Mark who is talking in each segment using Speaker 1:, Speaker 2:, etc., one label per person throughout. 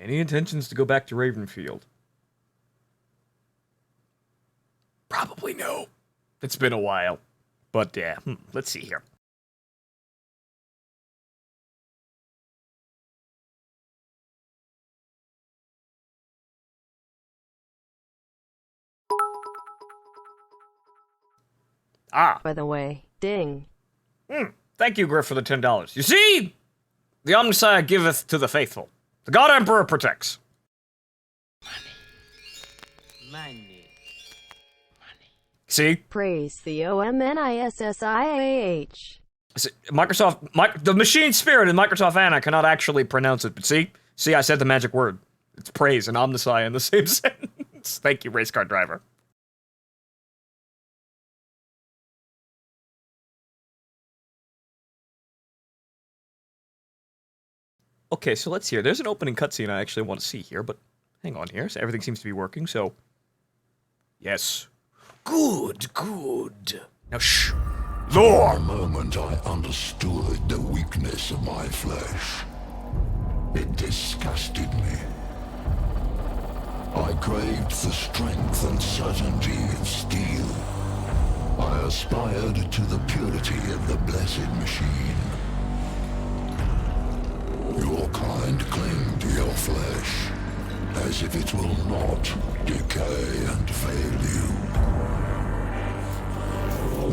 Speaker 1: Any intentions to go back to Ravenfield? Probably no. It's been a while. But yeah, let's see here. Ah.
Speaker 2: By the way, ding.
Speaker 1: Thank you, Griff, for the $10. You see? The Omnissiah giveth to the faithful. The God Emperor protects.
Speaker 3: Money.
Speaker 1: See?
Speaker 2: Praise the OMNISSIAH.
Speaker 1: The machine spirit in Microsoft Anna cannot actually pronounce it, but see? See, I said the magic word. It's praise and Omnissiah in the same sentence. Thank you, race car driver. Okay, so let's hear. There's an opening cutscene I actually want to see here, but hang on here. So everything seems to be working, so... Yes. Good, good. Now shh.
Speaker 4: For a moment I understood the weakness of my flesh. It disgusted me. I craved the strength and certainty of steel. I aspired to the purity of the blessed machine. Your kind cling to your flesh, as if it will not decay and fail you.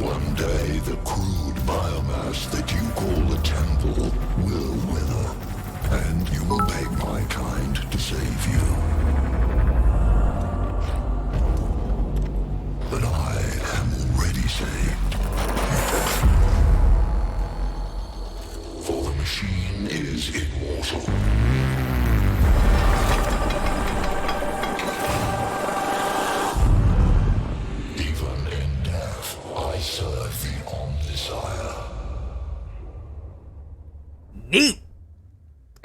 Speaker 4: One day the crude biomass that you call the temple will wither, and you will beg my kind to save you. But I am already saved. For the machine is immortal. Even in death, I serve the Omnissiah.
Speaker 1: Neat!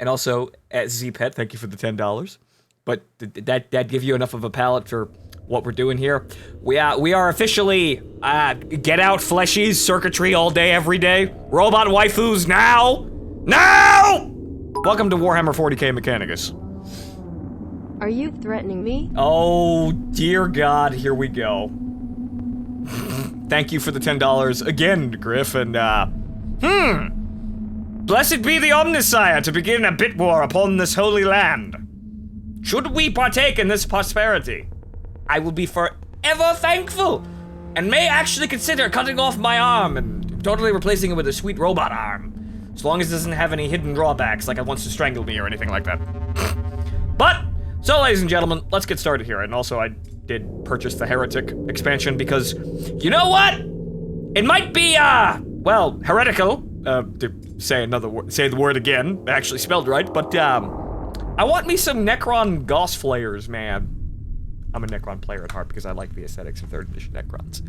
Speaker 1: And also, at ZPet, thank you for the $10. But that give you enough of a palette for what we're doing here? We are officially, get out fleshies, circuitry all day, every day. Robot waifus now! Now! Welcome to Warhammer 40k Mechanicus.
Speaker 2: Are you threatening me?
Speaker 1: Oh, dear God, here we go. Thank you for the $10 again, Griff, and, Blessed be the Omnissiah to begin a bit war upon this holy land. Should we partake in this prosperity, I will be forever thankful, and may actually consider cutting off my arm and totally replacing it with a sweet robot arm. As long as it doesn't have any hidden drawbacks, like it wants to strangle me or anything like that. But, so ladies and gentlemen, let's get started here. And also, I did purchase the Heretic expansion because, you know what? It might be, well, heretical, to say the word again, actually spelled right, but, I want me some Necron Gauss Flayers, man. I'm a Necron player at heart because I like the aesthetics of 3rd edition Necrons.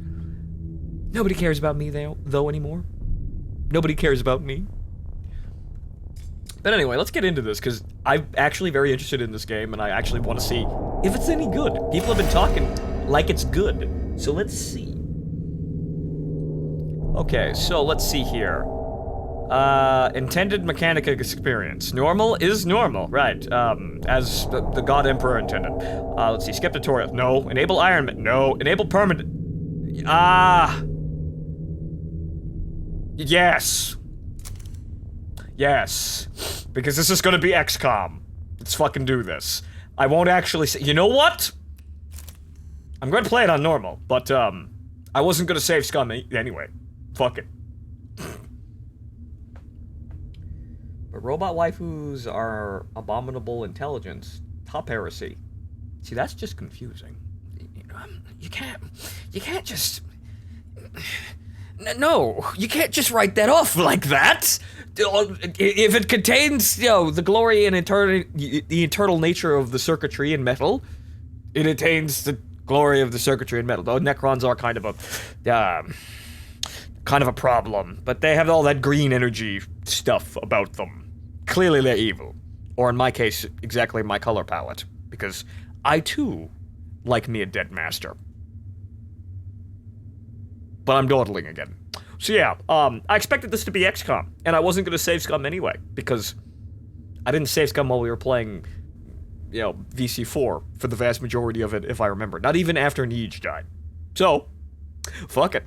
Speaker 1: Nobody cares about me, though, anymore. Nobody cares about me. But anyway, let's get into this, because I'm actually very interested in this game, and I actually want to see if it's any good. People have been talking like it's good, so let's see. Okay, so let's see here. Intended Mechanica experience. Normal is normal, right, as the God Emperor intended. Let's see, skip tutorial, no. Enable Iron Man, no. Enable permanent, yes. Yes. Because this is gonna be XCOM. Let's fucking do this. I won't actually say, you know what? I'm gonna play it on normal, but, I wasn't gonna save scum anyway. Fuck it. But robot waifus are abominable intelligence. Top heresy. See, that's just confusing. You can't just... No, you can't just write that off like that. If it contains, the glory and the eternal nature of the circuitry and metal, it attains the glory of the circuitry and metal. Though Necrons are kind of a problem, but they have all that green energy stuff about them. Clearly they're evil. Or in my case, exactly my color palette. Because I too like me a dead master. But I'm dawdling again. So yeah, I expected this to be XCOM, and I wasn't gonna save scum anyway, because I didn't save scum while we were playing you know, VC4 for the vast majority of it, if I remember. Not even after Niege died. So, fuck it.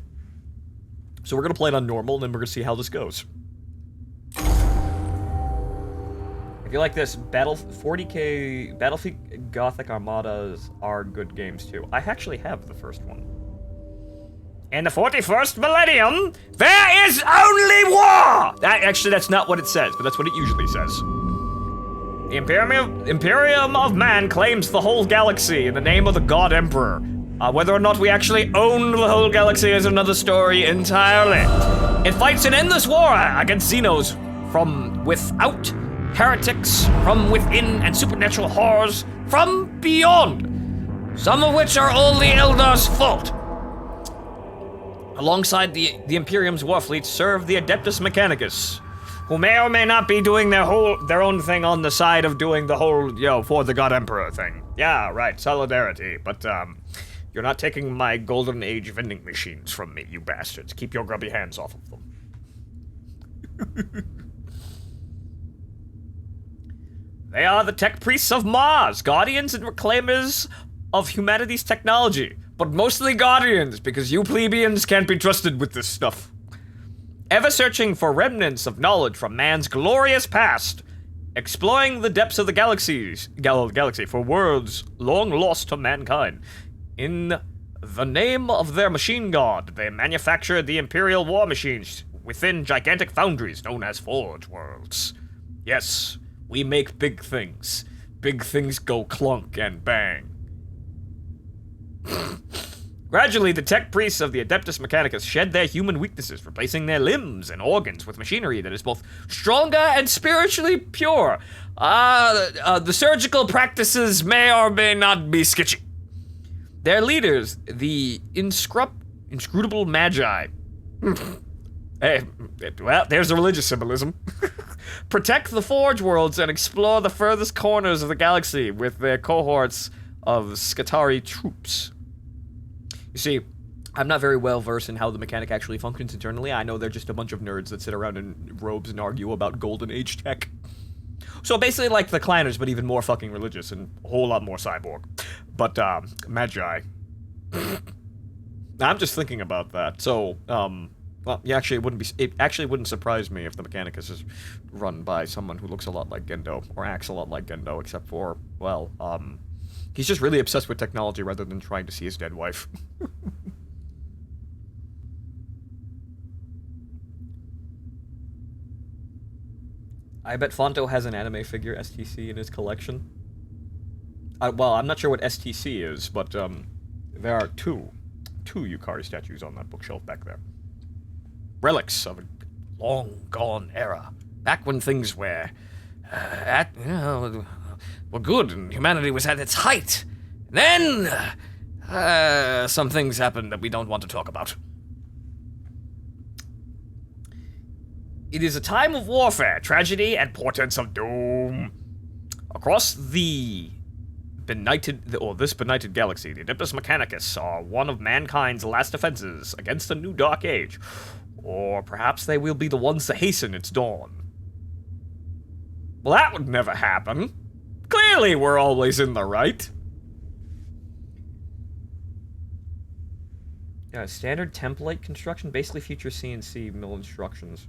Speaker 1: So we're gonna play it on normal, and then we're gonna see how this goes. If you like this, 40k Battlefield Gothic Armadas are good games too. I actually have the first one. In the 41st millennium, there is only war! That's not what it says, but that's what it usually says. The Imperium of Man claims the whole galaxy in the name of the God Emperor. Whether or not we actually own the whole galaxy is another story entirely. It fights an endless war against Xenos from without, heretics from within, and supernatural horrors from beyond, some of which are all the Eldar's fault. Alongside the Imperium's war fleet serve the Adeptus Mechanicus, who may or may not be doing their own thing on the side of doing the whole, you know, for the God Emperor thing. Yeah, right, solidarity, but, you're not taking my Golden Age vending machines from me, you bastards. Keep your grubby hands off of them. They are the tech priests of Mars, guardians and reclaimers of humanity's technology. But mostly guardians, because you plebeians can't be trusted with this stuff. Ever searching for remnants of knowledge from man's glorious past, exploring the depths of the galaxy for worlds long lost to mankind. In the name of their machine god, they manufacture the Imperial war machines within gigantic foundries known as Forge Worlds. Yes, we make big things. Big things go clunk and bang. Gradually, the tech priests of the Adeptus Mechanicus shed their human weaknesses, replacing their limbs and organs with machinery that is both stronger and spiritually pure. The surgical practices may or may not be sketchy. Their leaders, the inscrutable Magi. Hey, well, there's the religious symbolism. Protect the Forge Worlds and explore the furthest corners of the galaxy with their cohorts of Skitarii troops. You see, I'm not very well versed in how the mechanic actually functions internally. I know they're just a bunch of nerds that sit around in robes and argue about Golden Age tech. So basically like the Clanners, but even more fucking religious and a whole lot more cyborg. But, Magi. I'm just thinking about that. So, well, yeah, actually, it actually wouldn't surprise me if the Mechanicus is run by someone who looks a lot like Gendo, or acts a lot like Gendo, except for, well, he's just really obsessed with technology rather than trying to see his dead wife. I bet Phonto has an anime figure STC in his collection. Well, I'm not sure what STC is, but there are two Yukari statues on that bookshelf back there. Relics of a long-gone era. Back when things were, were good and humanity was at its height. And then, some things happened that we don't want to talk about. It is a time of warfare, tragedy, and portents of doom. Across this benighted galaxy, the Adeptus Mechanicus are one of mankind's last defenses against a new dark age. Or perhaps they will be the ones to hasten its dawn. Well, that would never happen. Clearly, we're always in the right. Yeah, standard template construction basically features CNC mill instructions.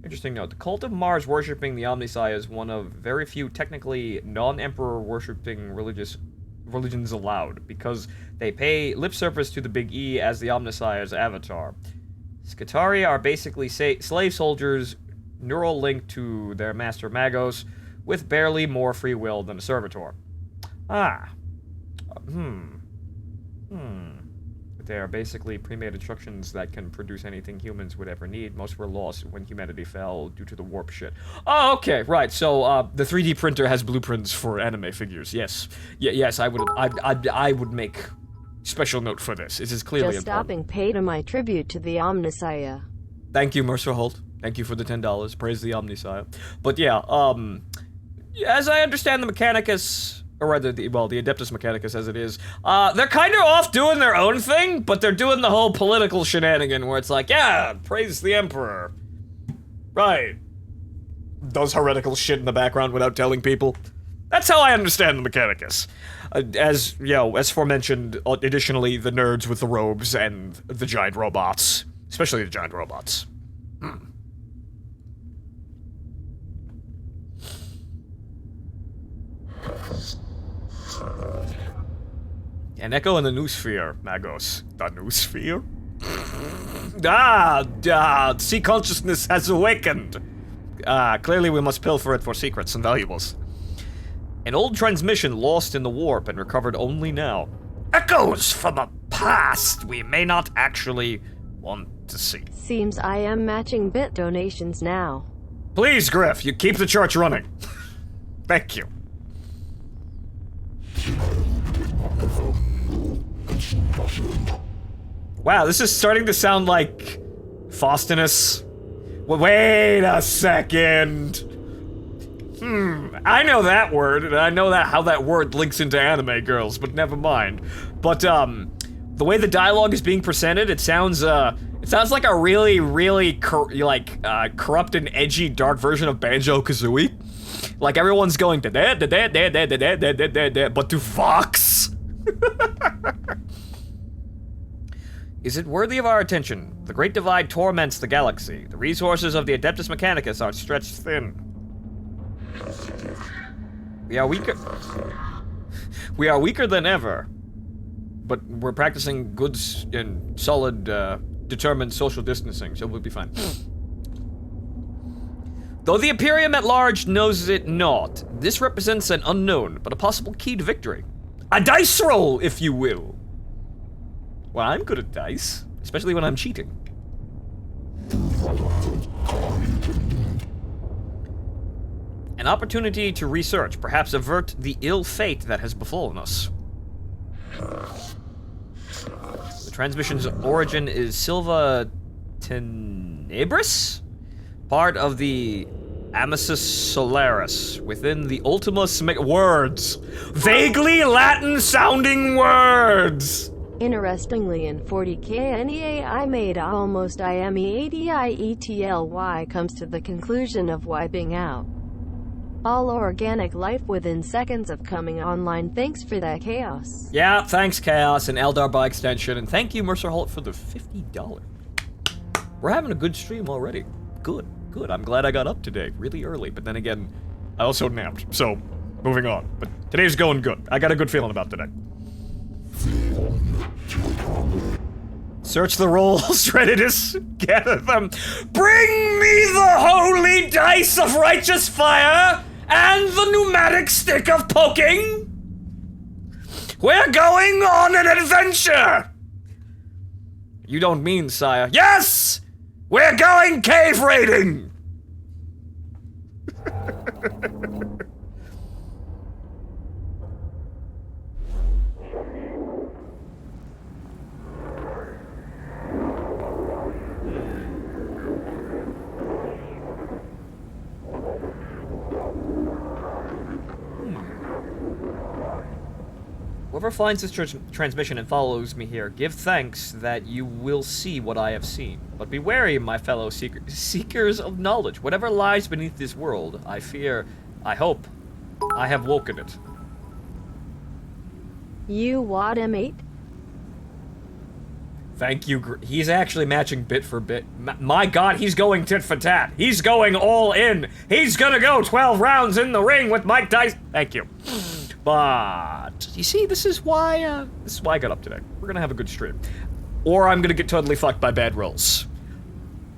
Speaker 1: Interesting note. The cult of Mars worshipping the Omnissiah is one of very few technically non-emperor worshipping religions allowed, because they pay lip service to the Big E as the Omnissiah's avatar. Skitarii are basically slave soldiers, neural linked to their master Magos, with barely more free will than a servitor. They are basically pre-made instructions that can produce anything humans would ever need. Most were lost when humanity fell due to the warp shit. Oh, okay, right. So the 3D printer has blueprints for anime figures. Yes, yes, I would make special note for this. This is clearly
Speaker 2: Just
Speaker 1: important.
Speaker 2: stopping pay to my tribute to the Omnissiah.
Speaker 1: Thank you, Mercer Holt. Thank you for the $10. Praise the Omnissiah. But yeah, as I understand the Mechanicus, or rather, the Adeptus Mechanicus as it is, they're kind of off doing their own thing, but they're doing the whole political shenanigan where it's like, yeah, praise the Emperor. Right. Does heretical shit in the background without telling people. That's how I understand the Mechanicus. As, you know, as forementioned, additionally, the nerds with the robes and the giant robots. Especially the giant robots. An echo in the noosphere, Magos. The noosphere? Sea consciousness has awakened. Clearly we must pilfer it for secrets and valuables. An old transmission lost in the warp and recovered only now. Echoes from a past we may not actually want to see.
Speaker 2: Seems I am matching bit donations now.
Speaker 1: Please, Griff, you keep the church running. Thank you. Wow, this is starting to sound like Faustinus. Wait a second. I know that word, and I know how that word links into anime girls, but never mind. But, the way the dialogue is being presented, it sounds like a really corrupt and edgy dark version of Banjo-Kazooie. Like, everyone's going da-da-da-da-da-da-da-da-da-da, but to Vox. Is it worthy of our attention? The Great Divide torments the galaxy. The resources of the Adeptus Mechanicus are stretched thin. We are weaker than ever. But we're practicing good and solid, determined social distancing, so we'll be fine. Though the Imperium at large knows it not, this represents an unknown, but a possible key to victory. A dice roll, if you will. Well, I'm good at dice, especially when I'm cheating. An opportunity to research, perhaps avert the ill fate that has befallen us. The transmission's origin is Silva Tenebris? Part of the Amicis Solaris, within the Ultima words. Vaguely Latin-sounding words!
Speaker 2: Interestingly, in 40k NEA I made almost IMEADIETLY comes to the conclusion of wiping out all organic life within seconds of coming online. Thanks for that, Chaos.
Speaker 1: Yeah, thanks, Chaos, and Eldar by extension, and thank you, Mercer Holt, for the $50. We're having a good stream already. Good. I'm glad I got up today, really early, but then again, I also napped, so moving on. But today's going good. I got a good feeling about today. Search the rolls, Redditus. Gather them. Bring me the holy dice of righteous fire and the pneumatic stick of poking. We're going on an adventure. You don't mean, sire. Yes! We're going cave raiding. Whoever finds this transmission and follows me here, give thanks that you will see what I have seen. But be wary, my fellow seekers of knowledge. Whatever lies beneath this world, I hope, I have woken it.
Speaker 2: You what, M8?
Speaker 1: Thank you. He's actually matching bit for bit. My god, he's going tit for tat. He's going all in. He's gonna go 12 rounds in the ring with Mike Tyson. Thank you. But you see, this is why I got up today. We're gonna have a good stream, or I'm gonna get totally fucked by bad rolls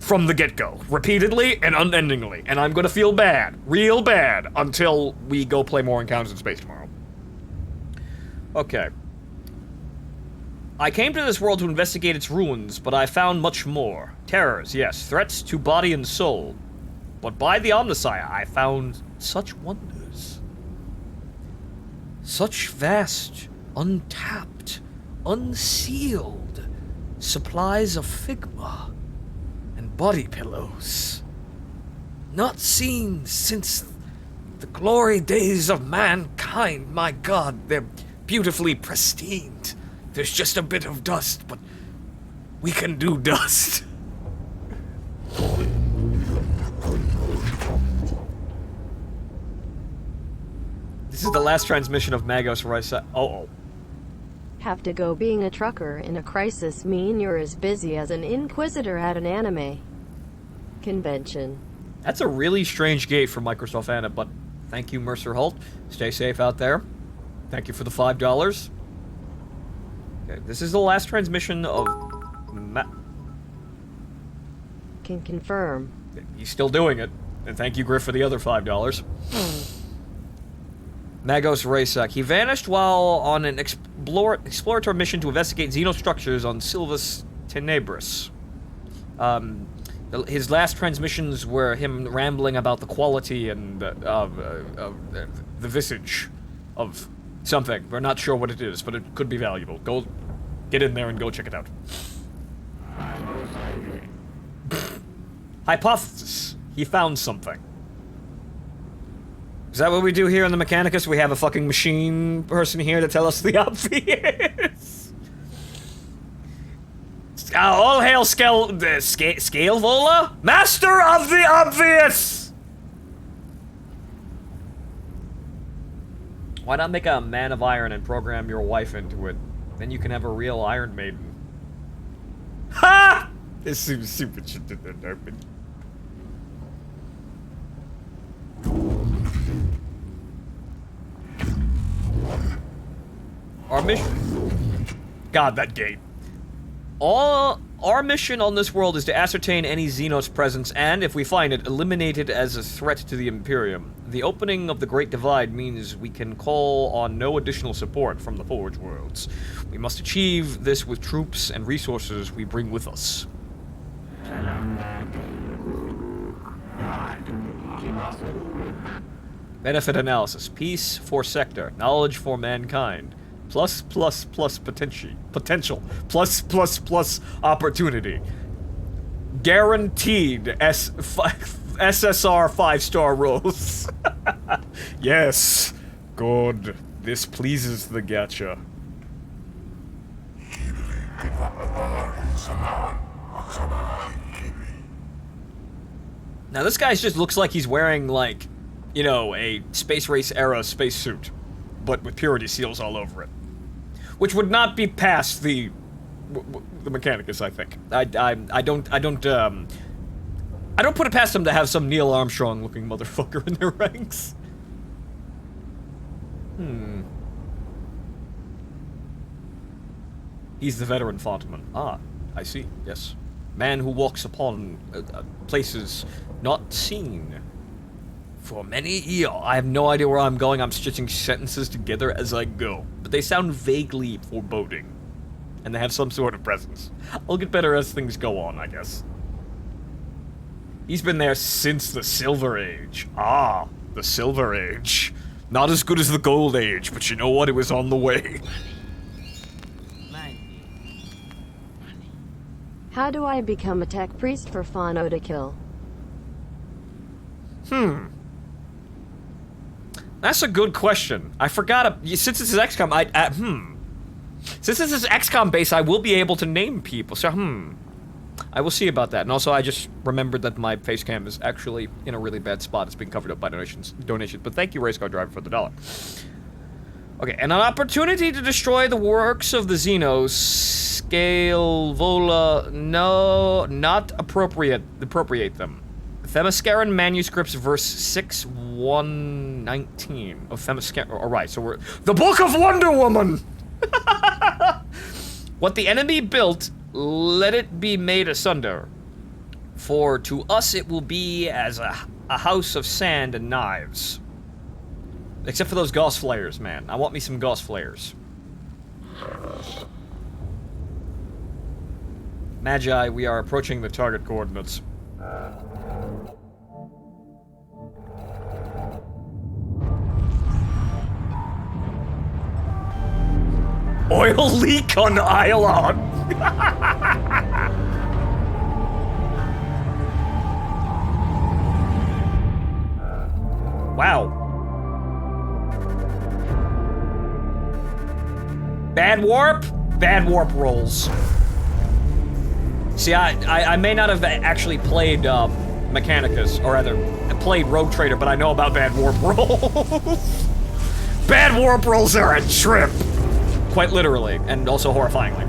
Speaker 1: from the get-go, repeatedly and unendingly, and I'm gonna feel bad, real bad, until we go play more Encounters in Space tomorrow. Okay. I came to this world to investigate its ruins, but I found much more. Terrors, yes, threats to body and soul. But by the Omnissiah, I found such wonders. Such vast, untapped, unsealed supplies of Figma and body pillows. Not seen since the glory days of mankind. My god, they're beautifully pristine. There's just a bit of dust, but we can do dust. This is the last transmission of Magos Rice. Oh.
Speaker 2: Have to go. Being a trucker in a crisis mean you're as busy as an inquisitor at an anime convention.
Speaker 1: That's a really strange gate for Microsoft Anna, but thank you, Mercer Holt. Stay safe out there. Thank you for the $5. Okay, this is the last transmission of...
Speaker 2: Can confirm.
Speaker 1: He's still doing it. And thank you, Griff, for the other $5. Magos Raysak. He vanished while on an exploratory mission to investigate xenostructures on Silvus Tenebris. His last transmissions were him rambling about the quality and the visage of something. We're not sure what it is, but it could be valuable. Go get in there and go check it out. Hypothesis. He found something. Is that what we do here in the Mechanicus? We have a fucking machine person here to tell us the obvious. All hail Scale Vola? Master of the obvious! Why not make a man of iron and program your wife into it? Then you can have a real Iron Maiden. Ha! This seems stupid shit that happened. Our mission... God, that gate. Our mission on this world is to ascertain any Xenos presence and, if we find it, eliminate it as a threat to the Imperium. The opening of the Great Divide means we can call on no additional support from the Forge Worlds. We must achieve this with troops and resources we bring with us. Benefit analysis. Peace for sector. Knowledge for mankind. Plus potential. Plus opportunity. Guaranteed SSR 5-star rolls. Yes. Good. This pleases the gacha. Now this guy just looks like he's wearing, like, you know, a Space Race era spacesuit, but with purity seals all over it. Which would not be past the Mechanicus, I think. I don't put it past them to have some Neil Armstrong looking motherfucker in their ranks. He's the veteran Phontomen. Ah, I see, yes. Man who walks upon places not seen for many years. I have no idea where I'm going. I'm stitching sentences together as I go. But they sound vaguely foreboding. And they have some sort of presence. I'll get better as things go on, I guess. He's been there since the Silver Age. Ah, the Silver Age. Not as good as the Gold Age, but you know what? It was on the way.
Speaker 2: How do I become a tech priest for Phono to kill?
Speaker 1: That's a good question. I forgot, since this is XCOM, Since this is XCOM base, I will be able to name people, so I will see about that. And also, I just remembered that my face cam is actually in a really bad spot. It's being covered up by donations. But thank you, Race Car Driver, for the $1. Okay, and an opportunity to destroy the works of the Xenos. Scale Vola, no, not appropriate them. Themysciran manuscripts, verse 6:119 of Themysciran. All right, so we're the Book of Wonder Woman. What the enemy built, let it be made asunder. For to us it will be as a house of sand and knives. Except for those Gauss flares, man. I want me some Gauss flares. Magi, we are approaching the target coordinates. Oil leak on Ilon! Wow. Bad warp? Bad warp rolls. See, I may not have actually played Mechanicus, or rather, played Rogue Trader, but I know about bad warp rolls. Bad warp rolls are a trip! Quite literally, and also horrifyingly.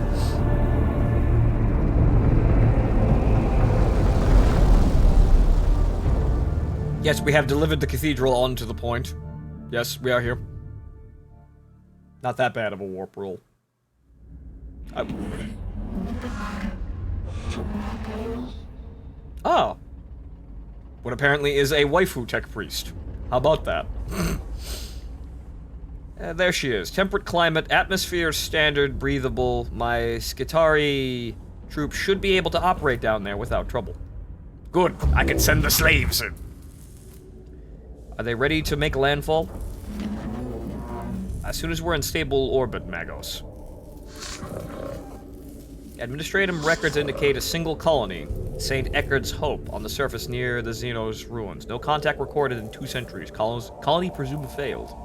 Speaker 1: Yes, we have delivered the cathedral on to the point. Yes, we are here. Not that bad of a warp roll. Oh. What apparently is a waifu tech priest. How about that? There she is. Temperate climate, atmosphere standard, breathable. My Skitari troop should be able to operate down there without trouble. Good. I can send the slaves in. Are they ready to make landfall? As soon as we're in stable orbit, Magos. Administrative records indicate a single colony, St. Eckhard's Hope, on the surface near the Xenos ruins. No contact recorded in 2 centuries. Colony presumed failed.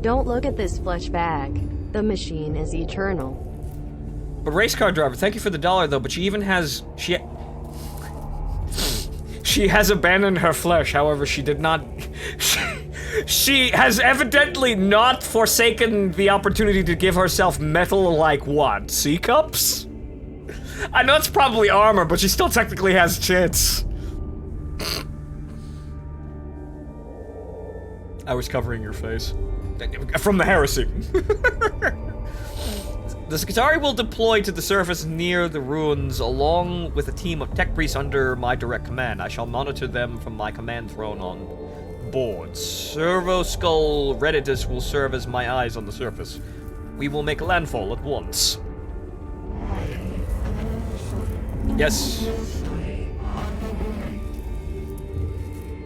Speaker 2: Don't look at this flesh bag. The machine is eternal.
Speaker 1: But race car driver, thank you for the $1 though, but she even has... She has abandoned her flesh, however she did not... She has evidently not forsaken the opportunity to give herself metal like what? C-cups? I know it's probably armor, but she still technically has chits. I was covering your face. From the heresy. The Skitari will deploy to the surface near the ruins along with a team of tech priests under my direct command. I shall monitor them from my command throne on board. Servo Skull Redditus will serve as my eyes on the surface. We will make landfall at once. Yes.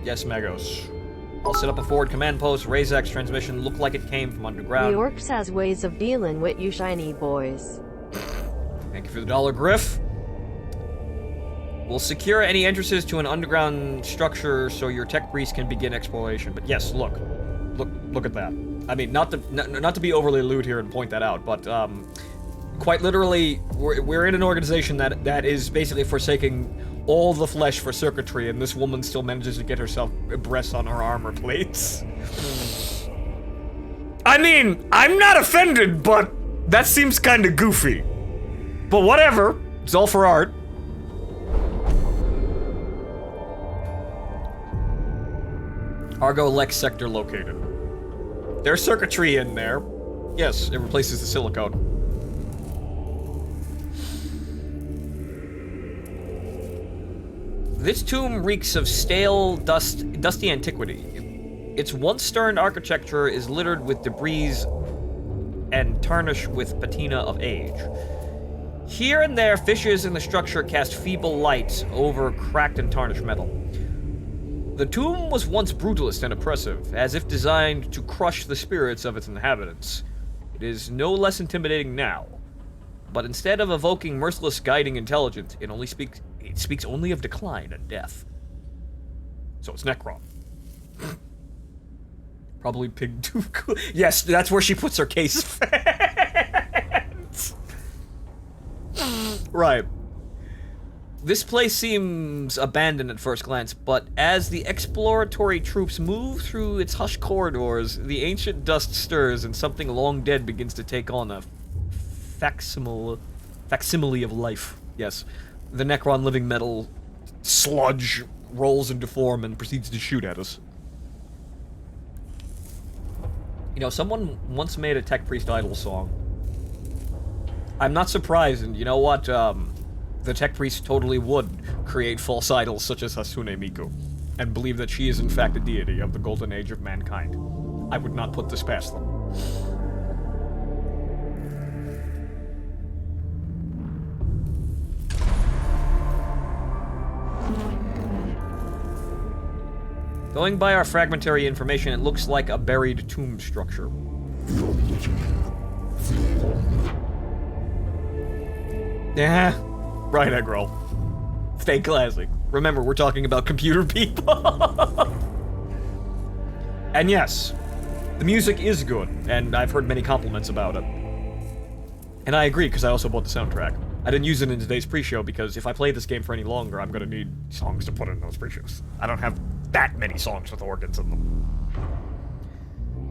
Speaker 1: Yes, Magos. I'll set up a forward command post, raise X transmission, look like it came from underground.
Speaker 2: The Orcs has ways of dealing with you shiny boys.
Speaker 1: Thank you for the $1, Griff. We'll secure any entrances to an underground structure so your tech priest can begin exploration. But yes, look at that. I mean, not to be overly lewd here and point that out, but quite literally, we're in an organization that is basically forsaking all the flesh for circuitry, and this woman still manages to get herself breasts on her armor plates. I mean, I'm not offended, but that seems kinda goofy. But whatever, it's all for art. Argo Lex sector located. There's circuitry in there. Yes, it replaces the silicone. This tomb reeks of stale, dusty antiquity. Its once-stern architecture is littered with debris and tarnished with patina of age. Here and there, fissures in the structure cast feeble light over cracked and tarnished metal. The tomb was once brutalist and oppressive, as if designed to crush the spirits of its inhabitants. It is no less intimidating now. But instead of evoking merciless guiding intelligence, it speaks only of decline and death. So it's Necron. Probably Pig Duke. Yes, that's where she puts her case fans. Right. This place seems abandoned at first glance, but as the exploratory troops move through its hushed corridors, the ancient dust stirs and something long dead begins to take on a facsimile of life. Yes. The Necron living metal sludge rolls into form and proceeds to shoot at us. You know, someone once made a Tech Priest Idol song. I'm not surprised, and you know what? The Tech Priest totally would create false idols such as Hasune Miku, and believe that she is in fact a deity of the golden age of mankind. I would not put this past them. Going by our fragmentary information, it looks like a buried tomb structure. Yeah, right, Eggroll. Stay classy. Remember, we're talking about computer people. And yes, the music is good, and I've heard many compliments about it. And I agree, because I also bought the soundtrack. I didn't use it in today's pre-show, because if I play this game for any longer, I'm gonna need songs to put in those pre-shows. I don't have that many songs with organs in them.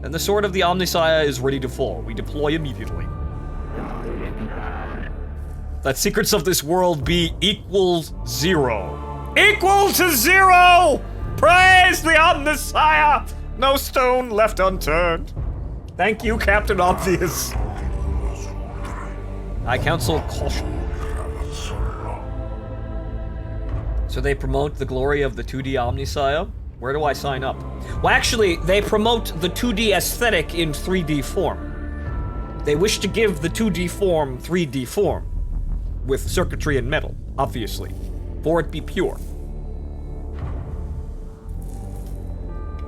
Speaker 1: And the sword of the Omnissiah is ready to fall. We deploy immediately. That secrets of this world be equals 0. Equal to 0! Praise the Omnissiah! No stone left unturned. Thank you, Captain Obvious. I counsel caution. So they promote the glory of the 2D Omnissiah? Where do I sign up? Well, actually, they promote the 2D aesthetic in 3D form. They wish to give the 2D form 3D form. With circuitry and metal, obviously. For it be pure.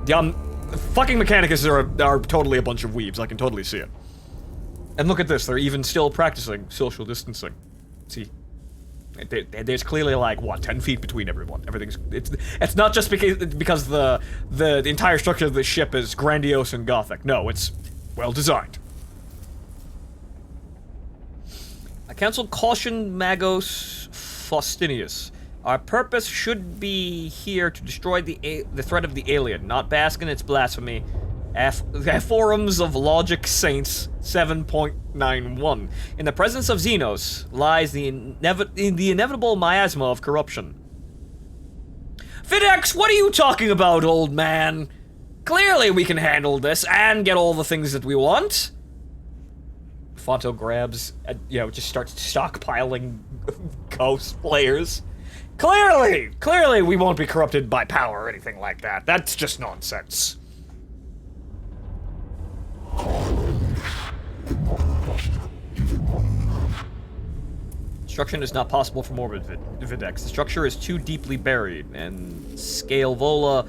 Speaker 1: Fucking Mechanicus are totally a bunch of weebs, I can totally see it. And look at this, they're even still practicing social distancing. See? There's clearly like, what, 10 feet between everyone. It's not just because the entire structure of the ship is grandiose and gothic. No, it's well designed. I counsel caution Magos Faustinius. Our purpose should be here to destroy the threat of the alien, not bask in its blasphemy. Forums of Logic Saints 7.91. In the presence of Xenos lies the inevitable miasma of corruption. Fidex, what are you talking about, old man? Clearly we can handle this and get all the things that we want. Phonto grabs, just starts stockpiling ghost players. Clearly we won't be corrupted by power or anything like that. That's just nonsense. Destruction is not possible from orbit, Videx. The structure is too deeply buried, and Scale Vola,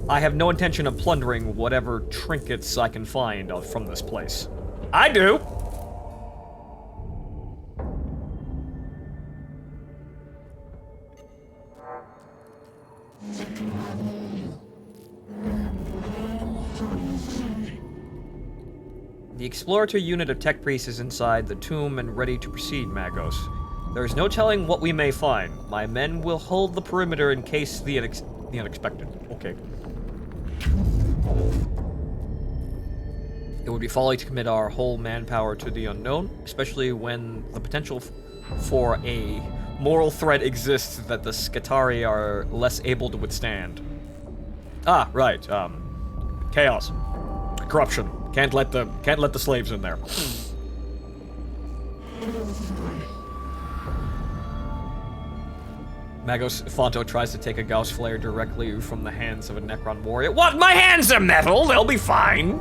Speaker 1: I have no intention of plundering whatever trinkets I can find from this place. I do! The exploratory unit of tech priests is inside the tomb and ready to proceed, Magos. There is no telling what we may find. My men will hold the perimeter in case the unexpected. Okay. It would be folly to commit our whole manpower to the unknown, especially when the potential for a moral threat exists that the Skitarii are less able to withstand. Ah, right. Chaos. Corruption. Can't let the slaves in there. Magos Phonto tries to take a Gauss flare directly from the hands of a Necron warrior. What? My hands are metal! They'll be fine!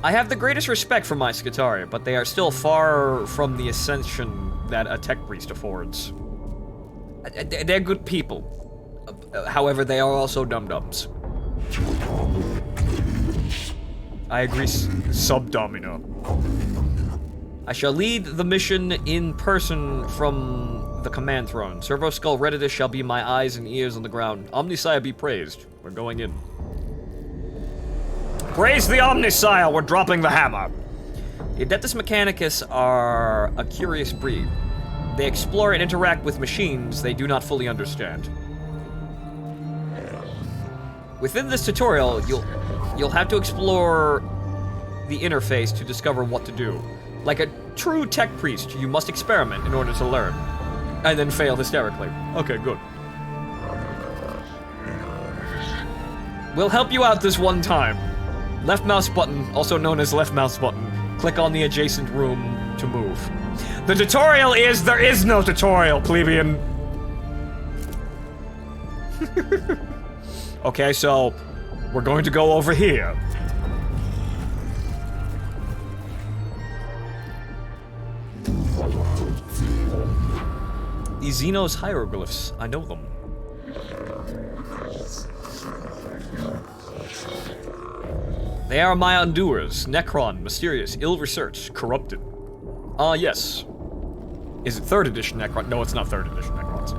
Speaker 1: I have the greatest respect for my Skitarii, but they are still far from the ascension that a tech priest affords. They're good people. However, they are also dum-dums. I agree, Subdomino. I shall lead the mission in person from the command throne. Servo Skull Redditus shall be my eyes and ears on the ground. Omnissiah be praised. We're going in. Praise the Omnissiah, we're dropping the hammer. The Adeptus Mechanicus are a curious breed. They explore and interact with machines they do not fully understand. Within this tutorial, you'll have to explore the interface to discover what to do. Like a true tech priest, you must experiment in order to learn. And then fail hysterically. Okay, good. We'll help you out this one time. Left mouse button, also known as left mouse button. Click on the adjacent room to move. The tutorial is there is no tutorial, plebeian. Okay, so we're going to go over here. The Xenos hieroglyphs, I know them. They are my undoers, Necron, mysterious, ill-researched, corrupted. Yes. Is it 3rd edition Necron? No, it's not 3rd edition Necrons.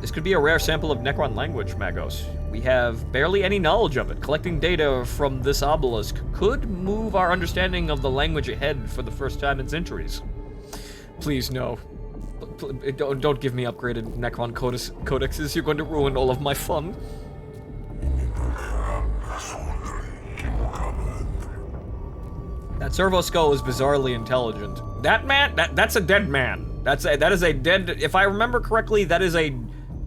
Speaker 1: This could be a rare sample of Necron language, Magos. We have barely any knowledge of it. Collecting data from this obelisk could move our understanding of the language ahead for the first time in centuries. Please, no. Don't give me upgraded Necron codexes. You're going to ruin all of my fun. That servo skull is bizarrely intelligent. That man, that's a dead man. That is a dead. If I remember correctly, that is a.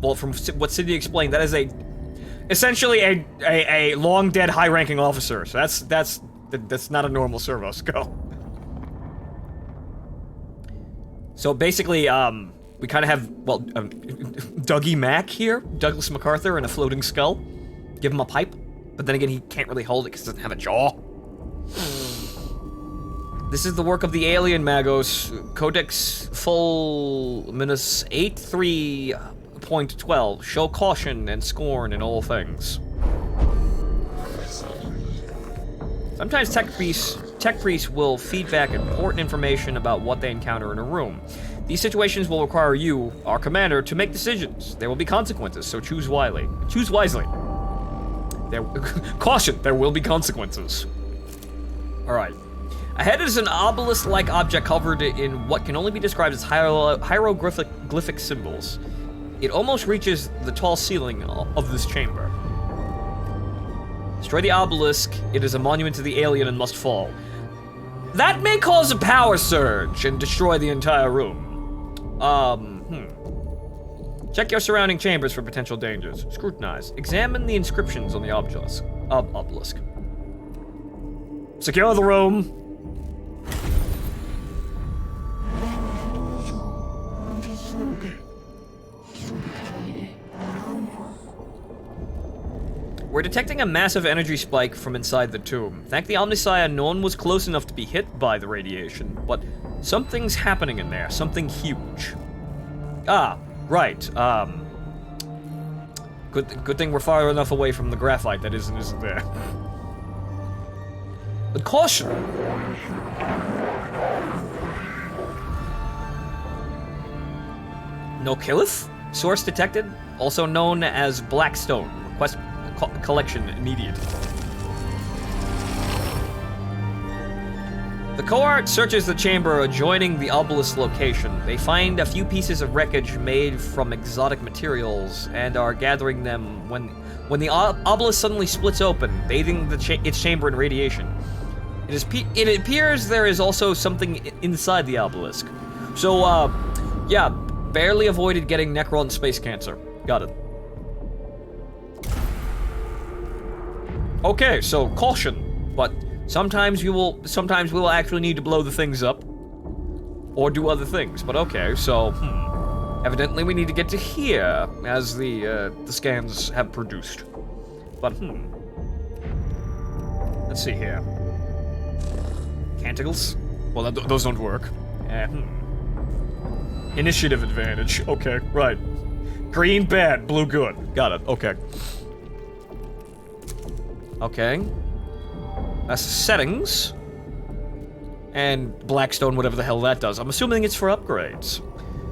Speaker 1: Well, from what Sydney explained, that is essentially a long dead high-ranking officer. So that's not a normal servo skull. So basically, we kind of have, well, Dougie Mack here, Douglas MacArthur, in a floating skull. Give him a pipe, but then again, he can't really hold it because he doesn't have a jaw. This is the work of the alien Magos, Codex Fulminus 83.12. Show caution and scorn in all things. Sometimes tech priests will feed back important information about what they encounter in a room. These situations will require you, our commander, to make decisions. There will be consequences, so choose wisely. Choose wisely. Caution, there will be consequences. Alright. Ahead is an obelisk-like object covered in what can only be described as hieroglyphic symbols. It almost reaches the tall ceiling of this chamber. Destroy the obelisk. It is a monument to the alien and must fall. That may cause a power surge and destroy the entire room. Check your surrounding chambers for potential dangers. Scrutinize. Examine the inscriptions on the obelisk. Secure the room. We're detecting a massive energy spike from inside the tomb. Thank the Omnissiah, no one was close enough to be hit by the radiation, but something's happening in there, something huge. Ah, right, Good thing we're far enough away from the graphite that isn't there. But caution! No Killith? Source detected, also known as Blackstone. Request collection immediate. The cohort searches the chamber adjoining the obelisk location. They find a few pieces of wreckage made from exotic materials and are gathering them when the obelisk suddenly splits open, bathing its chamber in radiation. It appears there is also something inside the obelisk. So, yeah, barely avoided getting Necron space cancer. Got it. Okay, so caution, but sometimes we will actually need to blow the things up or do other things. But okay, so evidently we need to get to here as the scans have produced. But let's see here. Canticles? Well, those don't work. Initiative advantage. Okay, right. Green bad, blue good. Got it. Okay. Okay. That's settings. And Blackstone, whatever the hell that does. I'm assuming it's for upgrades.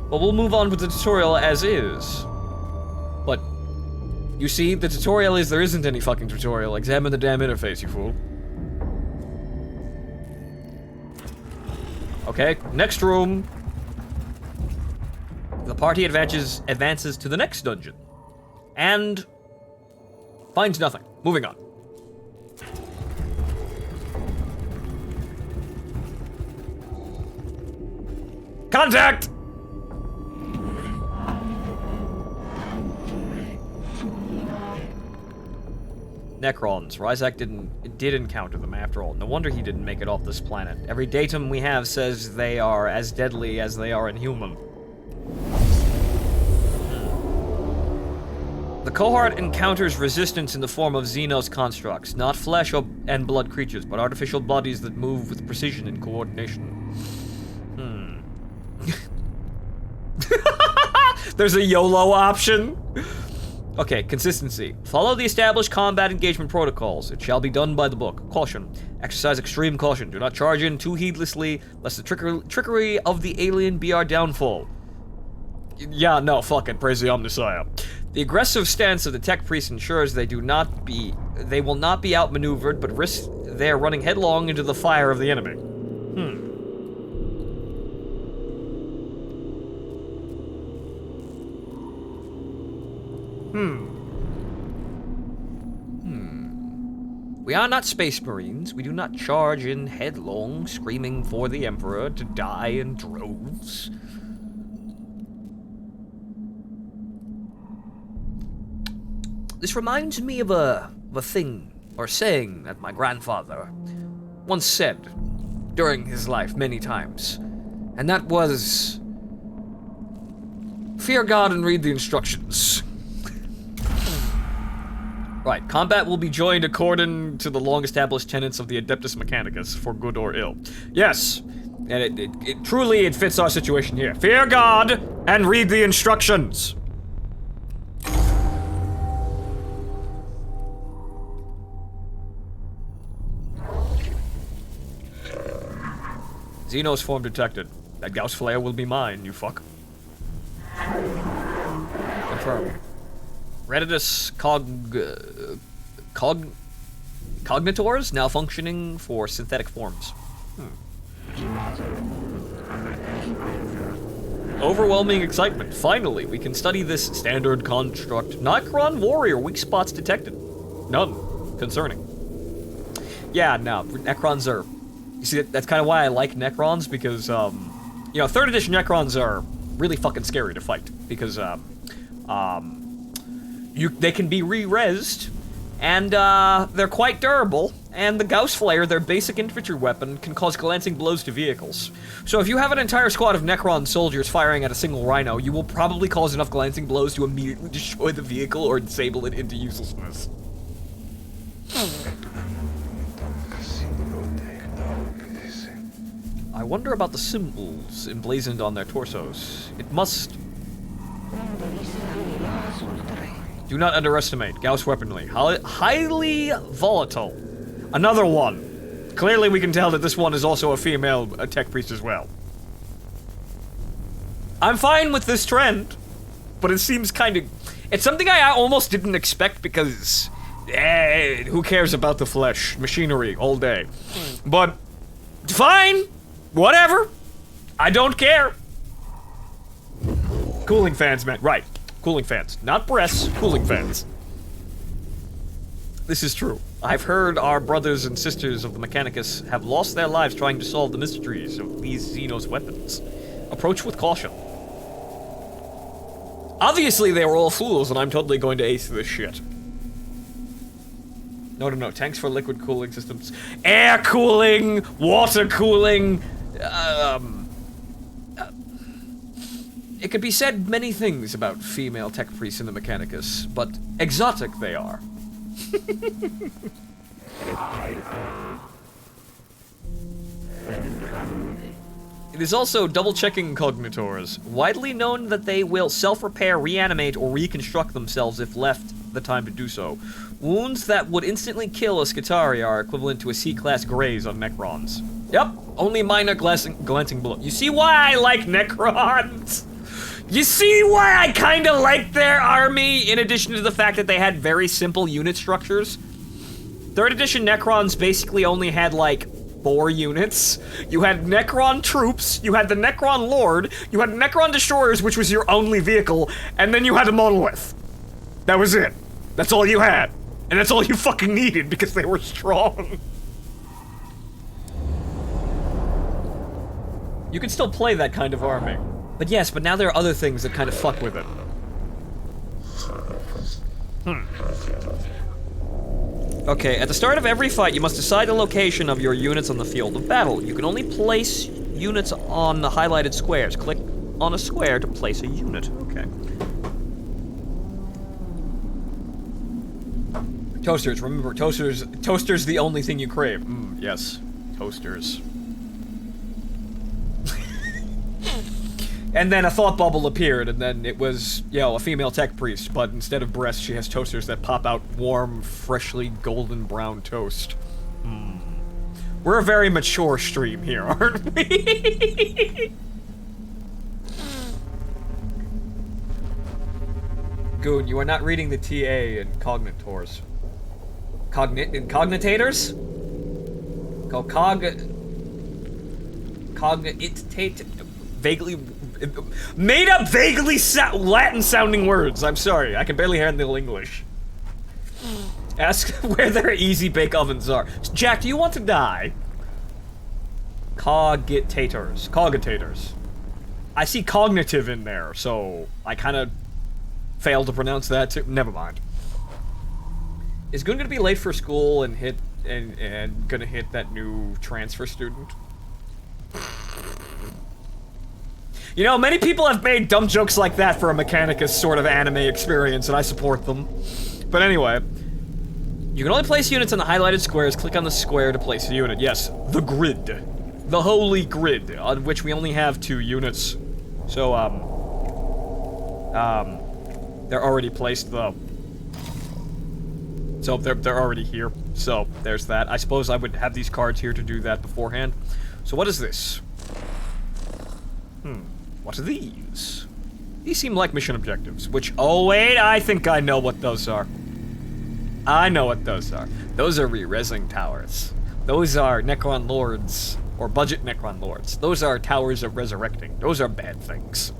Speaker 1: But we'll move on with the tutorial as is. But, you see, the tutorial is there isn't any fucking tutorial. Examine the damn interface, you fool. Okay, next room. The party advances to the next dungeon. And finds nothing. Moving on. Contact! Necrons. Ryzak did encounter them after all. No wonder he didn't make it off this planet. Every datum we have says they are as deadly as they are inhuman. The cohort encounters resistance in the form of Xenos constructs, not flesh and blood creatures, but artificial bodies that move with precision and coordination. There's a YOLO option. Okay, consistency. Follow the established combat engagement protocols. It shall be done by the book. Caution. Exercise extreme caution. Do not charge in too heedlessly, lest the trickery of the alien be our downfall. Yeah, no, fuck it. Praise the Omnissiah. The aggressive stance of the tech priest ensures they will not be outmaneuvered, but risk their running headlong into the fire of the enemy. We are not space marines. We do not charge in headlong, screaming for the Emperor to die in droves. This reminds me of a thing, or saying, that my grandfather once said during his life many times. And that was, fear God and read the instructions. Right, combat will be joined according to the long-established tenets of the Adeptus Mechanicus, for good or ill. Yes, and it truly fits our situation here. Fear God and read the instructions. Xenos form detected. That Gauss flare will be mine, you fuck. Confirm. Redditus cognitors now functioning for synthetic forms. Overwhelming excitement. Finally, we can study this standard construct. Necron warrior, weak spots detected. None. Concerning. Yeah, no, Necrons are... You see, that's kind of why I like Necrons, because, you know, 3rd edition Necrons are really fucking scary to fight, because, they can be re-rezzed, and they're quite durable, and the Gauss Flare, their basic infantry weapon, can cause glancing blows to vehicles. So if you have an entire squad of Necron soldiers firing at a single Rhino, you will probably cause enough glancing blows to immediately destroy the vehicle or disable it into uselessness. I wonder about the symbols emblazoned on their torsos. It must... Do not underestimate Gauss weaponry. Highly volatile. Another one. Clearly we can tell that this one is also a female tech priest as well. I'm fine with this trend, but it seems kind of... It's something I almost didn't expect because... who cares about the flesh? Machinery all day. But, fine. Whatever. I don't care. Cooling fans, man. Right. Cooling fans. Not breasts, cooling fans. This is true. I've heard our brothers and sisters of the Mechanicus have lost their lives trying to solve the mysteries of these Xenos weapons. Approach with caution. Obviously they were all fools and I'm totally going to ace this shit. No. Tanks for liquid cooling systems. Air cooling! Water cooling! It could be said many things about female tech priests in the Mechanicus, but exotic they are. It is also double-checking cognitors. Widely known that they will self-repair, reanimate, or reconstruct themselves if left the time to do so. Wounds that would instantly kill a Skitarii are equivalent to a C-class graze on Necrons. Yep, only minor glancing blow. You see why I like Necrons? You see why I kinda like their army, in addition to the fact that they had very simple unit structures? 3rd edition Necrons basically only had, like, 4 units. You had Necron troops, you had the Necron Lord, you had Necron Destroyers, which was your only vehicle, and then you had a Monolith. That was it. That's all you had. And that's all you fucking needed, because they were strong. You can still play that kind of army. But yes, but now there are other things that kind of fuck with it. Okay, at the start of every fight, you must decide the location of your units on the field of battle. You can only place units on the highlighted squares. Click on a square to place a unit. Okay. Toasters, remember, toasters the only thing you crave. Yes, toasters. And then a thought bubble appeared, and then it was, you know, a female tech priest, but instead of breasts, she has toasters that pop out warm, freshly golden brown toast. We're a very mature stream here, aren't we? Goon, you are not reading the TA in cognitors. Cognitators? Cognitate... Vaguely... Made up vaguely Latin-sounding words. I'm sorry, I can barely handle English. Ask where their easy bake ovens are. Jack, do you want to die? Cogitators. I see cognitive in there, so I kind of failed to pronounce that too. Never mind. Is Goon gonna be late for school and gonna hit that new transfer student? You know, many people have made dumb jokes like that for a Mechanicus sort of anime experience, and I support them. But anyway, you can only place units on the highlighted squares. Click on the square to place a unit. Yes, the grid. The holy grid, on which we only have 2 units. So, they're already placed, though. So, they're already here. So, there's that. I suppose I would have these cards here to do that beforehand. So, what is this? What are these? These seem like mission objectives, which... Oh, wait, I think I know what those are. I know what those are. Those are re-resing towers. Those are Necron Lords, or budget Necron Lords. Those are towers of resurrecting. Those are bad things.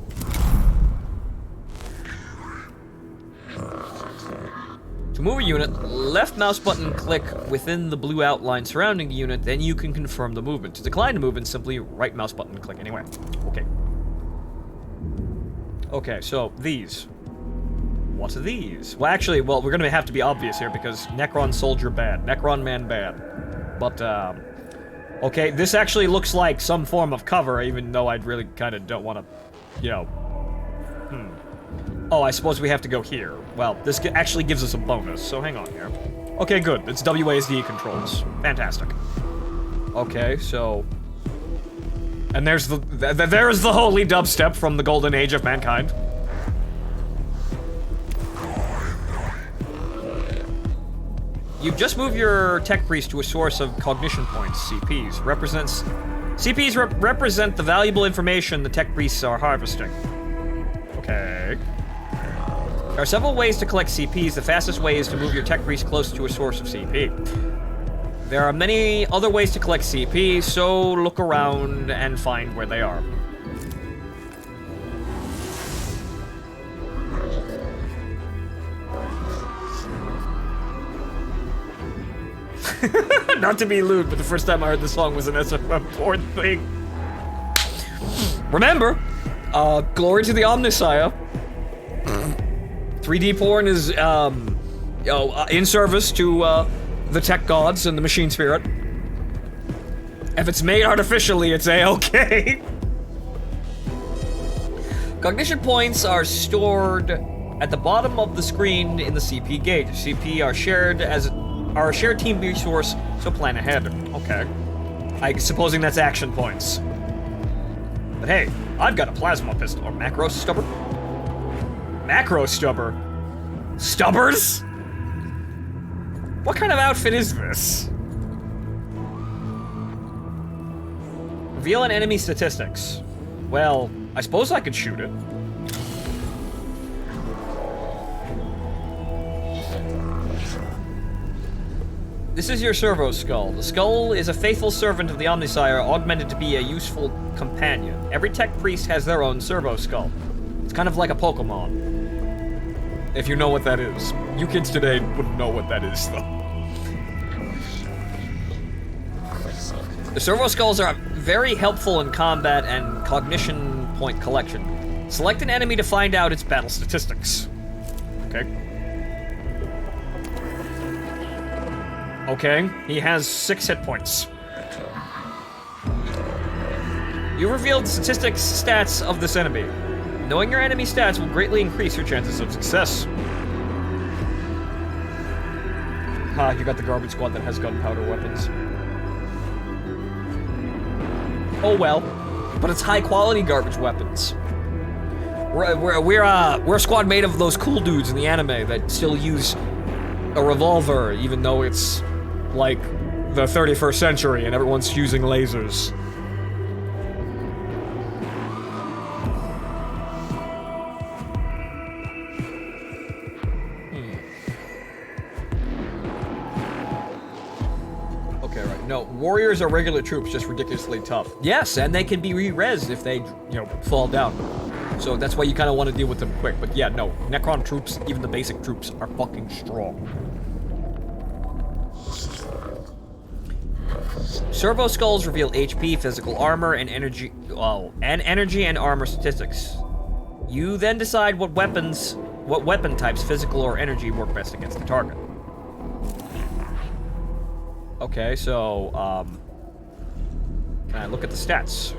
Speaker 1: To move a unit, left mouse button click within the blue outline surrounding the unit, then you can confirm the movement. To decline the movement, simply right mouse button click anywhere. Okay. Okay, so these. What are these? Well, actually, we're gonna have to be obvious here because Necron soldier bad, Necron man bad. But, okay, this actually looks like some form of cover, even though I'd really kind of don't want to, you know. Oh, I suppose we have to go here. Well, this actually gives us a bonus, so hang on here. Okay, good. It's WASD controls. Fantastic. Okay, so... And there's there's the holy dubstep from the golden age of mankind. You've just moved your tech priest to a source of cognition points, CPs. CPs represent the valuable information the tech priests are harvesting. Okay. There are several ways to collect CPs. The fastest way is to move your tech priest close to a source of CP. There are many other ways to collect CP, so look around and find where they are. Not to be lewd, but the first time I heard the song was an SFM porn thing. Remember, glory to the Omnisire. 3D porn is, in service to, the tech gods and the machine spirit. If it's made artificially, it's A-okay. Cognition points are stored at the bottom of the screen in the CP gauge. CP are a shared team resource, so plan ahead. Okay. Supposing that's action points. But hey, I've got a plasma pistol, or macro stubber. Macro stubber? Stubbers? What kind of outfit is this? Reveal an enemy statistics. Well, I suppose I could shoot it. This is your servo skull. The skull is a faithful servant of the Omnisire, augmented to be a useful companion. Every tech priest has their own servo skull. It's kind of like a Pokemon. If you know what that is. You kids today wouldn't know what that is, though. The servo skulls are very helpful in combat and cognition point collection. Select an enemy to find out its battle statistics. Okay. Okay, he has 6 hit points. You revealed the statistics stats of this enemy. Knowing your enemy stats will greatly increase your chances of success. You got the garbage squad that has gunpowder weapons. Oh well, but it's high quality garbage weapons. We're a squad made of those cool dudes in the anime that still use a revolver, even though it's like the 31st century and everyone's using lasers. no, warriors are regular troops, just ridiculously tough. Yes, and they can be re-rezzed if they, fall down. So that's why you kind of want to deal with them quick. But yeah, no, Necron troops, even the basic troops, are fucking strong. Servo skulls reveal HP, physical armor, and energy. And armor statistics. You then decide what weapon types, physical or energy, work best against the target. Okay, so can I look at the stats?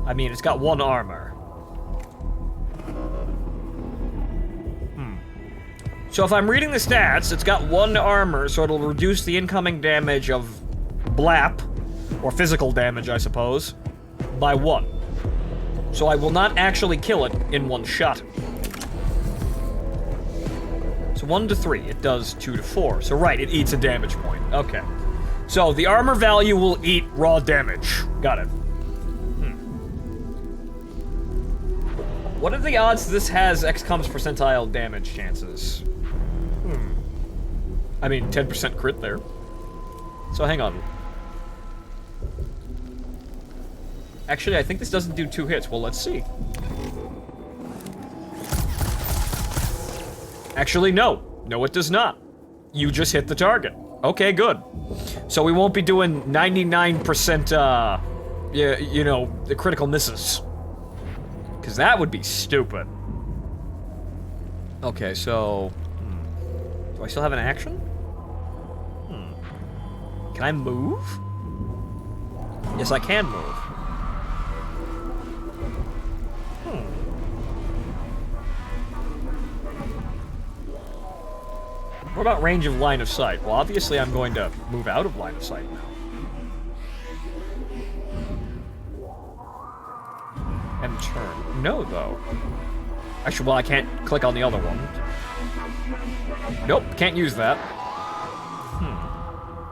Speaker 1: I mean, it's got 1 armor. So if I'm reading the stats, it's got 1 armor, so it'll reduce the incoming damage of blap, or physical damage, I suppose, by 1. So I will not actually kill it in 1 shot. So 1 to 3, it does 2 to 4. So right, it eats a damage point. Okay. So the armor value will eat raw damage. Got it. What are the odds this has XCOM's percentile damage chances? I mean, 10% crit there. So hang on. Actually, I think this doesn't do 2 hits. Well, let's see. Actually, no. No, it does not. You just hit the target. Okay, good. So we won't be doing 99%, the critical misses. Because that would be stupid. Okay, so... Do I still have an action? Can I move? Yes, I can move. What about range of line of sight? Well, obviously I'm going to move out of line of sight now. And turn. No, though. Actually, well, I can't click on the other one. Nope, can't use that.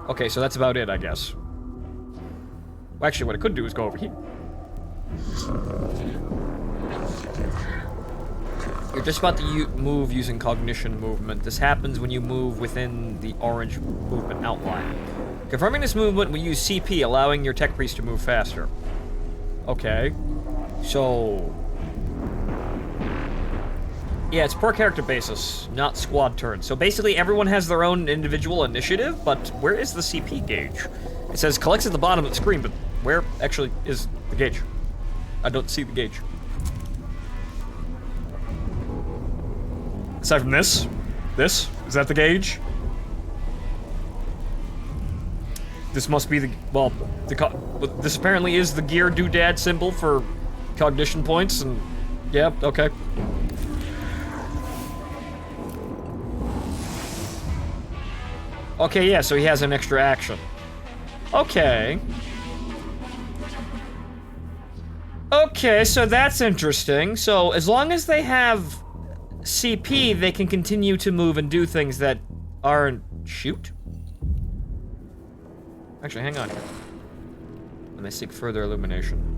Speaker 1: Okay, so that's about it, I guess. Well, actually, what I could do is go over here. You're just about to move using cognition movement. This happens when you move within the orange movement outline. Confirming this movement, we use CP, allowing your tech priest to move faster. Okay. So... yeah, it's per character basis, not squad turns. So basically, everyone has their own individual initiative, but where is the CP gauge? It says collects at the bottom of the screen, but where actually is the gauge? I don't see the gauge. Aside from this? This? Is that the gauge? This must be the... well, this apparently is the gear doodad symbol for cognition points, and... yeah, okay. Okay, yeah, so he has an extra action. Okay. Okay, so that's interesting. So, as long as they have CP, they can continue to move and do things that aren't... shoot? Actually, hang on here. Let me seek further illumination.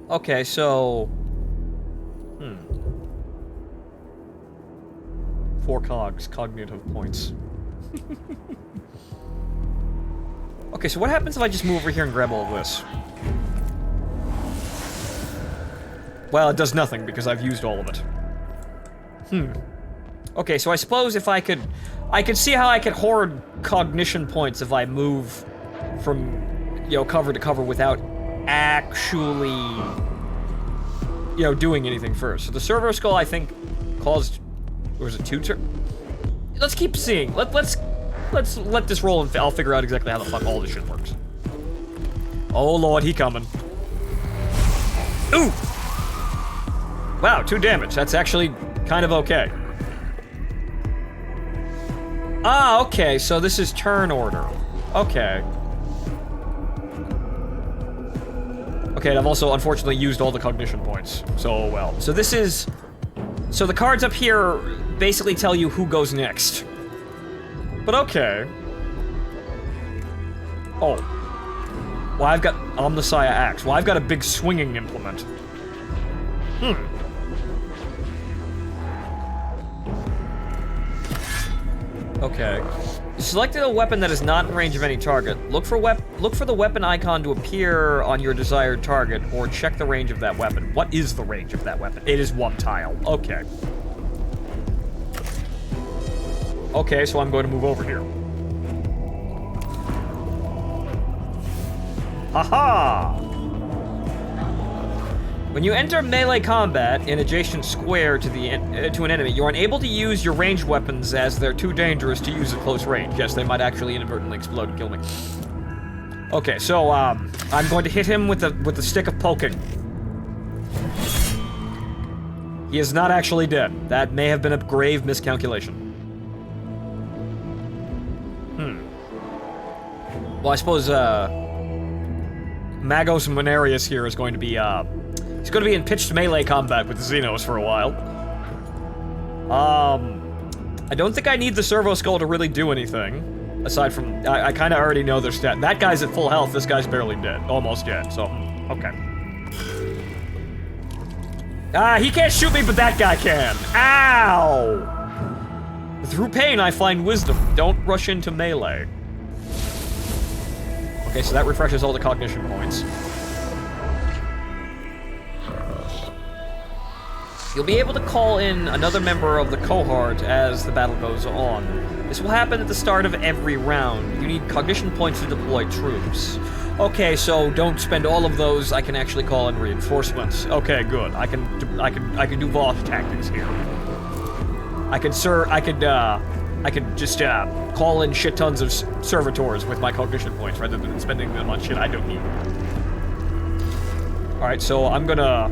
Speaker 1: Okay, so... 4 cogs, cognitive points. Okay, so what happens if I just move over here and grab all of this? Well, it does nothing because I've used all of it. Okay, so I suppose if I could see how I could hoard cognition points if I move from, cover to cover without actually, doing anything first. So the servo skull, I think, caused... or was it 2 turns? Let's keep seeing. Let's let this roll and I'll figure out exactly how the fuck all this shit works. Oh lord, he coming. Ooh! Wow, 2 damage. That's actually kind of okay. Ah, okay, so this is turn order. Okay. Okay, and I've also unfortunately used all the cognition points. So, well. So this is... so the cards up here basically tell you who goes next. But okay. Oh. Well, I've got Omnissiah Axe. Well, I've got a big swinging implement. Okay. Selected a weapon that is not in range of any target. Look for the weapon icon to appear on your desired target, or check the range of that weapon. What is the range of that weapon? It is 1 tile. Okay. Okay, so I'm going to move over here. Haha! When you enter melee combat in adjacent square to an enemy, you're unable to use your ranged weapons as they're too dangerous to use at close range. Yes, they might actually inadvertently explode and kill me. Okay, so I'm going to hit him with the stick of poking. He is not actually dead. That may have been a grave miscalculation. Well, I suppose Magos Manarius here is going to be he's going to be in pitched melee combat with the Xenos for a while. I don't think I need the Servo Skull to really do anything. Aside from, I kind of already know their stat. That guy's at full health, this guy's barely dead. Almost dead, so, okay. He can't shoot me, but that guy can. Ow! Through pain, I find wisdom. Don't rush into melee. Okay, so that refreshes all the cognition points. You'll be able to call in another member of the cohort as the battle goes on. This will happen at the start of every round. You need cognition points to deploy troops. Okay, so don't spend all of those. I can actually call in reinforcements. Okay, good. I can do Voss tactics here. I could just call in shit tons of servitors with my cognition points rather than spending them on shit I don't need. All right, so I'm gonna.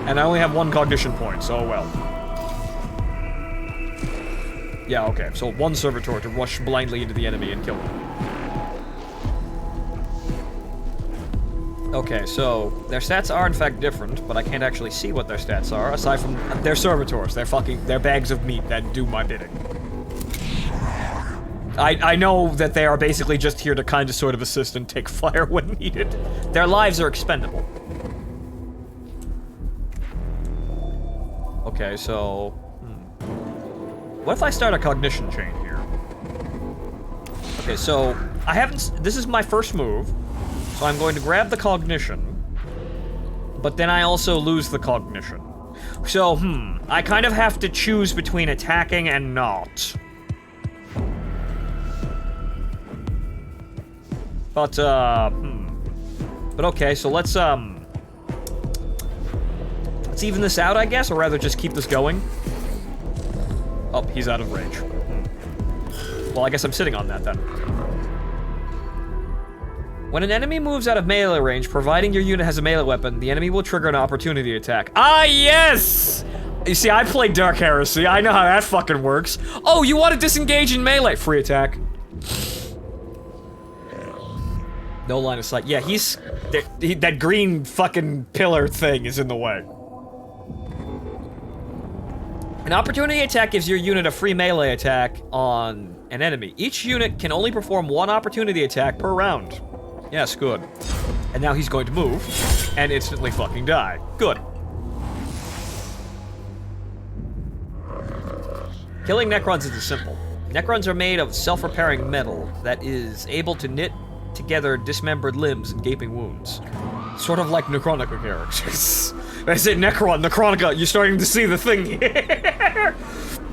Speaker 1: And I only have 1 cognition point, so well. Yeah, okay, so 1 servitor to rush blindly into the enemy and kill them. Okay, so their stats are in fact different, but I can't actually see what their stats are, aside from they're servitors. They're bags of meat that do my bidding. I know that they are basically just here to kind of sort of assist and take fire when needed. Their lives are expendable. Okay, so... What if I start a cognition chain here? Okay, so I haven't... This is my first move, so I'm going to grab the cognition, but then I also lose the cognition. So, I kind of have to choose between attacking and not. But okay, so let's even this out, I guess, or rather just keep this going. Oh, he's out of range. Well, I guess I'm sitting on that then. When an enemy moves out of melee range, providing your unit has a melee weapon, the enemy will trigger an opportunity attack. Ah, yes! You see, I played Dark Heresy. I know how that fucking works. Oh, you want to disengage in melee? Free attack. No line of sight. Yeah, that green fucking pillar thing is in the way. An opportunity attack gives your unit a free melee attack on an enemy. Each unit can only perform 1 opportunity attack per round. Yes, good. And now he's going to move and instantly fucking die. Good. Killing Necrons isn't simple. Necrons are made of self-repairing metal that is able to knit together dismembered limbs and gaping wounds. Sort of like Necronica characters. I say Necronica, you're starting to see the thing here.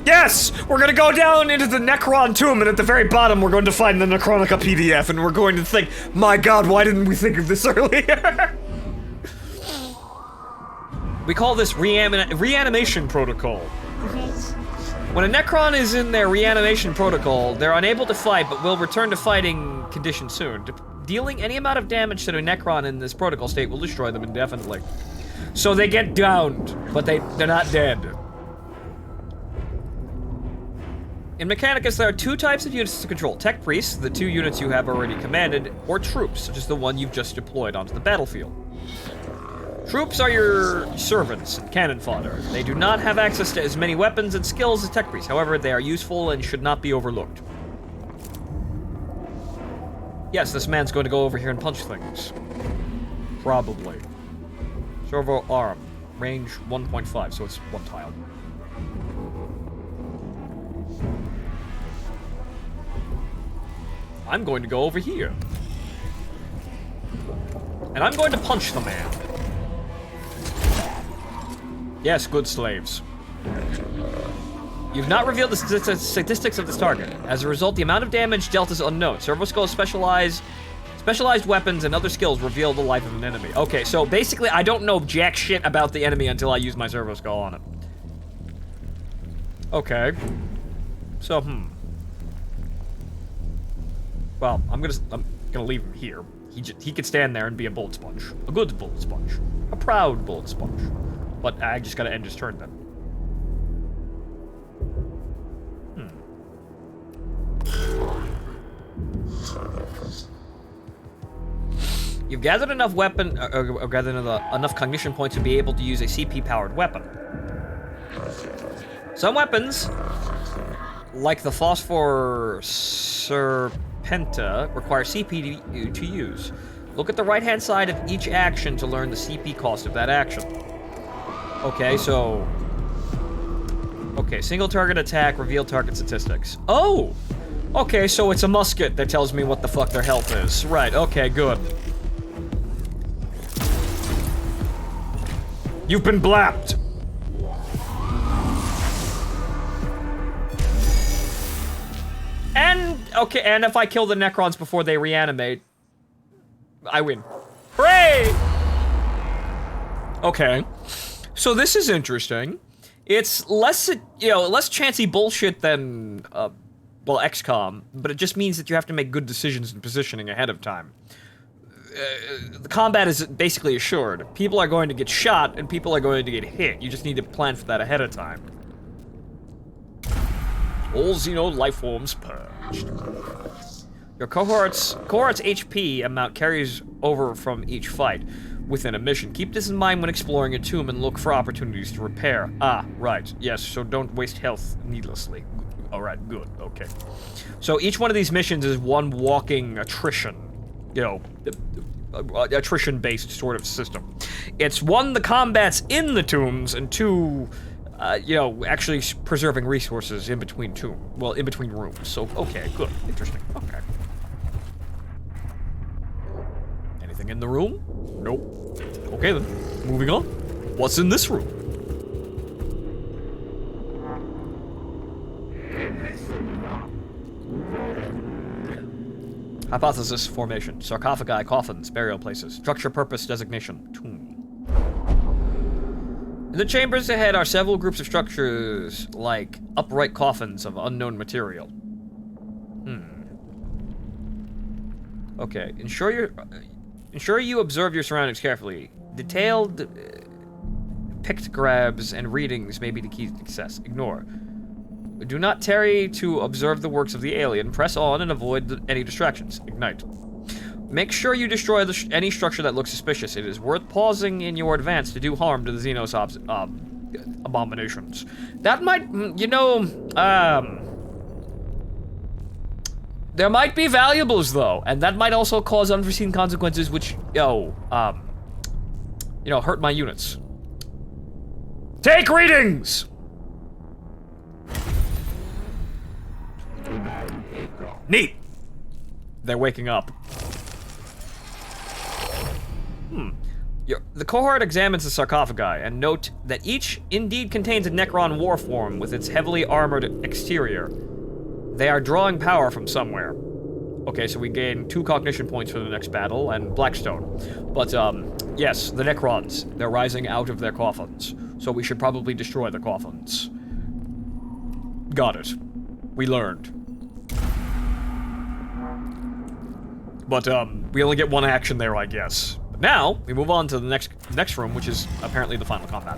Speaker 1: Yes! We're gonna go down into the Necron tomb, and at the very bottom we're going to find the Necronica PDF, and we're going to think, my god, why didn't we think of this earlier? We call this reanimation protocol. When a Necron is in their reanimation protocol, they're unable to fight, but will return to fighting condition soon. Dealing any amount of damage to a Necron in this protocol state will destroy them indefinitely. So they get downed, but they're not dead. In Mechanicus, there are 2 types of units to control. Tech Priests, the 2 units you have already commanded, or troops, such as the one you've just deployed onto the battlefield. Troops are your servants and cannon fodder. They do not have access to as many weapons and skills as Tech Priests. However, they are useful and should not be overlooked. Yes, this man's going to go over here and punch things. Probably. Servo arm. Range 1.5, so it's 1 tile. I'm going to go over here. And I'm going to punch the man. Yes, good slaves. You've not revealed the statistics of this target. As a result, the amount of damage dealt is unknown. Servo Skull's specialized weapons and other skills reveal the life of an enemy. Okay, so basically I don't know jack shit about the enemy until I use my Servo Skull on it. Okay. So, well, I'm gonna leave him here. He could stand there and be a bullet sponge. A good bullet sponge. A proud bullet sponge. But I just gotta end his turn then. You've gathered enough enough cognition points to be able to use a CP-powered weapon. Some weapons, like the Phosphor Serpenta, require CP to use. Look at the right-hand side of each action to learn the CP cost of that action. Okay, so... Okay, single target attack, reveal target statistics. Oh! Okay, so it's a musket that tells me what the fuck their health is. Right, okay, good. You've been blapped! And, okay, and if I kill the Necrons before they reanimate, I win. Hooray! Okay. So this is interesting. It's less, less chancy bullshit than, well, XCOM, but it just means that you have to make good decisions in positioning ahead of time. The combat is basically assured. People are going to get shot, and people are going to get hit. You just need to plan for that ahead of time. All Xeno life forms purged. Your cohort's HP amount carries over from each fight within a mission. Keep this in mind when exploring a tomb and look for opportunities to repair. Ah, right. Yes, so don't waste health needlessly. Alright, good. Okay. So each one of these missions is one walking attrition. Attrition-based sort of system. It's one, the combat's in the tombs, and two, actually preserving resources in between in between rooms. So, okay, good. Interesting. Okay. Anything in the room? Nope. Okay then. Moving on. What's in this room? Hypothesis, formation, sarcophagi, coffins, burial places, structure, purpose, designation, tomb. In the chambers ahead are several groups of structures, like upright coffins of unknown material. Okay, ensure you observe your surroundings carefully. Detailed pictographs and readings may be the key to success. Ignore. Do not tarry to observe the works of the alien. Press on and avoid any distractions. Ignite. Make sure you destroy any structure that looks suspicious. It is worth pausing in your advance to do harm to the Xenos abominations. That might, there might be valuables though, and that might also cause unforeseen consequences, which, hurt my units. Take readings! Neat! They're waking up. The cohort examines the sarcophagi and note that each indeed contains a Necron war form with its heavily armored exterior. They are drawing power from somewhere. Okay, so we gain 2 cognition points for the next battle and Blackstone. But, yes, the Necrons. They're rising out of their coffins. So we should probably destroy the coffins. Got it. We learned. But, we only get 1 action there, I guess. But now, we move on to the next room, which is apparently the final combat.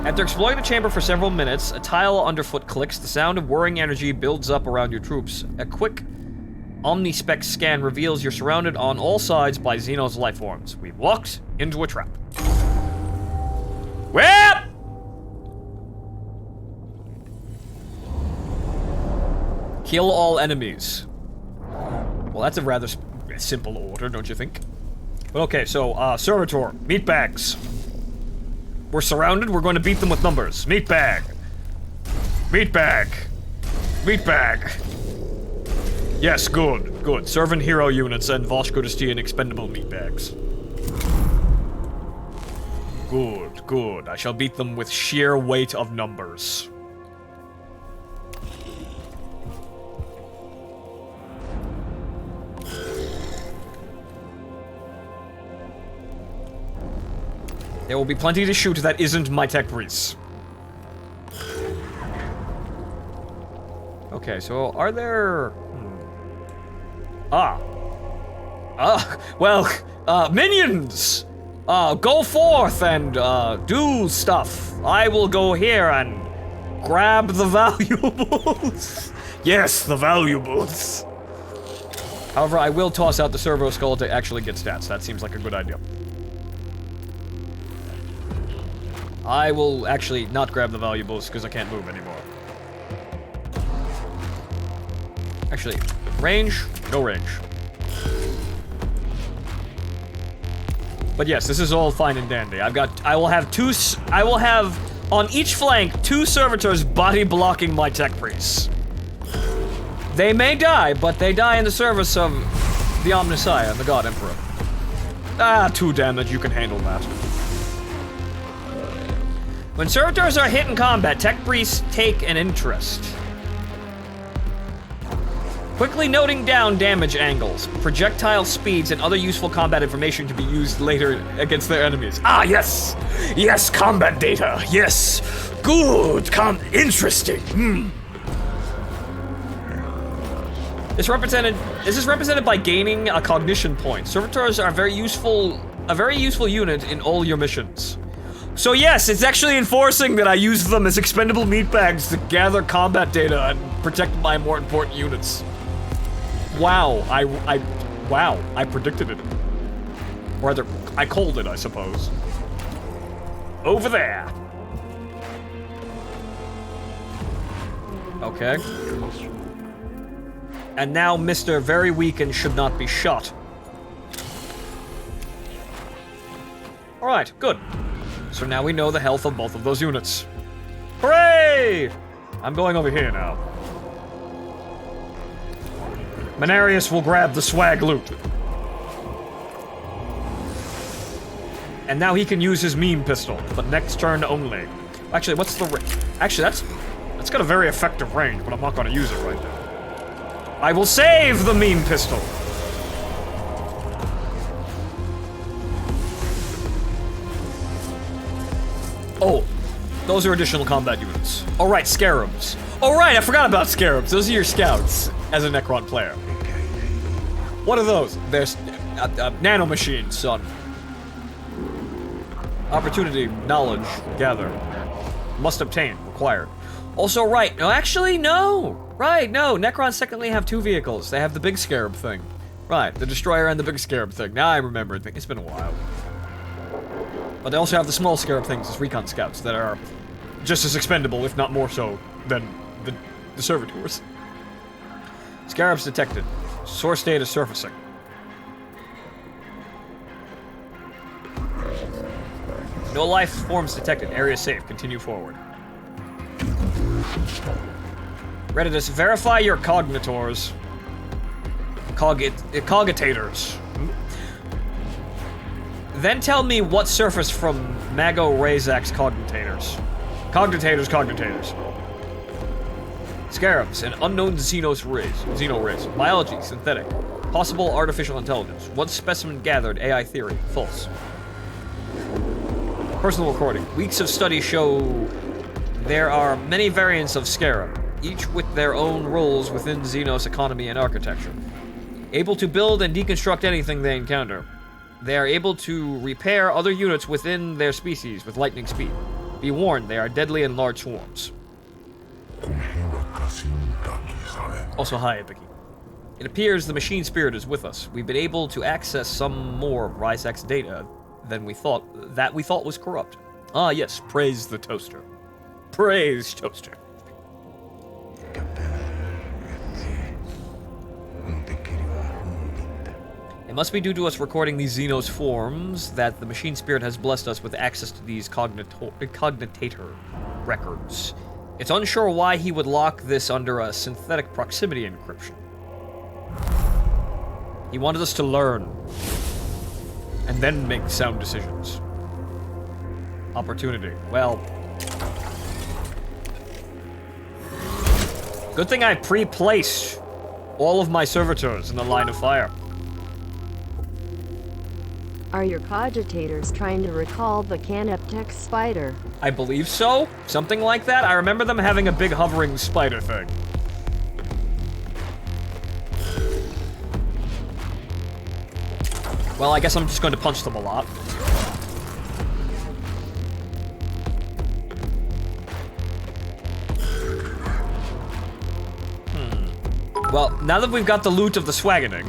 Speaker 1: After exploring the chamber for several minutes, a tile underfoot clicks, the sound of whirring energy builds up around your troops. A quick omnispec scan reveals you're surrounded on all sides by Xenos life forms. We've walked into a trap. Whip! Kill all enemies. Well, that's a rather simple order, don't you think? But okay, so, Servitor, meatbags. We're surrounded. We're going to beat them with numbers. Meat bag. Meat bag. Meat bag. Yes, good. Good. Servant hero units and Voshkodistian expendable meat bags. Good, good. I shall beat them with sheer weight of numbers. There will be plenty to shoot that isn't my tech priest. Okay, so are there... minions! Go forth and, do stuff. I will go here and grab the valuables. Yes, the valuables. However, I will toss out the servo skull to actually get stats. That seems like a good idea. I will actually not grab the valuables because I can't move anymore. Actually, range? No range. But yes, this is all fine and dandy. I will have on each flank 2 servitors body blocking my tech priests. They may die, but they die in the service of the Omnissiah and the God Emperor. 2 damage, you can handle that. When servitors are hit in combat, tech priests take an interest. Quickly noting down damage angles, projectile speeds, and other useful combat information to be used later against their enemies. Ah, yes! Yes, combat data! Yes! Good! Interesting! This is represented by gaining a cognition point. Servitors are a very useful unit in all your missions. So yes, it's actually enforcing that I use them as expendable meat bags to gather combat data and protect my more important units. Wow, I predicted it. Or rather, I called it, I suppose. Over there. Okay. And now Mr. Very Weak and should not be shot. Alright, good. So now we know the health of both of those units. Hooray! I'm going over here now. Menarius will grab the swag loot. And now he can use his meme pistol, but next turn only. Actually, what's the actually, that's got a very effective range, but I'm not gonna use it right now. I will save the meme pistol. Oh, those are additional combat units. All right, scarabs. All right, I forgot about scarabs. Those are your scouts as a Necron player. What are those? They're nanomachines, son. Opportunity, knowledge, gather. Must obtain, required. Also, right, no, actually, no. Right, no, Necrons secondly have 2 vehicles. They have the big scarab thing. Right, the destroyer and the big scarab thing. Now I remember it. It's been a while. But they also have the small scarab things as recon scouts that are just as expendable, if not more so, than the servitors. Scarabs detected. Source data surfacing. No life forms detected. Area safe. Continue forward. Redditus, verify your cognitors. Cogitators. Then tell me what surface from Mago Razak's cognitators. Cognitators. Scarabs, an unknown Xeno race. Biology, synthetic. Possible artificial intelligence. One specimen gathered, AI theory. False. Personal recording. Weeks of study show there are many variants of Scarab, each with their own roles within Xenos economy and architecture. Able to build and deconstruct anything they encounter. They are able to repair other units within their species with lightning speed. Be warned, they are deadly in large swarms. Also, hi, Vicky. It appears the machine spirit is with us. We've been able to access some more of Ryzak's data than we thought was corrupt. Ah, yes, praise the toaster. Praise toaster. It must be due to us recording these Xenos forms that the machine spirit has blessed us with access to these cognitator records. It's unsure why he would lock this under a synthetic proximity encryption. He wanted us to learn. And then make sound decisions. Opportunity. Well... Good thing I pre-placed all of my servitors in the line of fire.
Speaker 2: Are your cogitators trying to recall the Canoptech spider?
Speaker 1: I believe so. Something like that. I remember them having a big hovering spider thing. Well, I guess I'm just going to punch them a lot. Well, now that we've got the loot of the Swaggening,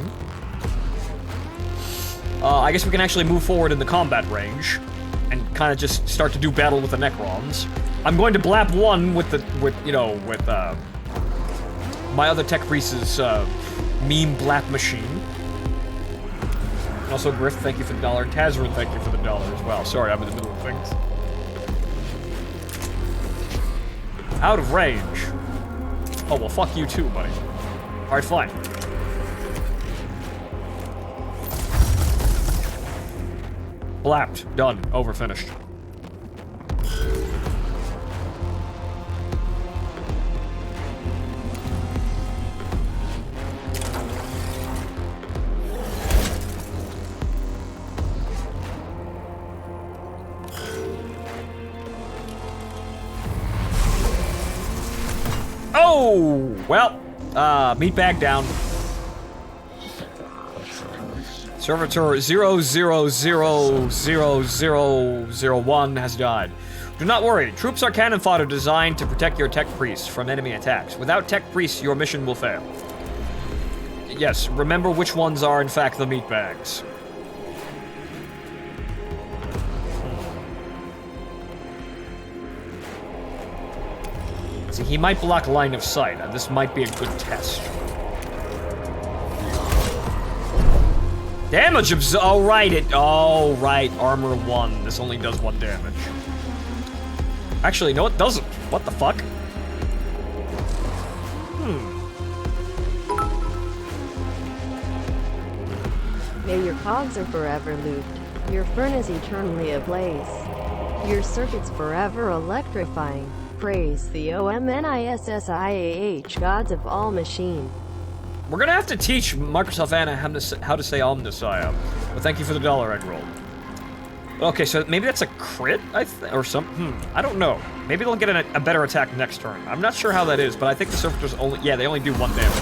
Speaker 1: I guess we can actually move forward in the combat range and kind of just start to do battle with the Necrons. I'm going to blap one with my other tech priest's meme blap machine. Also, Griff, thank you for the $1. Tazrin, thank you for the $1 as well. Sorry, I'm in the middle of things. Out of range. Oh, well, fuck you too, buddy. Alright, fine. Blapped. Done. Over. Finished. Oh! Well, meatbag down. Servitor 000001 has died. Do not worry, troops are cannon fodder designed to protect your tech priests from enemy attacks. Without tech priests, your mission will fail. Yes, remember which ones are in fact the meatbags. See, he might block line of sight, and this might be a good test. Damage oh right, armor 1. This only does 1 damage. Actually, no it doesn't. What the fuck?
Speaker 2: May your cogs are forever looped, your furnace eternally ablaze, your circuits forever electrifying. Praise the OMNISSIAH, gods of all machine.
Speaker 1: We're gonna have to teach Microsoft Anna how to say Omnissiah. But thank you for the $1 egg roll. Okay, so maybe that's a crit, or something. I don't know. Maybe they'll get a better attack next turn. I'm not sure how that is, but I think the servitors only, yeah, they only do 1 damage.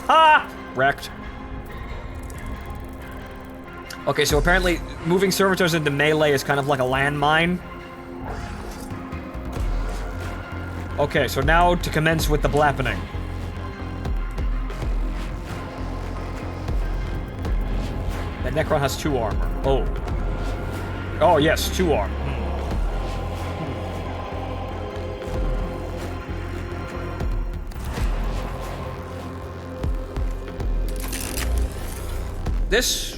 Speaker 1: Ha! Wrecked. Okay, so apparently moving servitors into melee is kind of like a landmine. Okay, so now to commence with the blappening. That Necron has 2 armor. Oh. Oh, yes, 2 armor. This...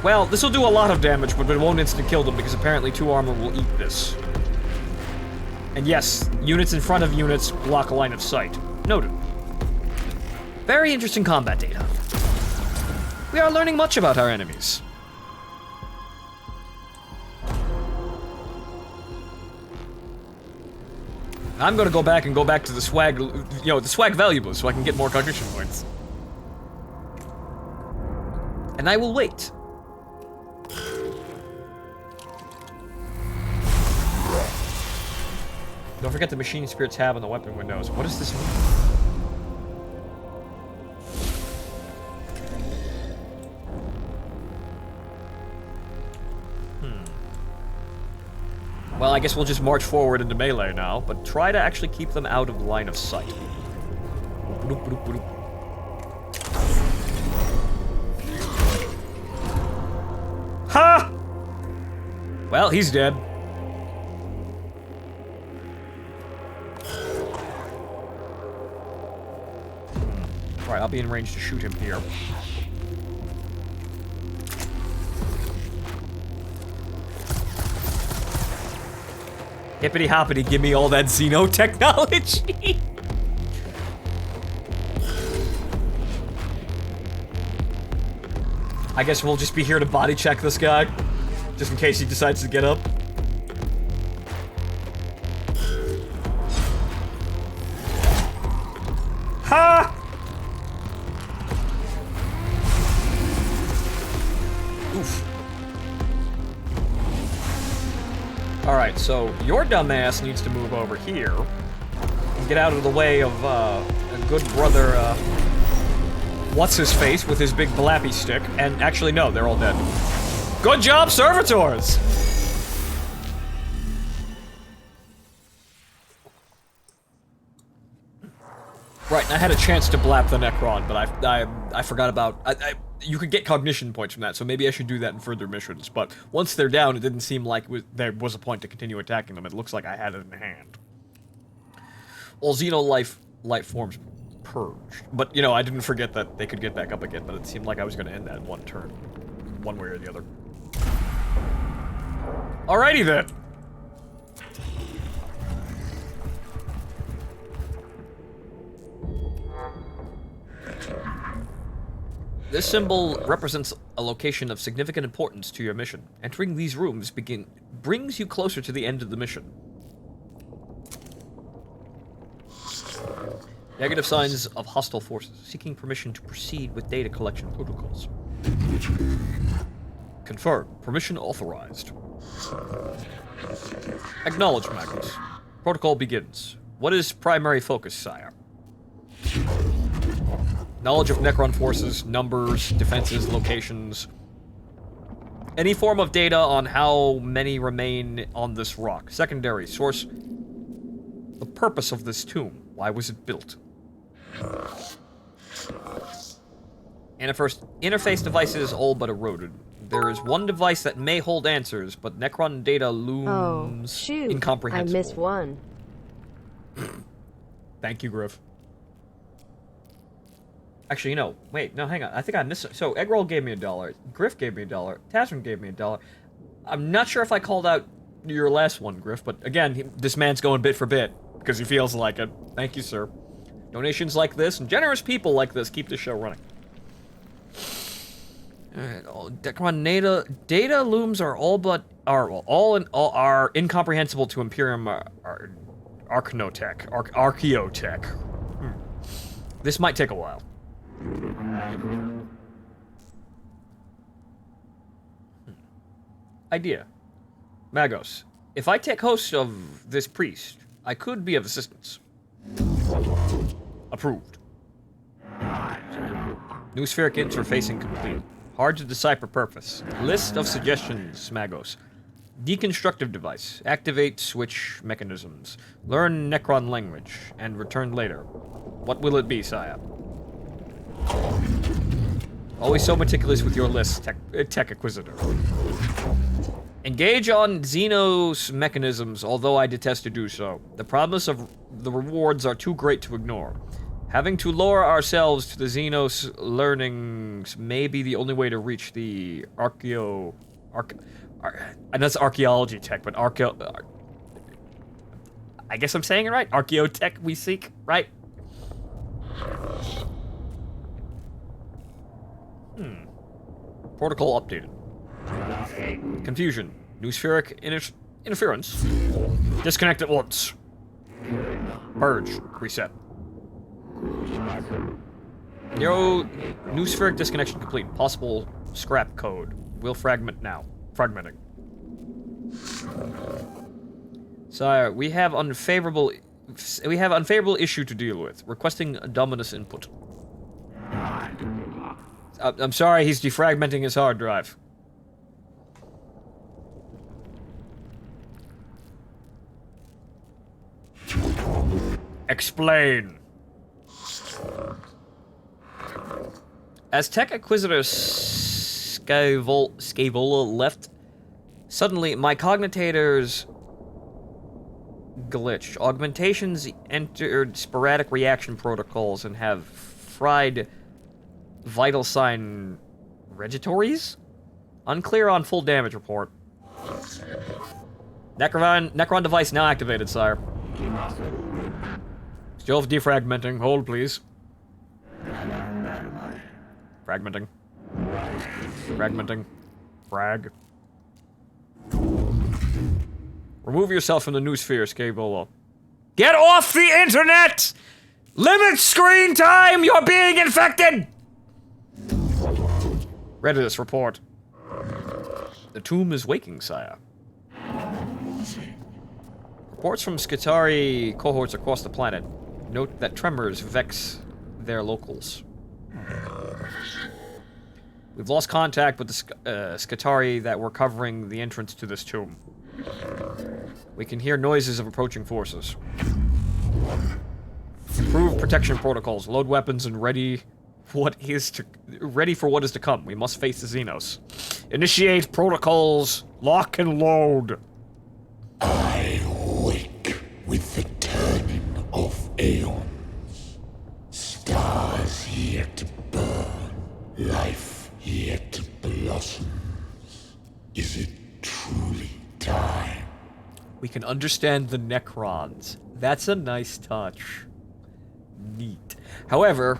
Speaker 1: Well, this will do a lot of damage, but it won't instant kill them because apparently 2 armor will eat this. And yes, units in front of units block a line of sight. Noted. Very interesting combat data. We are learning much about our enemies. I'm gonna go back to the swag, the swag valuable so I can get more cognition points. And I will wait. Don't forget the machine spirit tab on the weapon windows. What does this mean? Well, I guess we'll just march forward into melee now, but try to actually keep them out of the line of sight. Ha! Well, he's dead. Alright, I'll be in range to shoot him here. Hippity hoppity, give me all that Xeno technology. I guess we'll just be here to body check this guy, just in case he decides to get up. Ha! Oof. Alright, so your dumbass needs to move over here and get out of the way of a good brother, what's-his-face with his big blappy stick. And actually, no, they're all dead. Good job, servitors! Right, and I had a chance to blap the Necron, but I forgot about... you could get cognition points from that, so maybe I should do that in further missions. But once they're down, it didn't seem like there was a point to continue attacking them. It looks like I had it in hand. All Xeno life forms purged. But, you know, I didn't forget that they could get back up again, but it seemed like I was going to end that in one turn. One way or the other. Alrighty then! This symbol represents a location of significant importance to your mission. Entering these rooms brings you closer to the end of the mission. Negative signs of hostile forces, seeking permission to proceed with data collection protocols. Confirm. Permission authorized. Acknowledge, Magnus. Protocol begins. What is primary focus, sire? Knowledge of Necron forces, numbers, defenses, locations. Any form of data on how many remain on this rock. Secondary source. The purpose of this tomb. Why was it built? Interface devices all but eroded. There is one device that may hold answers, but Necron data looms incomprehensible.
Speaker 2: I missed one.
Speaker 1: Thank you, Griff. Actually, no. Wait, no, hang on. I think I missed it. So, Eggroll gave me $1. Griff gave me $1. Tasman gave me $1. I'm not sure if I called out your last one, Griff, but again, this man's going bit for bit because he feels like it. Thank you, sir. Donations like this and generous people like this keep the show running. Alright, Necron data looms are are incomprehensible to Imperium Archaeotech. This might take a while. Idea. Magos, if I take host of this priest, I could be of assistance. Approved. New spheric interfacing complete. Hard to decipher purpose. List of suggestions, Magos. Deconstructive device. Activate switch mechanisms. Learn Necron language. And return later. What will it be, sire? Always so meticulous with your list, Tech Inquisitor. Engage on Xenos mechanisms, although I detest to do so. The promise of the rewards are too great to ignore. Having to lower ourselves to the Xenos learnings may be the only way to reach the and that's archaeology tech, but I guess I'm saying it right. Archaeotech we seek, right? Protocol updated. Confusion. New spheric interference. Disconnect at once. Purge. Reset. New spheric disconnection complete. Possible scrap code. Will fragment now. Fragmenting. Sire, we have unfavorable issue to deal with. Requesting Dominus input. I'm sorry, he's defragmenting his hard drive. Explain. As Tech Inquisitor Scavola left, suddenly my cognitators glitched. Augmentations entered sporadic reaction protocols and have fried vital sign regitories? Unclear on full damage report. Necron device now activated, sire. Still defragmenting. Hold, please. Fragmenting. Fragmenting. Frag. Remove yourself from the new sphere, Scabolo. Get off the internet! Limit screen time! You're being infected! Readiness report. The tomb is waking, sire. Reports from Skitari cohorts across the planet note that tremors vex their locals. We've lost contact with the Skitari that were covering the entrance to this tomb. We can hear noises of approaching forces. Improve protection protocols, load weapons, and ready for what is to come. We must face the Xenos. Initiate protocols, lock and load.
Speaker 4: I wake with the turning of aeons. Stars yet to burn, life yet to blossom. Is it truly time?
Speaker 1: We can understand the Necrons. That's a nice touch. Neat. However,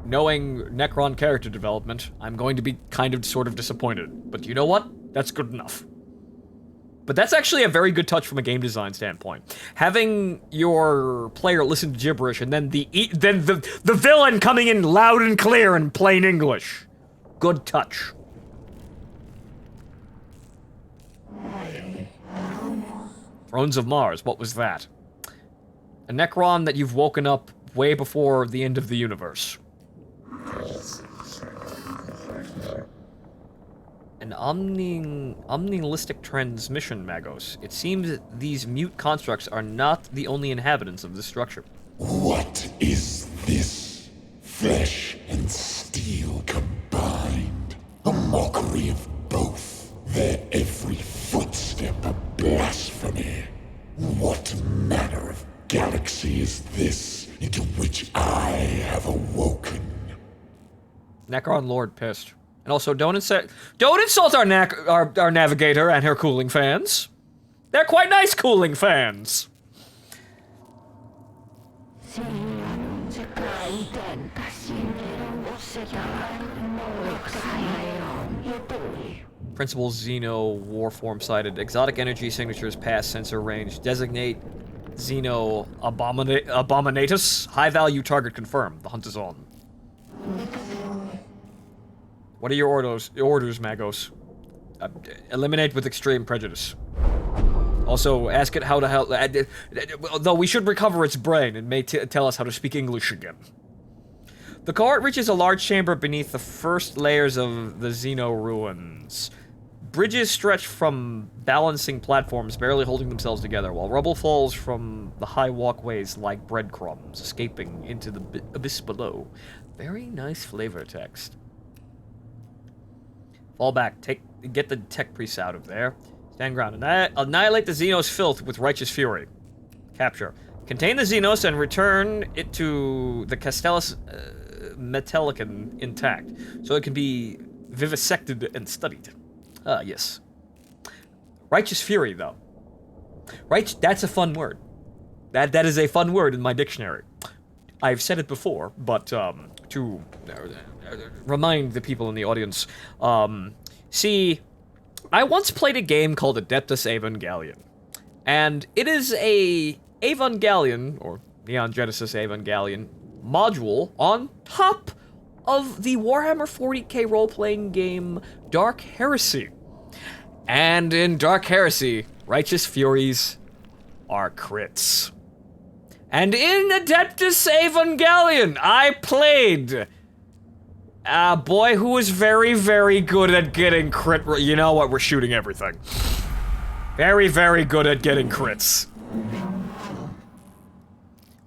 Speaker 1: knowing Necron character development, I'm going to be kind of sort of disappointed. But you know what? That's good enough. But that's actually a very good touch from a game design standpoint. Having your player listen to gibberish and then the villain coming in loud and clear in plain English. Good touch. Thrones of Mars, what was that? A Necron that you've woken up way before the end of the universe. An omnilistic transmission, Magos. It seems that these mute constructs are not the only inhabitants of this structure.
Speaker 4: What is this? Flesh and steel combined. A mockery of both. Their every footstep a blasphemy. What manner of galaxy is this into which I have awoken?
Speaker 1: Necron Lord pissed. And also, don't insult our navigator and her cooling fans. They're quite nice cooling fans. Principal Xeno Warform sighted. Exotic energy signatures past sensor range. Designate Xeno Abominatus. High value target confirmed. The hunt is on. What are your orders, Magos? Eliminate with extreme prejudice. Also, ask it how to help. Though we should recover its brain, it may tell us how to speak English again. The cart reaches a large chamber beneath the first layers of the Xeno ruins. Bridges stretch from balancing platforms, barely holding themselves together, while rubble falls from the high walkways like breadcrumbs, escaping into the abyss below. Very nice flavor text. Fall back. Get the tech priests out of there. Stand ground. Annihilate the Xenos filth with righteous fury. Capture. Contain the Xenos and return it to the Castellus Metallicon intact, so it can be vivisected and studied. Yes. Righteous fury, though. That's a fun word. That is a fun word in my dictionary. I've said it before, but to remind the people in the audience, see, I once played a game called Adeptus Evangelion, and it is a Evangelion, or Neon Genesis Evangelion, module on top of the Warhammer 40k role-playing game Dark Heresy. And in Dark Heresy, Righteous Furies are crits. And in Adeptus Evangelion, I played a boy who was very, very good at getting crit. You know what? We're shooting everything. Very, very good at getting crits.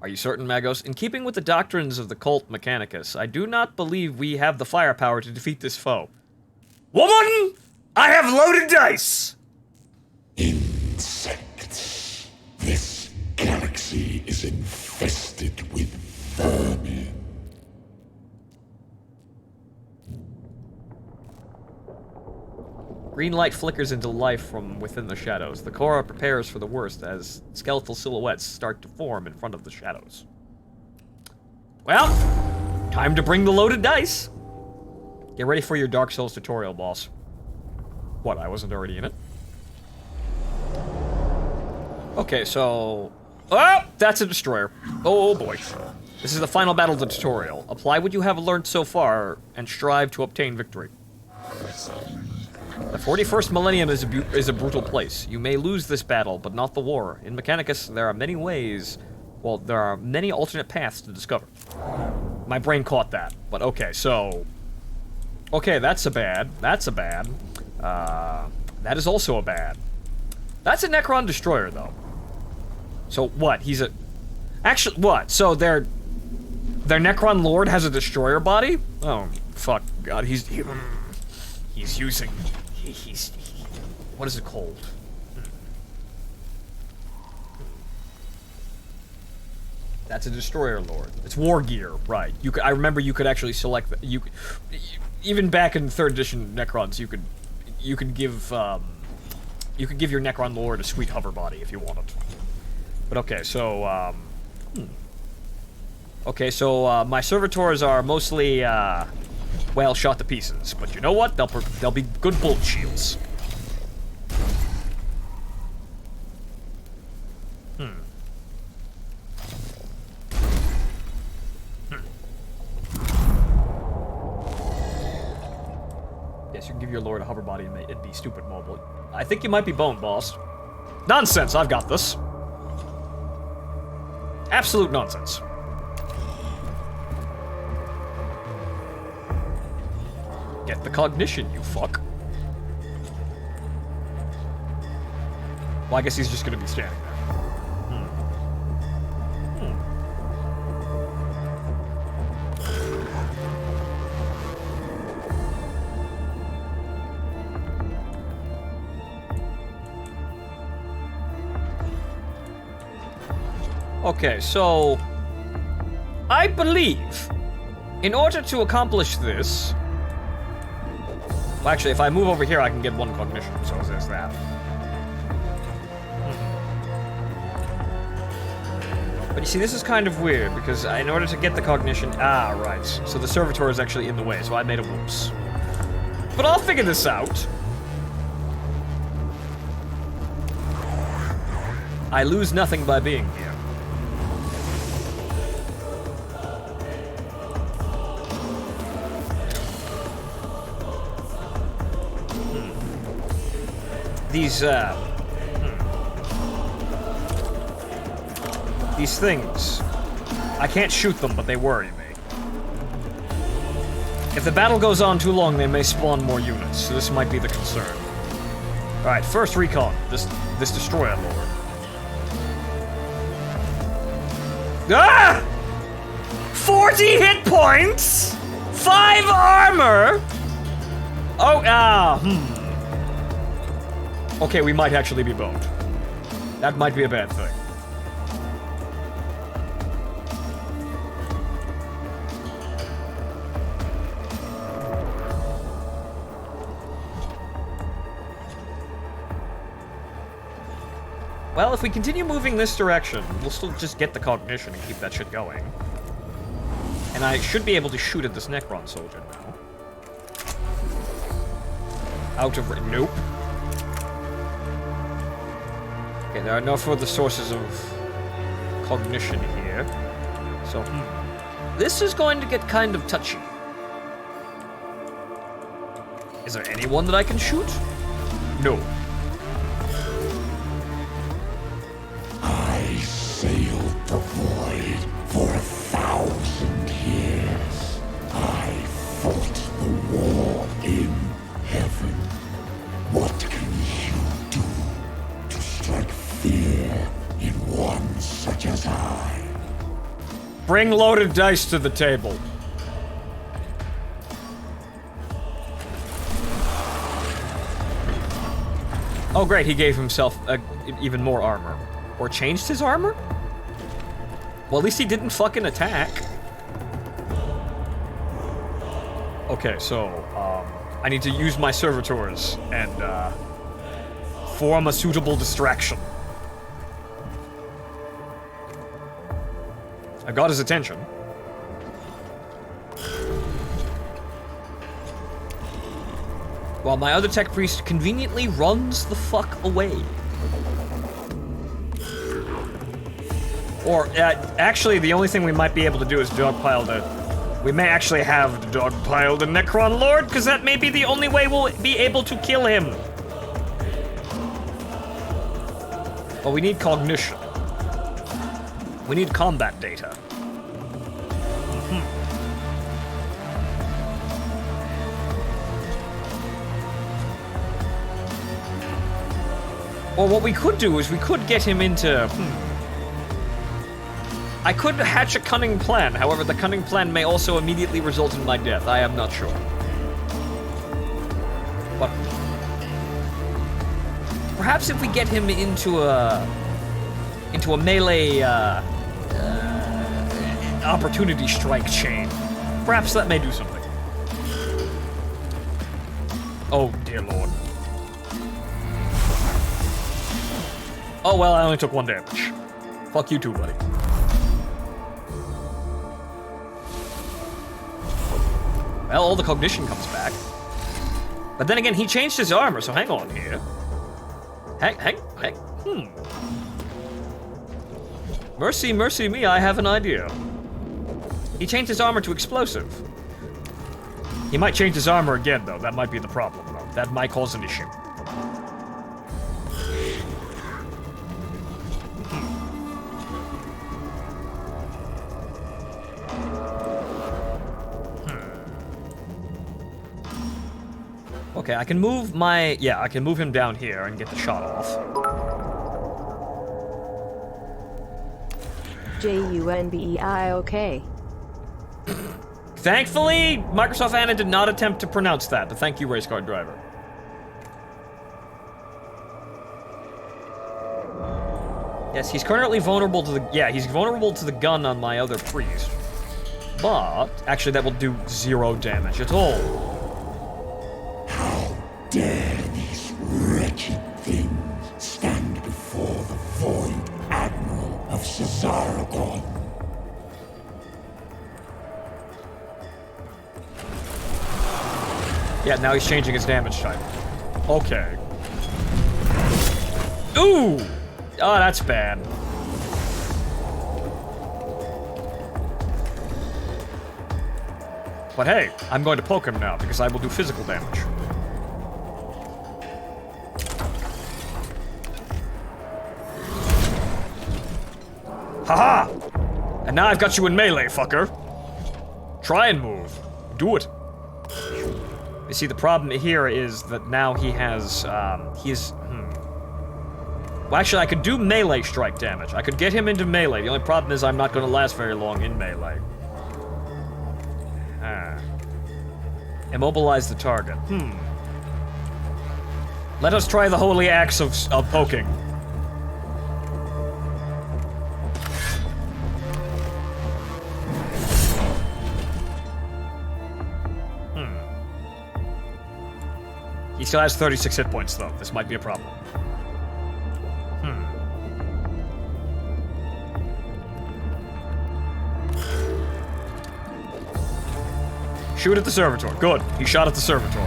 Speaker 1: Are you certain, Magos? In keeping with the doctrines of the cult Mechanicus, I do not believe we have the firepower to defeat this foe. Woman! I have loaded dice!
Speaker 4: Insects. This galaxy is infested with vermin.
Speaker 1: Green light flickers into life from within the shadows. The Korra prepares for the worst as skeletal silhouettes start to form in front of the shadows. Well, time to bring the loaded dice. Get ready for your Dark Souls tutorial, boss. What, I wasn't already in it? Okay, so... Oh, that's a destroyer. Oh boy. This is the final battle of the tutorial. Apply what you have learned so far, and strive to obtain victory. The 41st millennium is a brutal place. You may lose this battle, but not the war. In Mechanicus, there are many ways... Well, there are many alternate paths to discover. My brain caught that, but okay, so... Okay, that's a bad. That's a bad. That is also a bad. That's a Necron destroyer, though. So what? He's a... Actually, what? So their Necron Lord has a destroyer body? Oh, fuck. God, he's using... what is it called? That's a destroyer lord. It's war gear, right? I remember you could actually select that. Even back in 3rd edition Necrons, you could give your Necron lord a sweet hover body if you wanted. But okay, so okay, so my servitors are mostly well shot to pieces, but you know what? They'll be good bolt shields. Yes, you can give your lord a hover body and it'd be stupid mobile. I think you might be boned, boss. Nonsense, I've got this. Absolute nonsense. Get the cognition, you fuck. Well, I guess he's just gonna be standing there. Okay, so I believe in order to accomplish this... Well, actually, if I move over here, I can get 1 cognition, so there's that. But you see, this is kind of weird, because in order to get the cognition... Ah, right. So the servitor is actually in the way, so I made a whoops. But I'll figure this out. I lose nothing by being here. These things. I can't shoot them, but they worry me. If the battle goes on too long, they may spawn more units, so this might be the concern. Alright, first recon. This destroyer lord. Ah! 40 hit points! 5 armor! Oh, okay, we might actually be boned. That might be a bad thing. Well, if we continue moving this direction, we'll still just get the cognition and keep that shit going. And I should be able to shoot at this Necron soldier now. Out of... Nope. Okay, there are no further sources of cognition here. So, this is going to get kind of touchy. Is there anyone that I can shoot? No.
Speaker 4: I sailed the void for 1,000 years. I fought the war in heaven. What can you do to strike fear in one such as I?
Speaker 1: Bring loaded dice to the table. Oh great, he gave himself even more armor. Or changed his armor? Well, at least he didn't fucking attack. Okay, so, I need to use my servitors and form a suitable distraction. I got his attention. While my other tech priest conveniently runs the fuck away. Or, actually, the only thing we might be able to do is dogpile the... We may actually have to dogpile the Necron Lord, because that may be the only way we'll be able to kill him. But we need cognition. We need combat data. Or what we could do is we could get him into... I could hatch a cunning plan, however the cunning plan may also immediately result in my death. I am not sure. But... perhaps if we get him into a melee, opportunity strike chain, perhaps that may do something. Oh, dear lord. Oh, well, I only took 1 damage. Fuck you too, buddy. Well, all the cognition comes back. But then again, he changed his armor, so hang on here. Hang. Mercy me, I have an idea. He changed his armor to explosive. He might change his armor again, though. That might be the problem, though. That might cause an issue. Okay, I can move my... Yeah, I can move him down here and get the shot off.
Speaker 2: Junbei, okay.
Speaker 1: Thankfully, Microsoft Anna did not attempt to pronounce that, but thank you, race car driver. Yes, he's currently vulnerable to the... Yeah, he's vulnerable to the gun on my other priest. But, actually, that will do 0 damage at all.
Speaker 4: Dare these wretched things stand before the Void Admiral of Cesaragon?
Speaker 1: Yeah, now he's changing his damage type. Okay. Ooh! Oh, that's bad. But hey, I'm going to poke him now because I will do physical damage. Haha! And now I've got you in melee, fucker. Try and move. Do it. You see, the problem here is that now he has, Well, actually, I could do melee strike damage. I could get him into melee. The only problem is I'm not going to last very long in melee. Immobilize the target. Let us try the holy axe of poking. He still has 36 hit points, though. This might be a problem. Shoot at the servitor. Good. He shot at the servitor.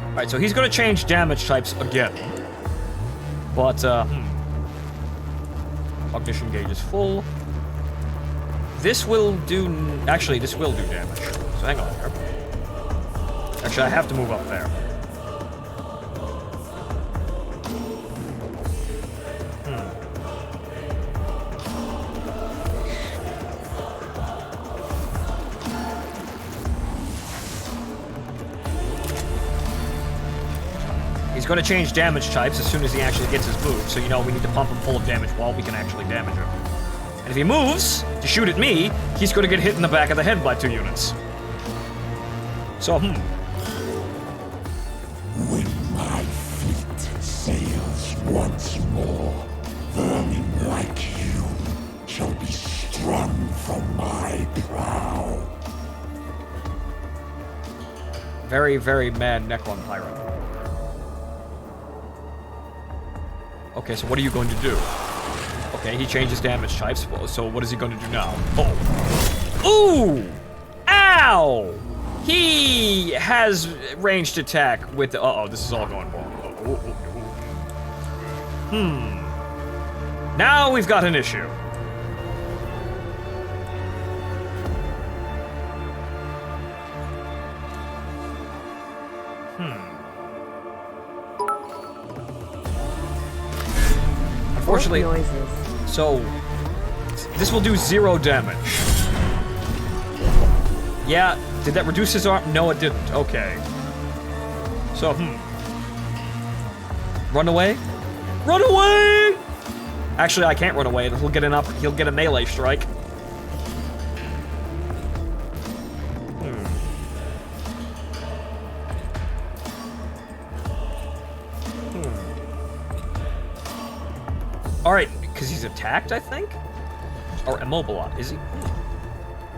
Speaker 1: Alright, so he's gonna change damage types again. But, Cognition gauge is full. This will do... Actually, this will do damage. So hang on here. Actually, I have to move up there. He's going to change damage types as soon as he actually gets his move, so you know we need to pump him full of damage while we can actually damage him. And if he moves to shoot at me, he's going to get hit in the back of the head by 2 units. So,
Speaker 4: When my fleet sails once more, the
Speaker 1: Very, very mad Necron Pirate. Okay, so what are you going to do? Okay, he changes damage types, so what is he going to do now? Oh. Ooh! Ow! He has ranged attack with the... Uh-oh, this is all going wrong. Now we've got an issue. Unfortunately, so this will do 0 damage. Yeah, did that reduce his arm? No, it didn't. Okay. So, Run away? Run away! Actually, I can't run away. He'll get a melee strike. Alright, because he's attacked, I think? Or immobilized. Is he?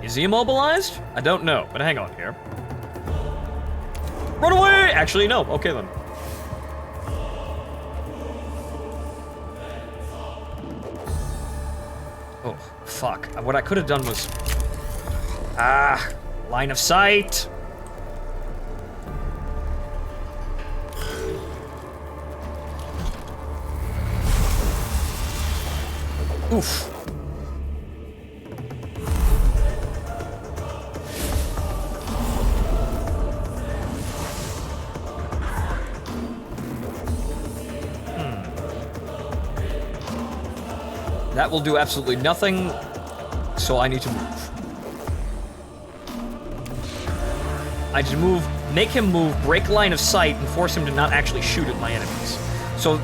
Speaker 1: Is he immobilized? I don't know, but hang on here. Run away! Actually, no. Okay, then. Oh, fuck. What I could have done was... line of sight! Oof. That will do absolutely nothing, so I need to move. I need to move, make him move, break line of sight, and force him to not actually shoot at my enemies. So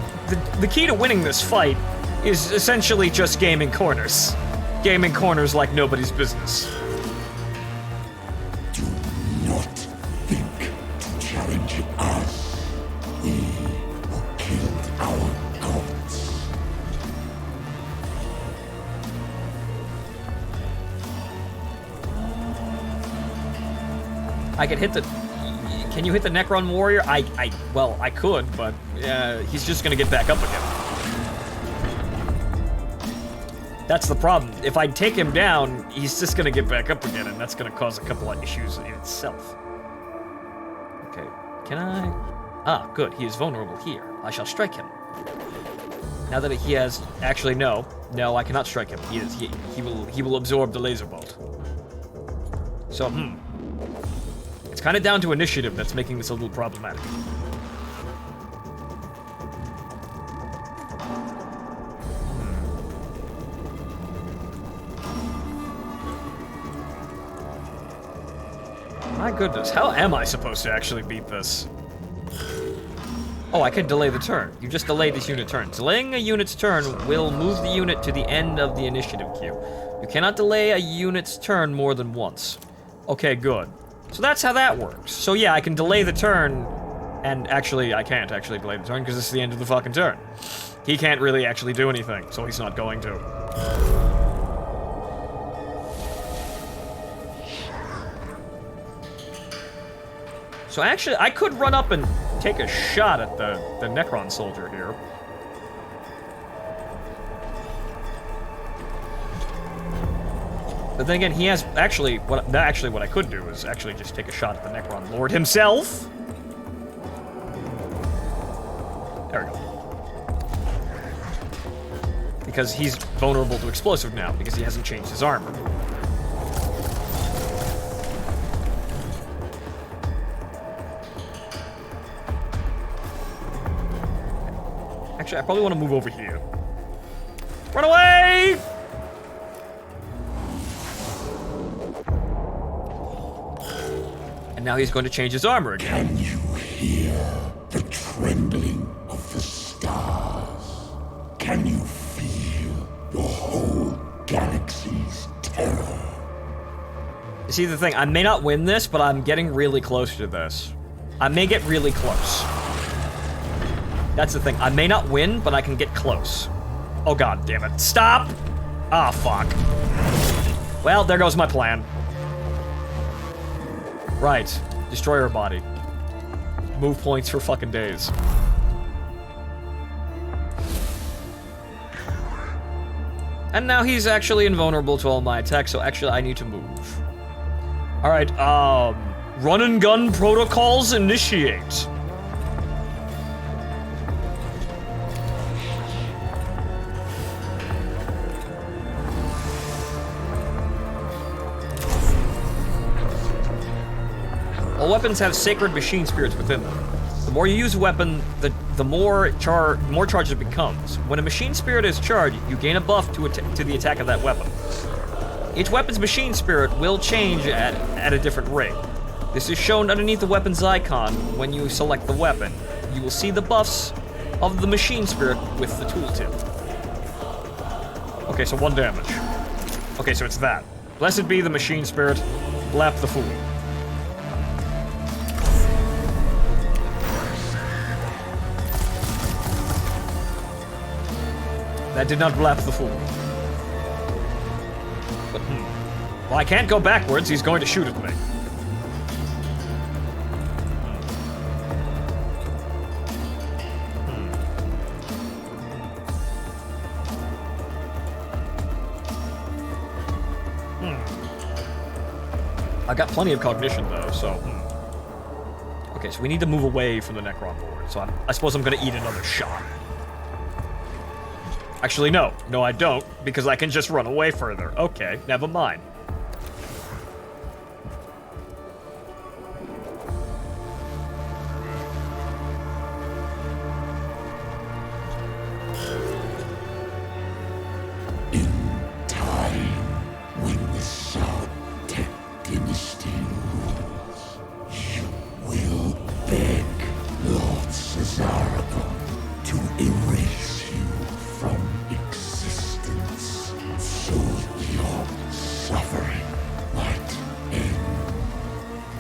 Speaker 1: the key to winning this fight is essentially just gaming corners. Gaming corners like nobody's business.
Speaker 4: Do not think to challenge us. We who killed our gods.
Speaker 1: I could hit the... Can you hit the Necron Warrior? Well, I could, but he's just gonna get back up again. That's the problem. If I take him down, he's just gonna get back up again, and that's gonna cause a couple of issues in itself. Okay, can I... Ah, good, he is vulnerable here. I shall strike him. Now that he has... Actually, no. No, I cannot strike him. He will absorb the laser bolt. So, it's kind of down to initiative that's making this a little problematic. My goodness, how am I supposed to actually beat this? Oh, I can delay the turn. You just delayed this unit turn. Delaying a unit's turn will move the unit to the end of the initiative queue. You cannot delay a unit's turn more than once. Okay, good. So that's how that works. So yeah, I can delay the turn, and actually, I can't actually delay the turn because this is the end of the fucking turn. He can't really actually do anything, so he's not going to. So actually, I could run up and take a shot at the Necron soldier here. But then again, he has actually what I could do is actually just take a shot at the Necron Lord himself. There we go. Because he's vulnerable to explosive now because he hasn't changed his armor. Actually, I probably want to move over here. Run away! And now he's going to change his armor again.
Speaker 4: Can you hear the trembling of the stars? Can you feel the whole galaxy's terror?
Speaker 1: You see the thing, I may not win this, but I'm getting really close to this. I may get really close. That's the thing. I may not win, but I can get close. Oh god damn it. Stop! Ah, fuck. Well, there goes my plan. Right. Destroy her body. move points for fucking days. And now he's actually invulnerable to all my attacks, so actually I need to move. Alright, run and gun protocols initiate. All weapons have sacred machine spirits within them. The more you use a weapon, the more charged it becomes. When a machine spirit is charged, you gain a buff to the attack of that weapon. Each weapon's machine spirit will change at a different rate. This is shown underneath the weapon's icon when you select the weapon. You will see the buffs of the machine spirit with the tooltip. Okay, so 1 damage. Okay, so it's that. Blessed be the machine spirit, blap the fool. That did not blap the fool. But, well, I can't go backwards. He's going to shoot at me. I got plenty of cognition, though, so... Okay, so we need to move away from the Necron board. So I suppose I'm going to eat another shot. Actually, no. No, I don't, because I can just run away further. Okay, never mind.
Speaker 4: In time, when the South-Tech dynasty rules, you will beg Lord Cesaragon to erase you from existence, so your suffering might end.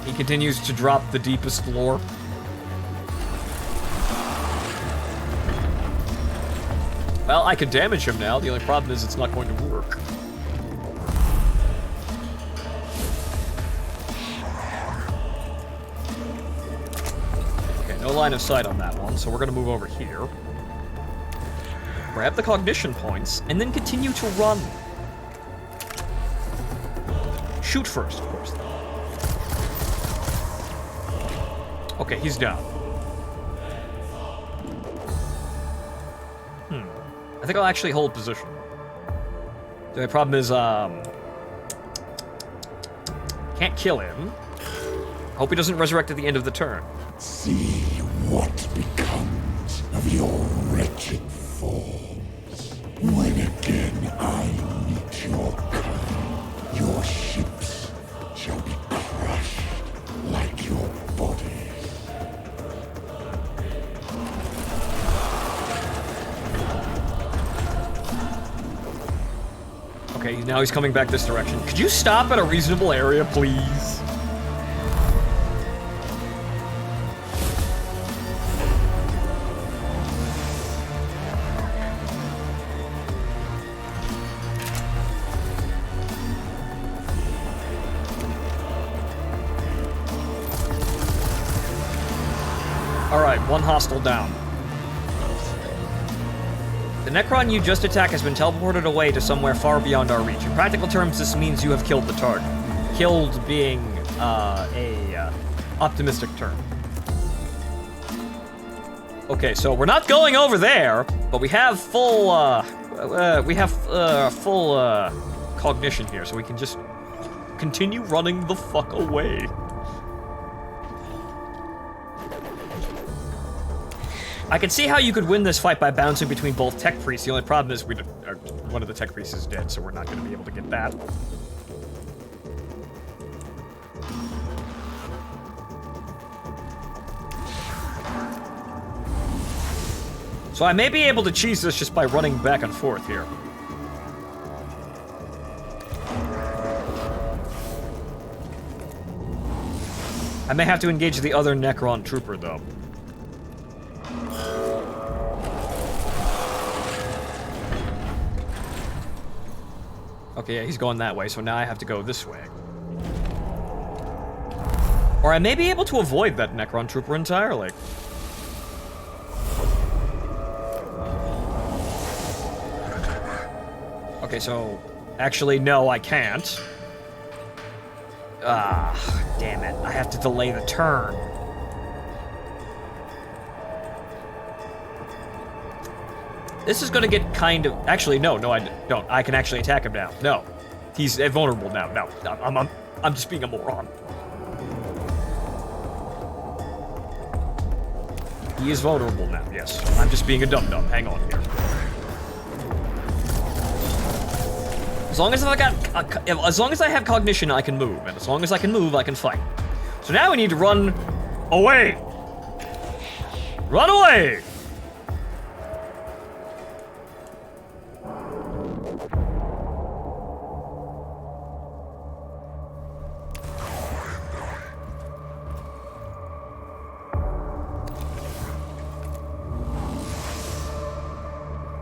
Speaker 1: He continues to drop the deepest lore. Well, I could damage him now. The only problem is it's not going to work. Okay, no line of sight on that one, so we're going to move over here. Grab the cognition points, and then continue to run. Shoot first, of course. Okay, he's down. I think I'll actually hold position. The only problem is, can't kill him. Hope he doesn't resurrect at the end of the turn.
Speaker 4: See what becomes of your wretched forms. When again I meet your kind, your ships shall be crushed like your bodies.
Speaker 1: Okay, now he's coming back this direction. Could you stop at a reasonable area, please? Alright, one hostile down. The Necron you just attacked has been teleported away to somewhere far beyond our reach. In practical terms, this means you have killed the target. Killed being a optimistic term. Okay, so we're not going over there, but we have full cognition here, so we can just continue running the fuck away. I can see how you could win this fight by bouncing between both tech priests. The only problem is one of the tech priests is dead, so we're not going to be able to get that. So I may be able to cheese this just by running back and forth here. I may have to engage the other Necron trooper, though. Okay, yeah, he's going that way, so now I have to go this way. Or I may be able to avoid that Necron Trooper entirely. Okay, so... Actually, no, I can't. Ah, damn it. I have to delay the turn. This is gonna get kind of... Actually, no, I don't. I can actually attack him now. No. He's vulnerable now. No, I'm just being a moron. He is vulnerable now, yes. I'm just being a dum-dum. Hang on here. As long as I have cognition, I can move, and as long as I can move, I can fight. So now we need to run away. Run away.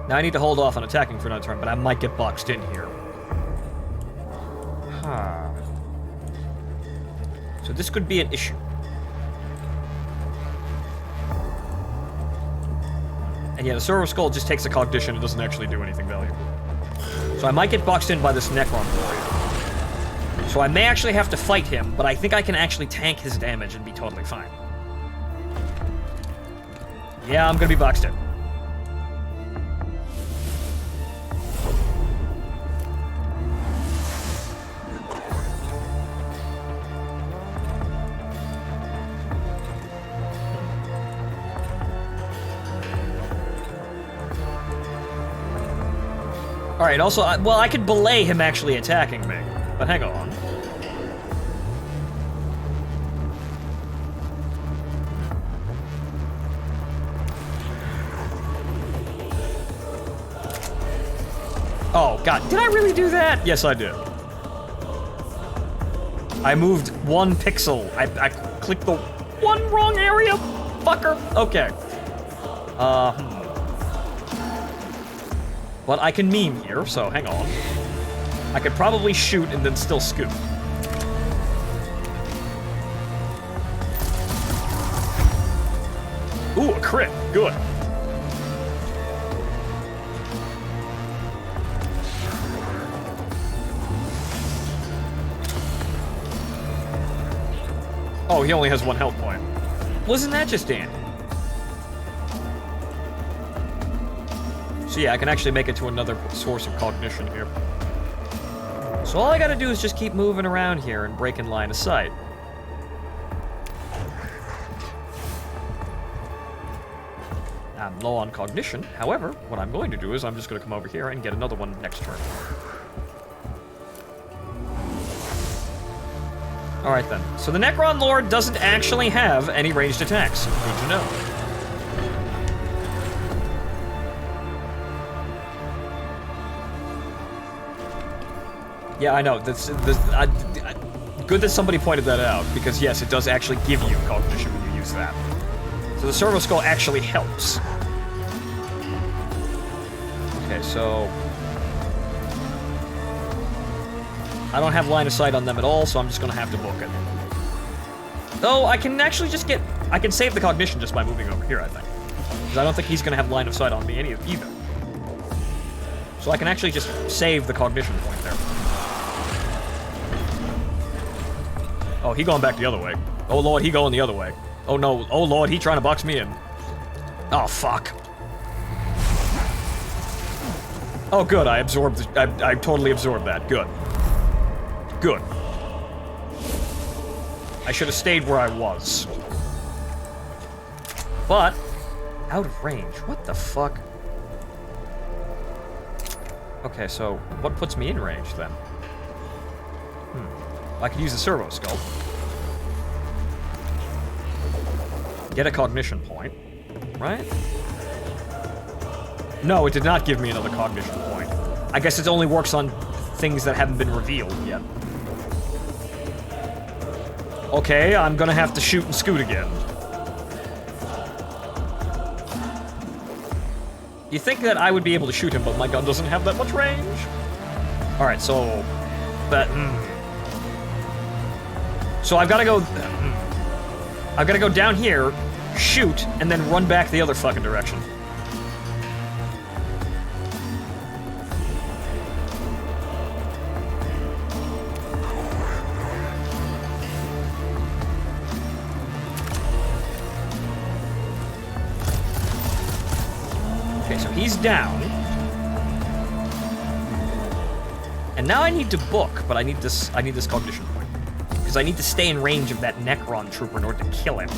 Speaker 1: Now I need to hold off on attacking for another turn, but I might get boxed in here. Huh. So this could be an issue. And yeah, the Servo Skull just takes a cognition and doesn't actually do anything valuable. So I might get boxed in by this Necron warrior. So I may actually have to fight him, but I think I can actually tank his damage and be totally fine. Yeah, I'm gonna be boxed in. Alright, also, well, I could belay him actually attacking me, but hang on. Oh, God, did I really do that? Yes, I did. I moved 1 pixel. I clicked the one wrong area, fucker. Okay. But I can meme here, so hang on. I could probably shoot and then still scoop. Ooh, a crit. Good. Oh, he only has 1 health point. Wasn't that just dandy? So yeah, I can actually make it to another source of cognition here. So all I gotta do is just keep moving around here and break in line of sight. I'm low on cognition. However, what I'm going to do is I'm just gonna come over here and get another one next turn. Alright then. So the Necron Lord doesn't actually have any ranged attacks. Good to know. Yeah, I know. Good that somebody pointed that out, because yes, it does actually give you cognition when you use that. So the Servo Skull actually helps. Okay, so... I don't have line of sight on them at all, so I'm just gonna have to book it. Though, I can actually just get... I can save the cognition just by moving over here, I think. Because I don't think he's gonna have line of sight on me either. So I can actually just save the cognition point there. Oh, he going back the other way. Oh, Lord, he going the other way. Oh, no. Oh, Lord, he trying to box me in. Oh, fuck. Oh, good. I absorbed... I totally absorbed that. Good. Good. I should have stayed where I was. But... out of range. What the fuck? Okay, so... what puts me in range, then? I could use the Servo Skull. Get a cognition point, right? No, it did not give me another cognition point. I guess it only works on things that haven't been revealed yet. Okay, I'm gonna have to shoot and scoot again. You think that I would be able to shoot him, but my gun doesn't have that much range? Alright, so... that... So I've got to go... I've gotta go down here, shoot, and then run back the other fucking direction. Okay, so he's down. And now I need to book, but I need this cognition point. Because I need to stay in range of that Necron trooper in order to kill him.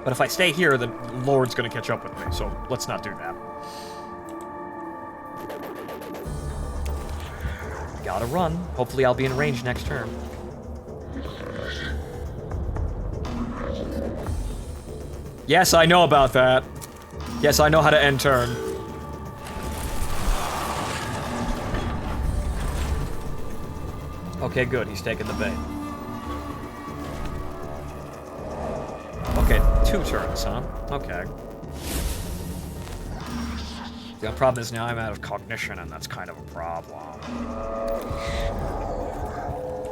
Speaker 1: But if I stay here, the Lord's gonna catch up with me, so let's not do that. Gotta run. Hopefully I'll be in range next turn. Yes, I know about that. Yes, I know how to end turn. Okay, good. He's taking the bait. Okay, 2 turns, huh? Okay. The problem is now I'm out of cognition, and that's kind of a problem.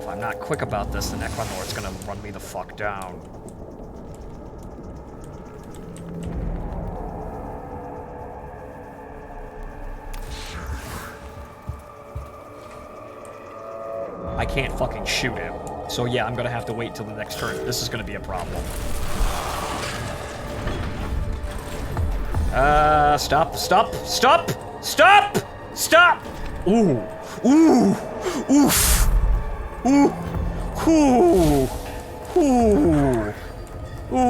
Speaker 1: If I'm not quick about this, the Necron Lord's gonna run me the fuck down. I can't fucking shoot him. So yeah, I'm gonna have to wait till the next turn. This is gonna be a problem. Stop. Ooh. Oof.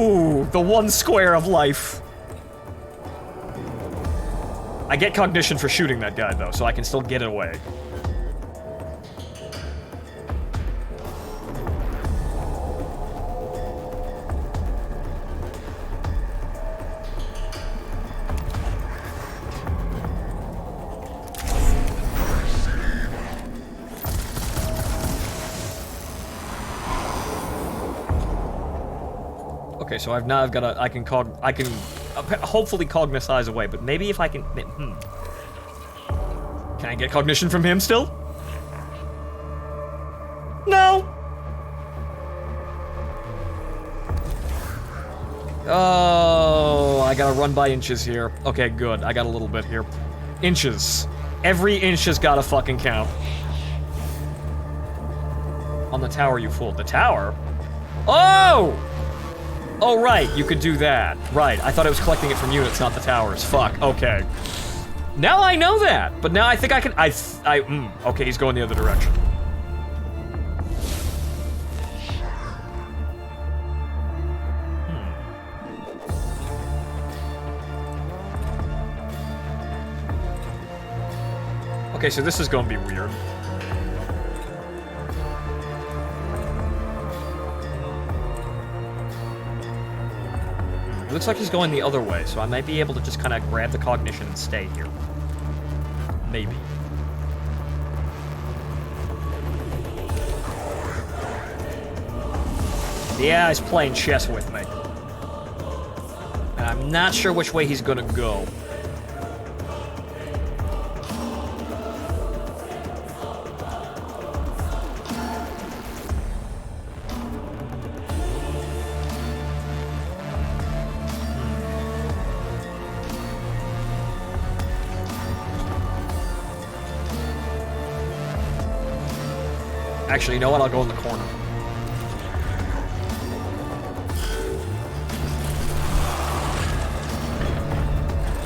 Speaker 1: Ooh. The 1 square of life. I get cognition for shooting that guy, though, so I can still get it away. Okay, so I can hopefully cog this eyes away, but maybe if I can, Can I get cognition from him still? No! Oh, I gotta run by inches here. Okay, good, I got a little bit here. Inches. Every inch has gotta fucking count. On the tower, you fool. The tower? Oh! Oh, right, you could do that. Right, I thought I was collecting it from units, not the towers. Fuck, okay. Now I know that, but now I think I can, okay, he's going the other direction. Okay, so this is gonna be weird. It looks like he's going the other way, so I might be able to just kind of grab the cognition and stay here. Maybe. Yeah, he's playing chess with me. And I'm not sure which way he's gonna go. Actually, you know what? I'll go in the corner.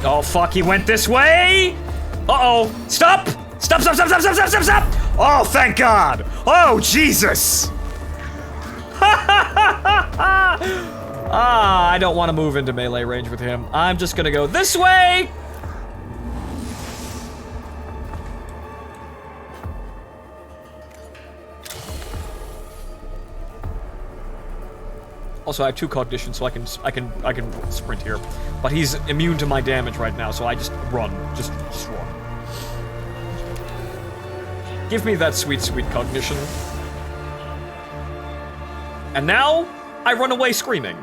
Speaker 1: Oh, fuck, he went this way? Uh-oh. Stop! Stop! Oh, thank God! Oh, Jesus! I don't want to move into melee range with him. I'm just gonna go this way! Also, I have 2 cognition, so I can sprint here. But he's immune to my damage right now, so I just run. Just run. Give me that sweet, sweet cognition. And now, I run away screaming.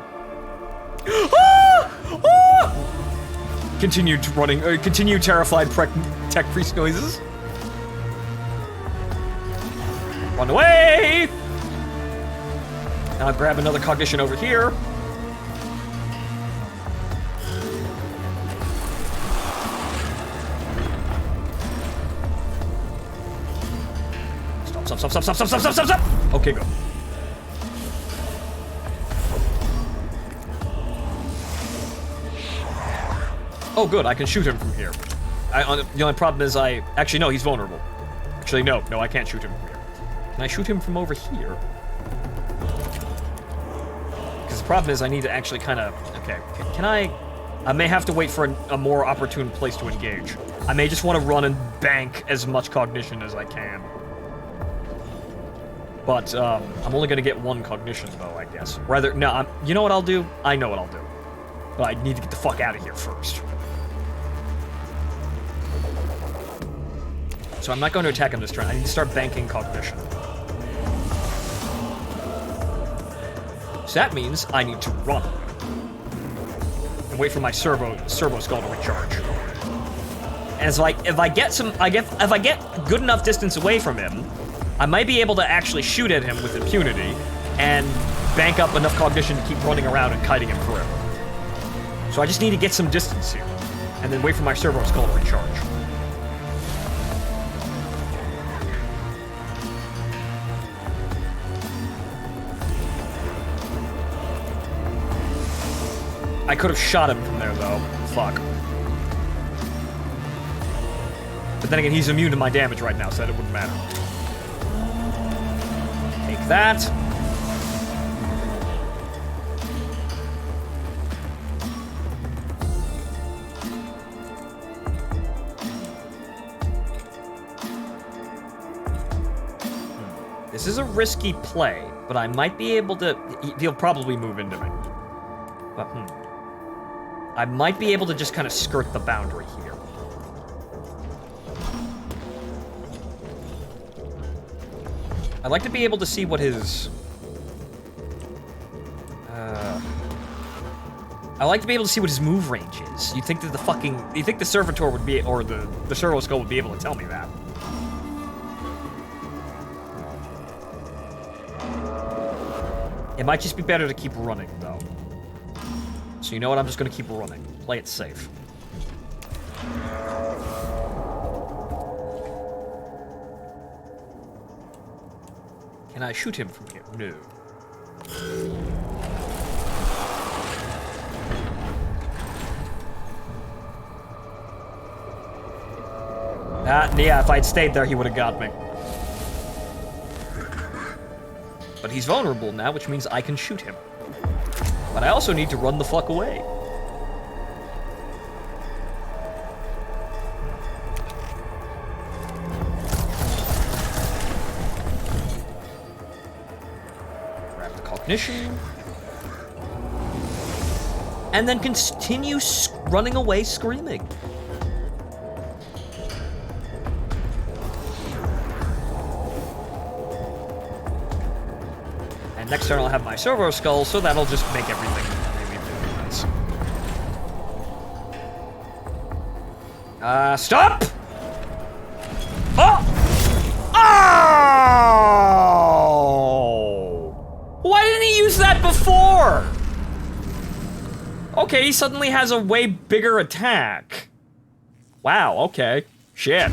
Speaker 1: Continue terrified tech priest noises. Run away! Now I'll grab another cognition over here. Stop. Okay, go. Oh, good, I can shoot him from here. The only problem is actually, no, he's vulnerable. Actually, no, I can't shoot him from here. Can I shoot him from over here? Because the problem is I need to actually kind of... Okay, can I may have to wait for a more opportune place to engage. I may just want to run and bank as much cognition as I can. But, I'm only gonna get one cognition, though, I guess. Rather, no, you know what I'll do? I know what I'll do. But I need to get the fuck out of here first. So I'm not going to attack him this turn. I need to start banking cognition. So that means I need to run. And wait for my servo skull to recharge. And it's like, if I get good enough distance away from him, I might be able to actually shoot at him with impunity and bank up enough cognition to keep running around and kiting him forever. So I just need to get some distance here, and then wait for my servo skull to recharge. I could have shot him from there, though. Fuck. But then again, he's immune to my damage right now, so that it wouldn't matter. Take that. This is a risky play, but I might be able to... He'll probably move into me. But, I might be able to just kind of skirt the boundary here. I'd like to be able to see what his... I like to be able to see what his move range is. You'd think that you think the servitor would be, or the servo skull would be able to tell me that. It might just be better to keep running, though. So you know what? I'm just gonna keep running. Play it safe. Can I shoot him from here? No. Yeah, if I'd stayed there, he would have got me. But he's vulnerable now, which means I can shoot him. But I also need to run the fuck away. Grab the cognition. And then continue running away screaming. Next turn I'll have my servo skull, so that'll just make everything really, really nice. Stop! Oh! Oh! Why didn't he use that before? Okay, he suddenly has a way bigger attack. Wow, okay. Shit.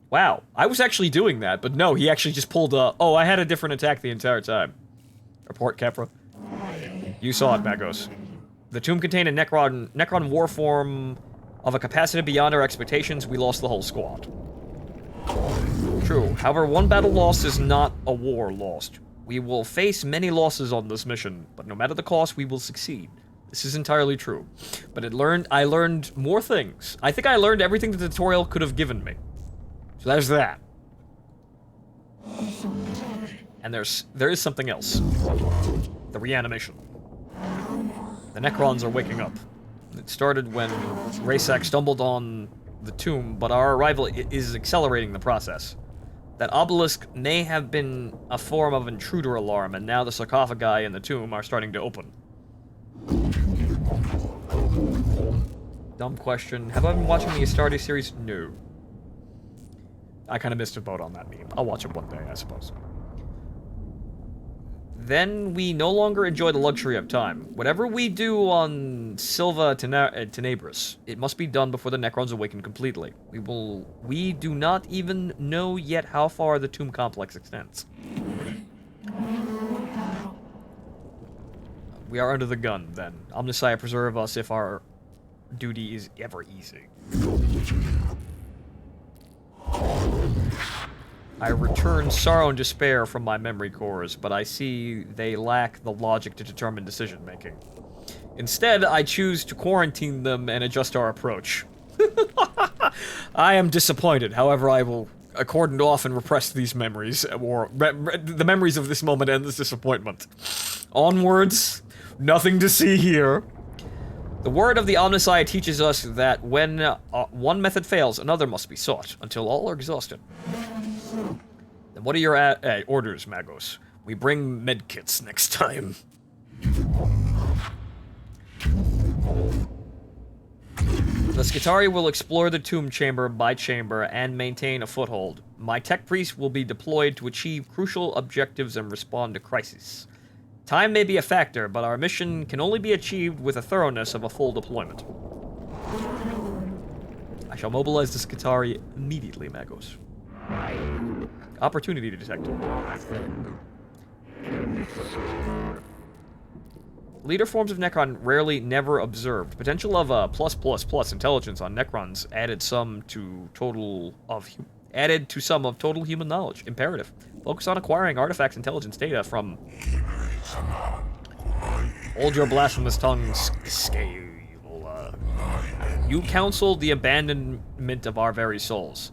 Speaker 1: Wow, I was actually doing that, but no, he actually just pulled a... Oh, I had a different attack the entire time. Report, Kefra. You saw it, Magos. The tomb contained a Necron war form of a capacity beyond our expectations. We lost the whole squad. True. However, one battle lost is not a war lost. We will face many losses on this mission, but no matter the cost, we will succeed. This is entirely true. But I learned more things. I think I learned everything the tutorial could have given me. So there's that. And there is something else. The reanimation. The Necrons are waking up. It started when Raysak stumbled on the tomb, but our arrival is accelerating the process. That obelisk may have been a form of intruder alarm, and now the sarcophagi in the tomb are starting to open. Dumb question. Have I been watching the Astartes series? No. I kind of missed a boat on that meme. I'll watch it one day, I suppose. Then we no longer enjoy the luxury of time. Whatever we do on Silva Tenebris, it must be done before the Necrons awaken completely. We do not even know yet how far the tomb complex extends. We are under the gun, then. Omnissiah preserve us if our duty is ever easy. I return sorrow and despair from my memory cores, but I see they lack the logic to determine decision-making. Instead, I choose to quarantine them and adjust our approach. I am disappointed, however I will cordon off and repress these memories, or the memories of this moment and this disappointment. Onwards, nothing to see here. The word of the Omnissiah teaches us that when one method fails, another must be sought, until all are exhausted. Then what are your orders, Magos? We bring medkits next time. The Skitarii will explore the tomb chamber by chamber and maintain a foothold. My tech priests will be deployed to achieve crucial objectives and respond to crises. Time may be a factor, but our mission can only be achieved with the thoroughness of a full deployment. I shall mobilize the Skitarii immediately, Magos. Opportunity detected. Leader forms of Necron rarely never observed. Potential of a +++ intelligence on Necrons added to some of total human knowledge. Imperative. Focus on acquiring artifacts intelligence data from... Hold your blasphemous tongues, Scale. You counseled the abandonment of our very souls.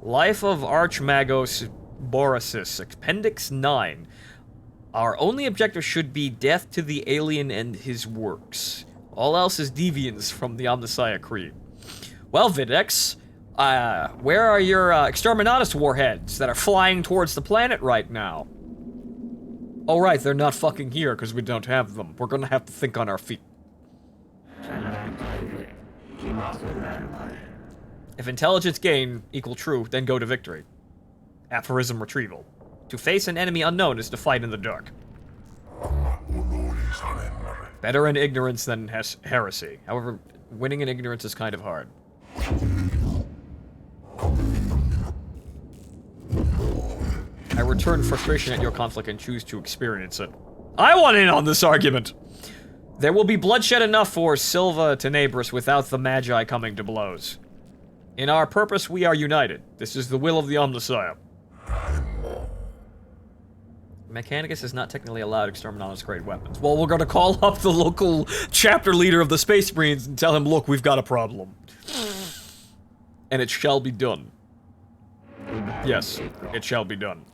Speaker 1: Life of Archmagos Borisis, Appendix 9. Our only objective should be death to the alien and his works. All else is deviance from the Omnissiah Creed. Well, Videx, where are your Exterminatus warheads that are flying towards the planet right now? Oh right, they're not fucking here because we don't have them. We're gonna have to think on our feet. If intelligence gain equal true, then go to victory. Aphorism retrieval. To face an enemy unknown is to fight in the dark. Better in ignorance than heresy. However, winning in ignorance is kind of hard. I return frustration at your conflict and choose to experience it. I want in on this argument! There will be bloodshed enough for Silva Tenebris without the Magi coming to blows. In our purpose, we are united. This is the will of the Omnissiah. Mechanicus is not technically allowed Exterminatus-grade weapons. Well, we're gonna call up the local chapter leader of the Space Marines and tell him, look, we've got a problem. And it shall be done. Yes, it shall be done.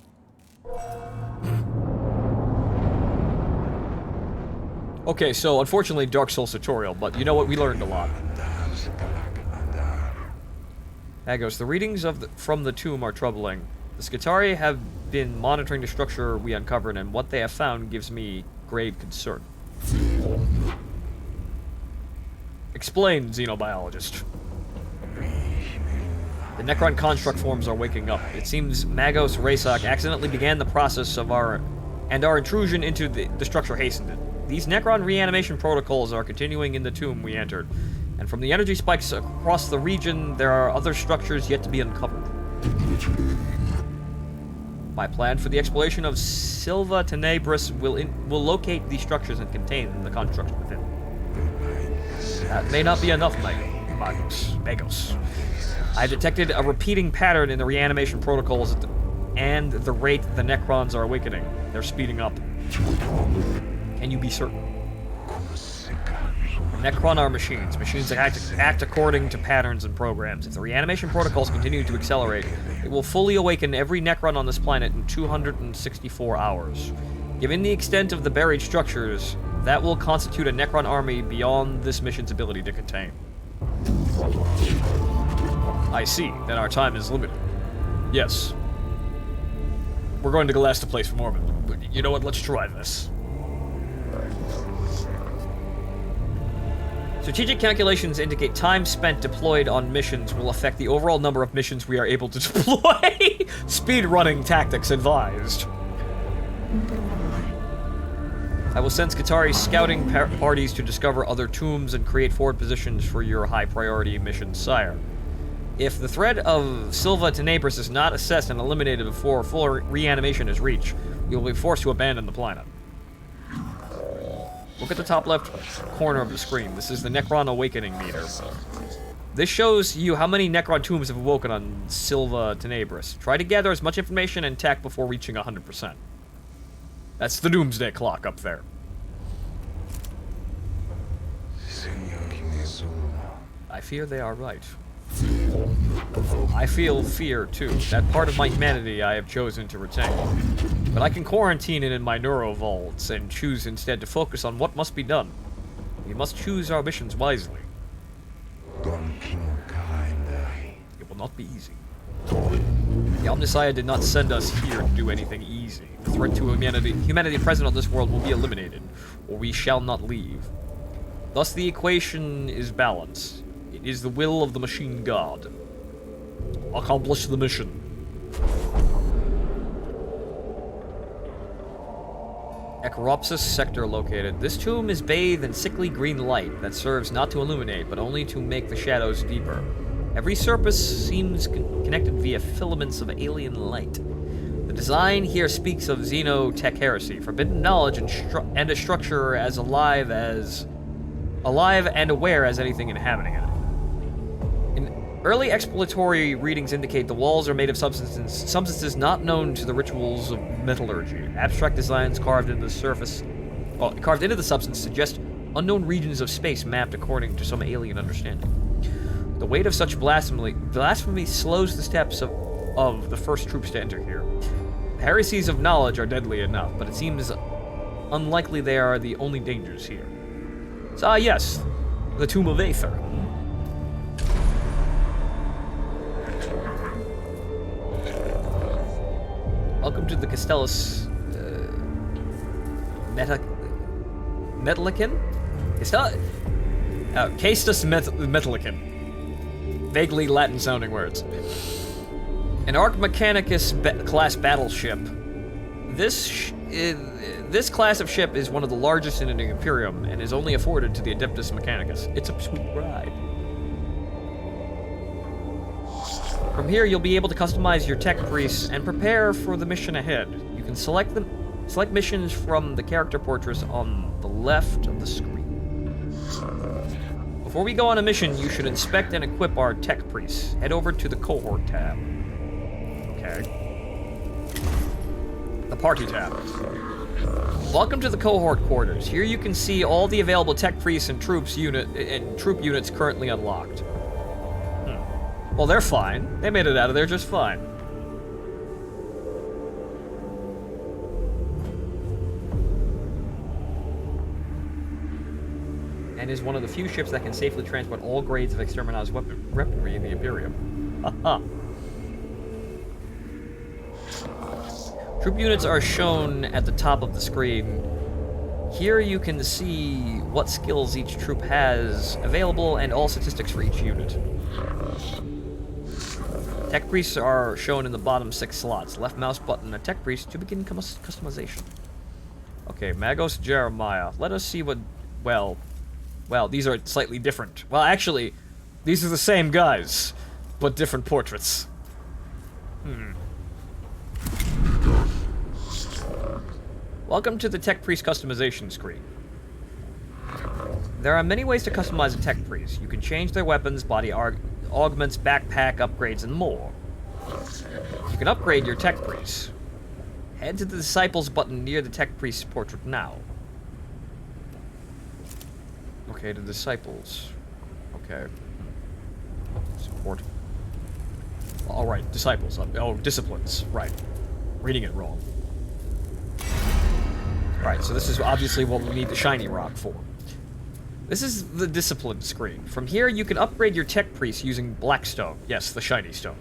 Speaker 1: Okay, so unfortunately Dark Souls tutorial, but you know what? We learned a lot. Agos, the readings from the tomb are troubling. The Skitarii have been monitoring the structure we uncovered, and what they have found gives me grave concern. Explain, xenobiologist. The Necron construct forms are waking up. It seems Magos Raysock accidentally began the process of our intrusion into the structure hastened it. These Necron reanimation protocols are continuing in the tomb we entered, and from the energy spikes across the region, there are other structures yet to be uncovered. My plan for the exploration of Silva Tenebris will locate these structures and contain the constructs within. That may not be enough, Magos. I detected a repeating pattern in the reanimation protocols and the rate the Necrons are awakening. They're speeding up. Can you be certain? Necron are machines. Machines that act according to patterns and programs. If the reanimation protocols continue to accelerate, it will fully awaken every Necron on this planet in 264 hours. Given the extent of the buried structures, that will constitute a Necron army beyond this mission's ability to contain. I see. Then our time is limited. Yes. We're going to Galasta Place for more, but you know what? Let's try this. Strategic calculations indicate time spent deployed on missions will affect the overall number of missions we are able to deploy. Speed running tactics advised. I will send Skitari's scouting parties to discover other tombs and create forward positions for your high-priority mission, sire. If the threat of Silva Tenebris is not assessed and eliminated before full reanimation is reached, you will be forced to abandon the planet. Look at the top left corner of the screen. This is the Necron Awakening meter. This shows you how many Necron tombs have awoken on Silva Tenebris. Try to gather as much information and tech before reaching 100%. That's the Doomsday Clock up there. I fear they are right. I feel fear, too. That part of my humanity I have chosen to retain. But I can quarantine it in my neurovaults and choose instead to focus on what must be done. We must choose our missions wisely. It will not be easy. The Omnissiah did not send us here to do anything easy. The threat to humanity present on this world will be eliminated, or we shall not leave. Thus the equation is balanced. It is the will of the machine god. Accomplish the mission. Ekaropsis sector located. This tomb is bathed in sickly green light that serves not to illuminate, but only to make the shadows deeper. Every surface seems connected via filaments of alien light. The design here speaks of Xenotech heresy, forbidden knowledge, and a structure as alive and aware as anything inhabiting it. Early exploratory readings indicate the walls are made of substances not known to the rituals of metallurgy. Abstract designs carved into the substance suggest unknown regions of space mapped according to some alien understanding. The weight of such blasphemy slows the steps of the first troops to enter here. The heresies of knowledge are deadly enough, but it seems unlikely they are the only dangers here. So, yes, the Tomb of Aether. Welcome to the Castellus Metallicin? Castus Metallicin. Vaguely Latin-sounding words. An Mechanicus class battleship. This class of ship is one of the largest in the Imperium and is only afforded to the Adeptus Mechanicus. It's a sweet ride. From here, you'll be able to customize your tech priests and prepare for the mission ahead. You can select missions from the character portraits on the left of the screen. Before we go on a mission, you should inspect and equip our tech priests. Head over to the cohort tab. Okay. The party tab. Welcome to the cohort quarters. Here you can see all the available tech priests and troop units currently unlocked. Well, they're fine. They made it out of there just fine. And is one of the few ships that can safely transport all grades of Exterminatus weaponry in the Imperium. Haha. Troop units are shown at the top of the screen. Here you can see what skills each troop has available and all statistics for each unit. Tech priests are shown in the bottom 6 slots. Left mouse button, a tech priest to begin customization. Okay, Magos Jeremiah. Let us see what... Well, these are slightly different. Well, actually, these are the same guys, but different portraits. Welcome to the Tech Priest customization screen. There are many ways to customize a Tech Priest. You can change their weapons, body augments, backpack, upgrades, and more. You can upgrade your Tech Priest. Head to the Disciples button near the Tech Priest's portrait now. Okay, the Disciples. Okay. Support. Alright, Disciples. Oh, Disciplines. Right. Reading it wrong. Alright, so this is obviously what we need the shiny rock for. This is the Discipline screen. From here, you can upgrade your Tech Priest using Blackstone. Yes, the shiny stone.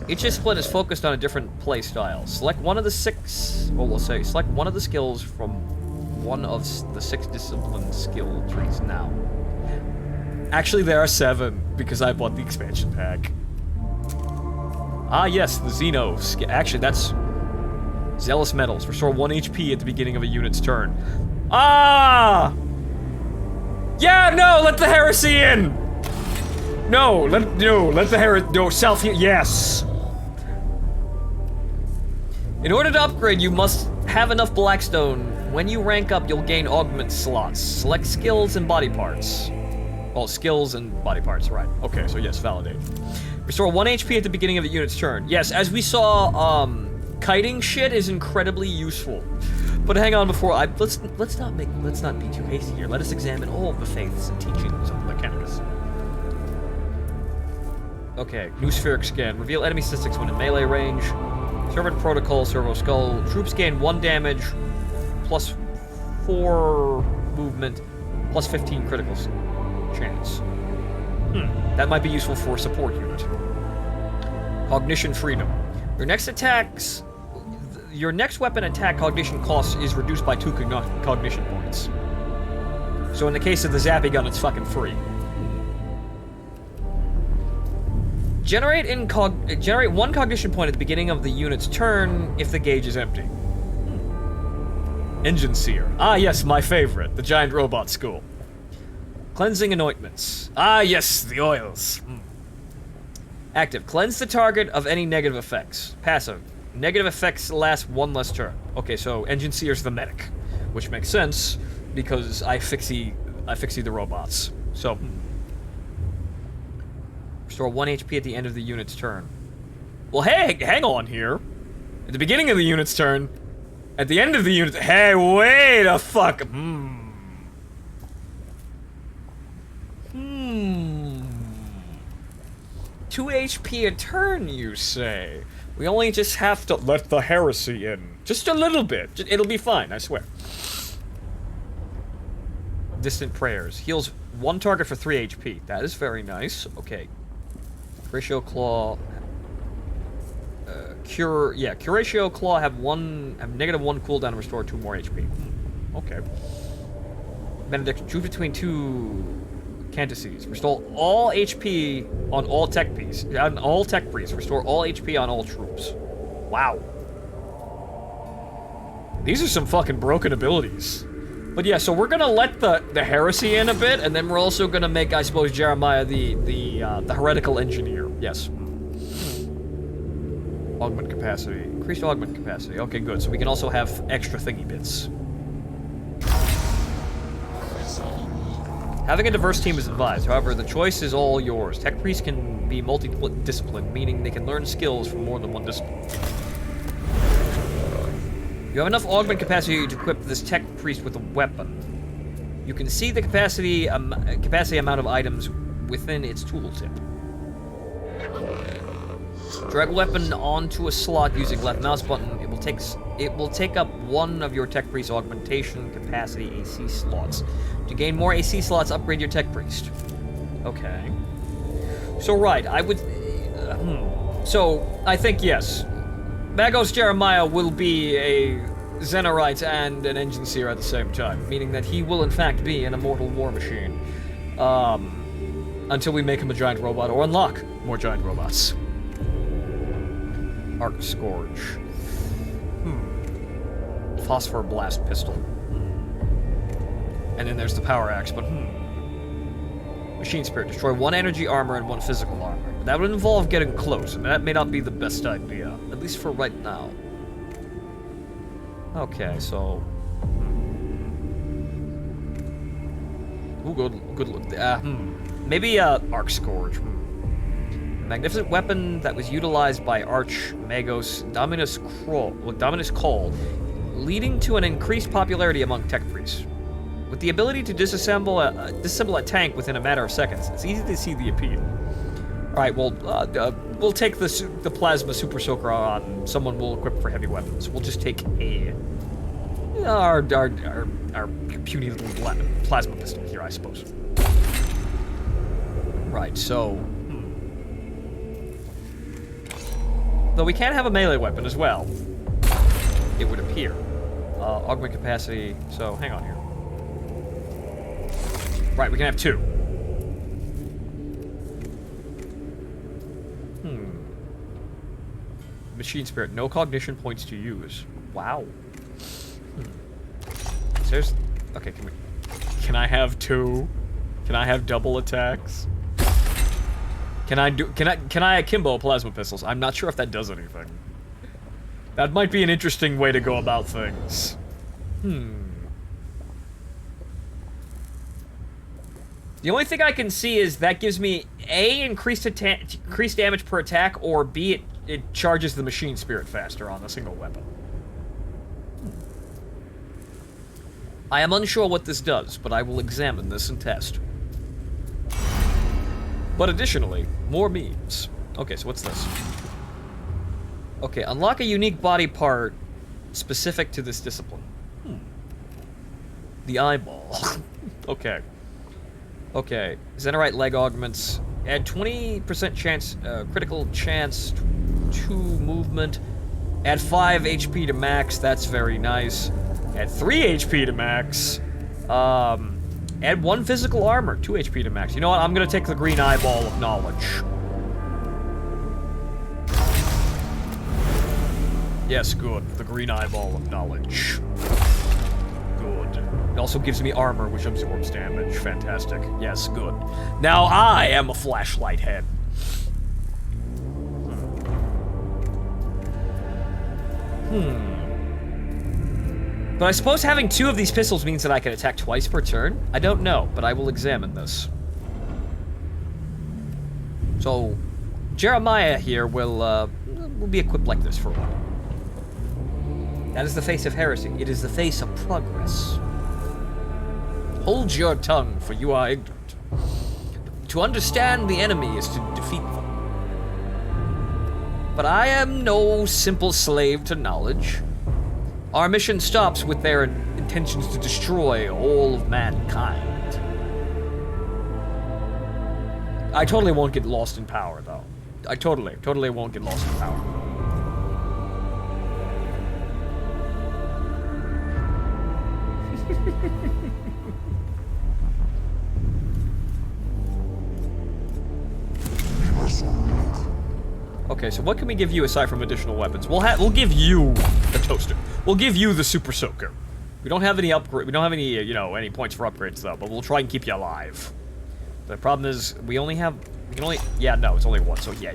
Speaker 1: Each discipline is focused on a different play style. Select one of the select one of the skills from one of the 6 discipline skill trees now. Actually, there are 7, because I bought the expansion pack. Ah, yes, the Xeno. Actually, that's Zealous Metals. Restore 1 HP at the beginning of a unit's turn. Ah! Yeah, no, let the heresy in! No, let the heresy, no, self-heal, yes! In order to upgrade, you must have enough Blackstone. When you rank up, you'll gain augment slots. Select skills and body parts. Well, skills and body parts, right. Okay, so yes, validate. Restore 1 HP at the beginning of the unit's turn. Yes, as we saw, kiting shit is incredibly useful. But hang on before let's not be too hasty here. Let us examine all of the faiths and teachings of Mechanicus. Okay, new spheric scan. Reveal enemy statistics when in melee range. Servant protocol, servo skull. Troops gain 1 damage, plus 4 movement, plus 15 critical chance. That might be useful for a support unit. Cognition freedom. Your next weapon attack cognition cost is reduced by 2 cognition points. So in the case of the zappy gun, it's fucking free. Generate 1 cognition point at the beginning of the unit's turn if the gauge is empty. Engine Seer. Ah, yes, my favorite. The giant robot school. Cleansing anointments. Ah, yes, the oils. Active. Cleanse the target of any negative effects. Passive. Negative effects last 1 less turn. Okay, so Engine Seer's the medic, which makes sense because I fixie the robots. So, restore 1 HP at the end of the unit's turn. Well, hey, hang on here. At the beginning of the unit's turn, at the end of the unit. Hey, wait a fuck. 2 HP a turn, you say? We only just have to let the heresy in. Just a little bit. It'll be fine, I swear. Distant Prayers. Heals 1 target for 3 HP. That is very nice. Okay. Curatio Claw. Curatio Claw have -1 cooldown and restore 2 more HP. Okay. Benediction. Choose between 2 cantices. Restore all HP on all tech priests. Restore all HP on all troops. Wow. These are some fucking broken abilities. But yeah, so we're gonna let the heresy in a bit, and then we're also gonna make, I suppose, Jeremiah the heretical engineer. Yes. Augment capacity. Increased augment capacity. Okay, good. So we can also have extra thingy bits. Having a diverse team is advised. However, the choice is all yours. Tech priests can be multi-disciplined, meaning they can learn skills from more than 1 discipline. You have enough augment capacity to equip this tech priest with a weapon. You can see the capacity amount of items within its tooltip. Drag a weapon onto a slot using left mouse button. It will take up 1 of your tech priest augmentation capacity AC slots. To gain more AC slots, upgrade your tech priest. Okay. So right, I would. So I think yes. Magos Jeremiah will be a Xenorite and an Engine Seer at the same time, meaning that he will in fact be an immortal war machine. Until we make him a giant robot or unlock more giant robots. Arc Scourge. Phosphor Blast Pistol. And then there's the Power Axe, but Machine Spirit. Destroy 1 energy armor and 1 physical armor. But that would involve getting close, and that may not be the best idea. At least for right now. Okay, so... Ooh, good look. Maybe, Arc Scourge. Magnificent weapon that was utilized by Archmagos Dominus Call, leading to an increased popularity among tech priests. With the ability to disassemble a tank within a matter of seconds, it's easy to see the appeal. Alright, well, we'll take the Plasma Super Soaker on someone we'll equip for heavy weapons. We'll just take our puny little plasma pistol here, I suppose. Right, so... Although we can have a melee weapon as well. It would appear. Augment capacity. So, hang on here. Right, we can have 2. Machine spirit. No cognition points to use. Wow. There's... Okay, can I have 2? Can I have double attacks? Can I akimbo plasma pistols? I'm not sure if that does anything. That might be an interesting way to go about things. The only thing I can see is that gives me A, increased damage per attack, or B, it charges the machine spirit faster on a single weapon. I am unsure what this does, but I will examine this and test. But additionally, more memes. Okay, so what's this? Okay, unlock a unique body part specific to this discipline. The eyeball. Okay. Okay, Xenorite leg augments. Add 20% chance, critical chance to movement. Add 5 HP to max, that's very nice. Add 3 HP to max. Add 1 physical armor, 2 HP to max. You know what, I'm gonna take the green eyeball of knowledge. Yes, good, the green eyeball of knowledge. Good. It also gives me armor, which absorbs damage. Fantastic. Yes, good. Now I am a flashlight head. But I suppose having 2 of these pistols means that I can attack twice per turn? I don't know, but I will examine this. So, Jeremiah here will be equipped like this for a while. That is the face of heresy. It is the face of progress. Hold your tongue, for you are ignorant. To understand the enemy is to defeat them. But I am no simple slave to knowledge. Our mission stops with their intentions to destroy all of mankind. I totally won't get lost in power, though. I totally won't get lost in power. Okay, so what can we give you aside from additional weapons? We'll give you the toaster. We'll give you the super soaker. We don't have any upgrade. We don't have any, any points for upgrades though. But we'll try and keep you alive. The problem is we can only. Yeah, no, it's only 1. So yeah,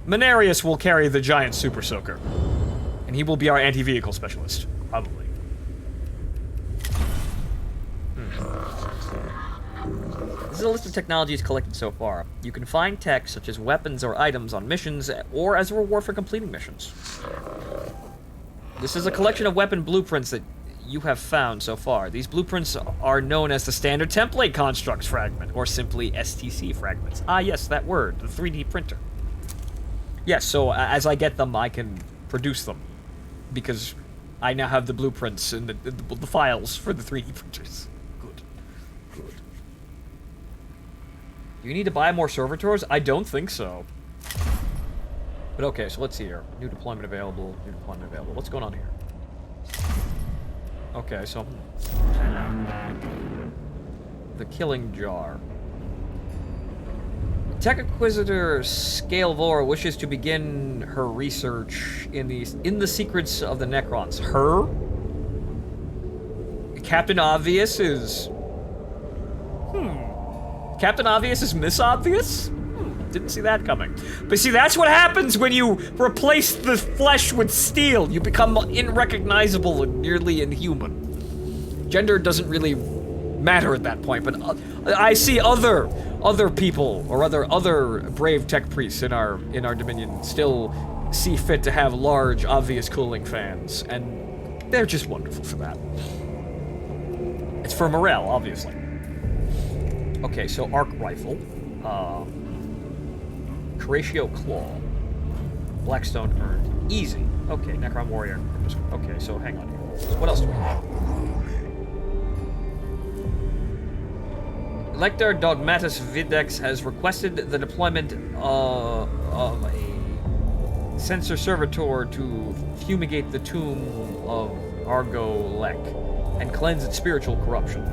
Speaker 1: Mechanicus will carry the giant super soaker, and he will be our anti-vehicle specialist, probably. This is a list of technologies collected so far. You can find tech such as weapons or items on missions or as a reward for completing missions. This is a collection of weapon blueprints that you have found so far. These blueprints are known as the Standard Template Constructs Fragment, or simply STC fragments. Ah yes, that word, the 3D printer. Yes, so as I get them, I can produce them. Because I now have the blueprints and the files for the 3D printers. Good. Do you need to buy more servitors? I don't think so. But okay, so let's see here. New deployment available. What's going on here? Okay, so... The Killing Jar. Tech Inquisitor Scalevor wishes to begin her research in the secrets of the Necrons. Her? Captain Obvious is... Captain Obvious is Miss Obvious? Didn't see that coming. But see, that's what happens when you replace the flesh with steel. You become unrecognizable and nearly inhuman. Gender doesn't really matter at that point, but I see other people or other brave tech priests in our Dominion still see fit to have large, obvious cooling fans, and they're just wonderful for that. It's for morale, obviously. Okay, so arc rifle, Curatio Claw, Blackstone Urn, easy. Okay, Necron Warrior. Okay, so hang on here. What else do we have? Lector Dogmatus Videx has requested the deployment of a
Speaker 3: Sensor Servitor to fumigate the tomb of Argo Lek and cleanse its spiritual corruption.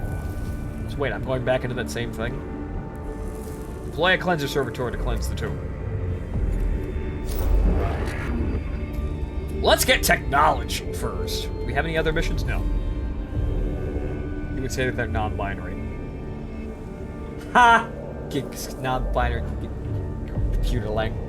Speaker 3: So wait, I'm going back into that same thing? Deploy a Cleanser Servitor to cleanse the tomb. Let's get technology first. Do we have any other missions? No. You would say that they're non-binary. Ha! Non-binary computer language.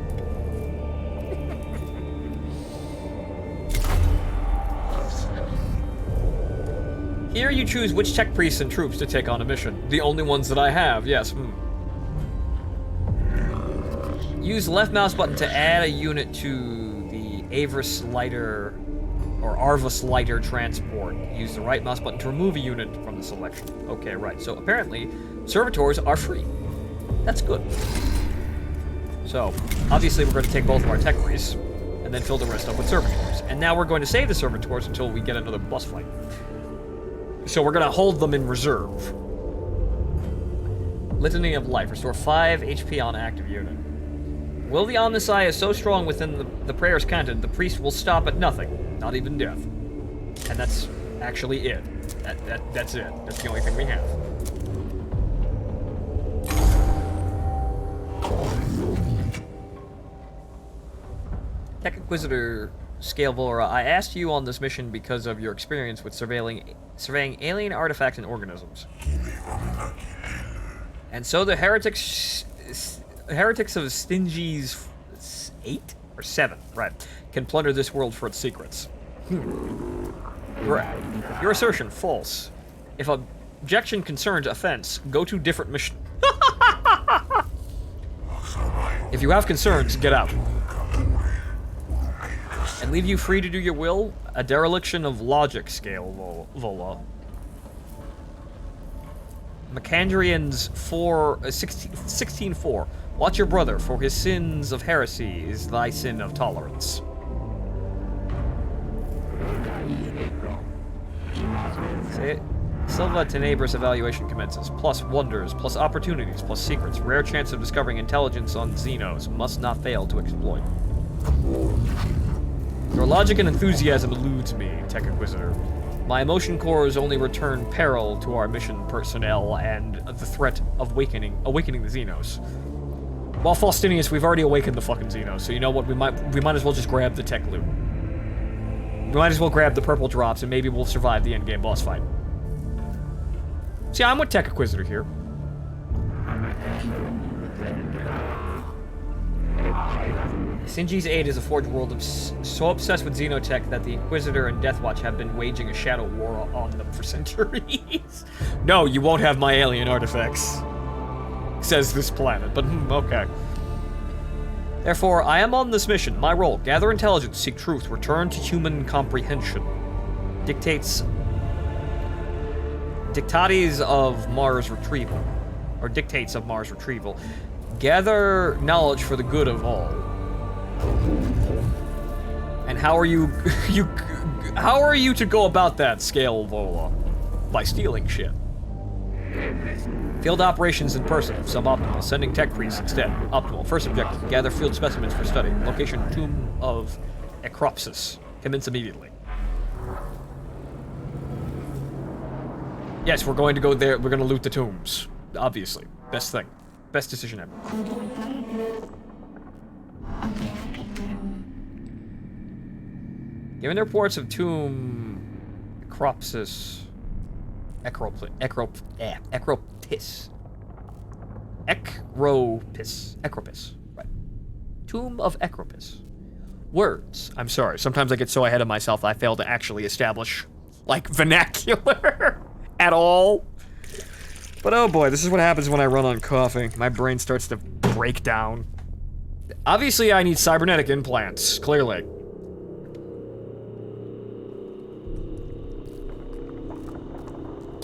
Speaker 3: Here you choose which tech priests and troops to take on a mission. The only ones that I have, yes. Use the left mouse button to add a unit to the Avris Lighter or Arvus Lighter transport. Use the right mouse button to remove a unit from the selection. Okay, right. So apparently, servitors are free. That's good. So, obviously we're going to take both of our tech priests and then fill the rest up with servitors. And now we're going to save the servitors until we get another boss fight. So we're going to hold them in reserve. Litany of Life. Restore 5 HP on active unit. Will the Omnisci is so strong within the prayer's content, the priest will stop at nothing. Not even death. And that's actually it. That's it. That's the only thing we have. Tech Inquisitor Scale Volra, I asked you on this mission because of your experience with surveying alien artifacts and organisms. And so the heretics of Stingy's 8 or 7, right, can plunder this world for its secrets. Right. Your assertion, false. If objection concerns offense, go to different mission. If you have concerns, get out. And leave you free to do your will? A dereliction of logic, Scale Vola. Macandrians 16:4. Watch your brother, for his sins of heresy is thy sin of tolerance. Say, Silva Tenebris evaluation commences. Plus wonders, plus opportunities, plus secrets. Rare chance of discovering intelligence on Xenos. Must not fail to exploit. Your logic and enthusiasm eludes me, Tech Inquisitor. My emotion cores only return peril to our mission personnel and the threat of awakening the Xenos. Well, Faustinius, we've already awakened the fucking Xenos, so you know what? We might as well just grab the tech loot. We might as well grab the purple drops, and maybe we'll survive the endgame boss fight. See, I'm with Tech Inquisitor here. Sinji's 8 is a forged world so obsessed with Xenotech that the Inquisitor and Deathwatch have been waging a shadow war on them for centuries. No, you won't have my alien artifacts, says this planet, but okay. Therefore, I am on this mission. My role, gather intelligence, seek truth, return to human comprehension. Dictates of Mars retrieval. Gather knowledge for the good of all. And how are you to go about that, Scale Vola? By stealing shit. Field operations in person, suboptimal. Sending tech priests instead. Optimal. First objective, gather field specimens for study. Location, Tomb of Ecropsis. Commence immediately. Yes, we're going to go there. We're going to loot the tombs. Obviously. Best thing. Best decision ever. Given the reports of Tomb Ecropsis. Ecropis. Right. Tomb of Ecropis. Words. I'm sorry. Sometimes I get so ahead of myself I fail to actually establish, like, vernacular at all. But oh boy, this is what happens when I run on coffee. My brain starts to break down. Obviously, I need cybernetic implants. Clearly.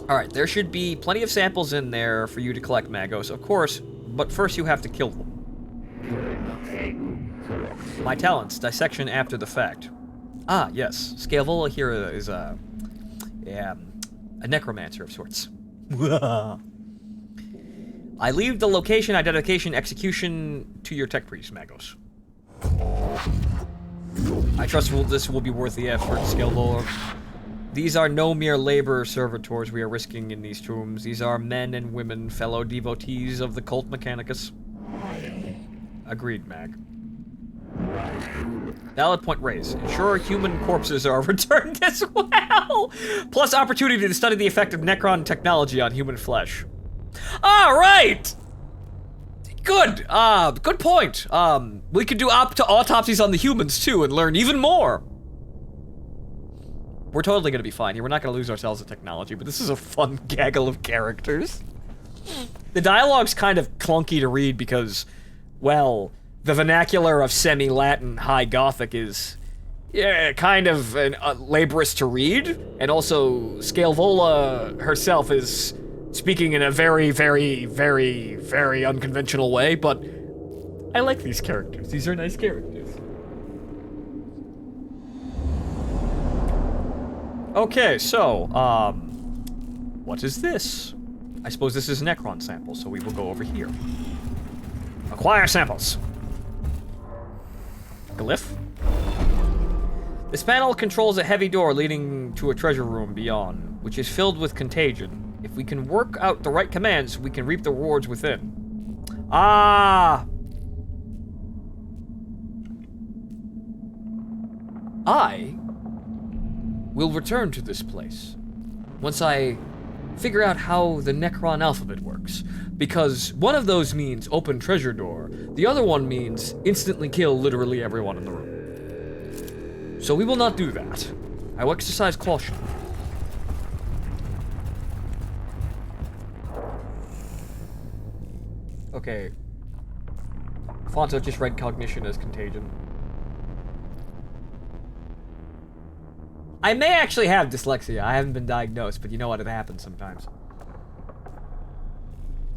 Speaker 3: Alright, there should be plenty of samples in there for you to collect, Magos, of course, but first you have to kill them. My talents, dissection after the fact. Ah, yes, Scalevola here is a necromancer of sorts. I leave the location, identification, execution to your tech priest, Magos. I trust this will be worth the effort, Scalebola. These are no mere labor servitors we are risking in these tombs. These are men and women, fellow devotees of the cult Mechanicus. Agreed, Mag. Valid point raised. Ensure human corpses are returned as well! Plus opportunity to study the effect of Necron technology on human flesh. Alright! Good, good point. We could do autopsies on the humans too and learn even more. We're totally gonna be fine here. We're not gonna lose ourselves in technology, but this is a fun gaggle of characters. The dialogue's kind of clunky to read because, well, the vernacular of semi-Latin High Gothic is kind of laborious to read, and also Scalebola herself is speaking in a very, very, very, very unconventional way, but I like these characters. These are nice characters. Okay, so, what is this? I suppose this is Necron sample, so we will go over here. Acquire samples. Glyph. This panel controls a heavy door leading to a treasure room beyond, which is filled with contagion. If we can work out the right commands, we can reap the rewards within. Ah! I will return to this place once I figure out how the Necron alphabet works. Because one of those means open treasure door, the other one means instantly kill literally everyone in the room. So we will not do that. I will exercise caution. Okay. Phonto just read cognition as contagion. I may actually have dyslexia. I haven't been diagnosed, but you know what? It happens sometimes.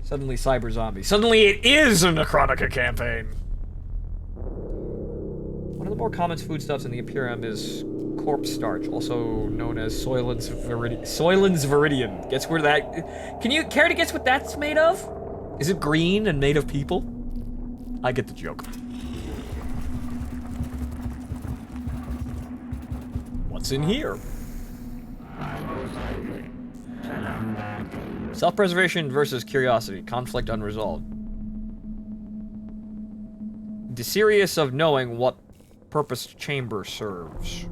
Speaker 3: Suddenly cyber zombie. Suddenly it is a Necrotica campaign! One of the more common foodstuffs in the Imperium is corpse starch, also known as Soylent's Viridian. Guess where that... Can you care to guess what that's made of? Is it green and made of people? I get the joke. What's in here? Self-preservation versus curiosity. Conflict unresolved. Desirious of knowing what purpose chamber serves.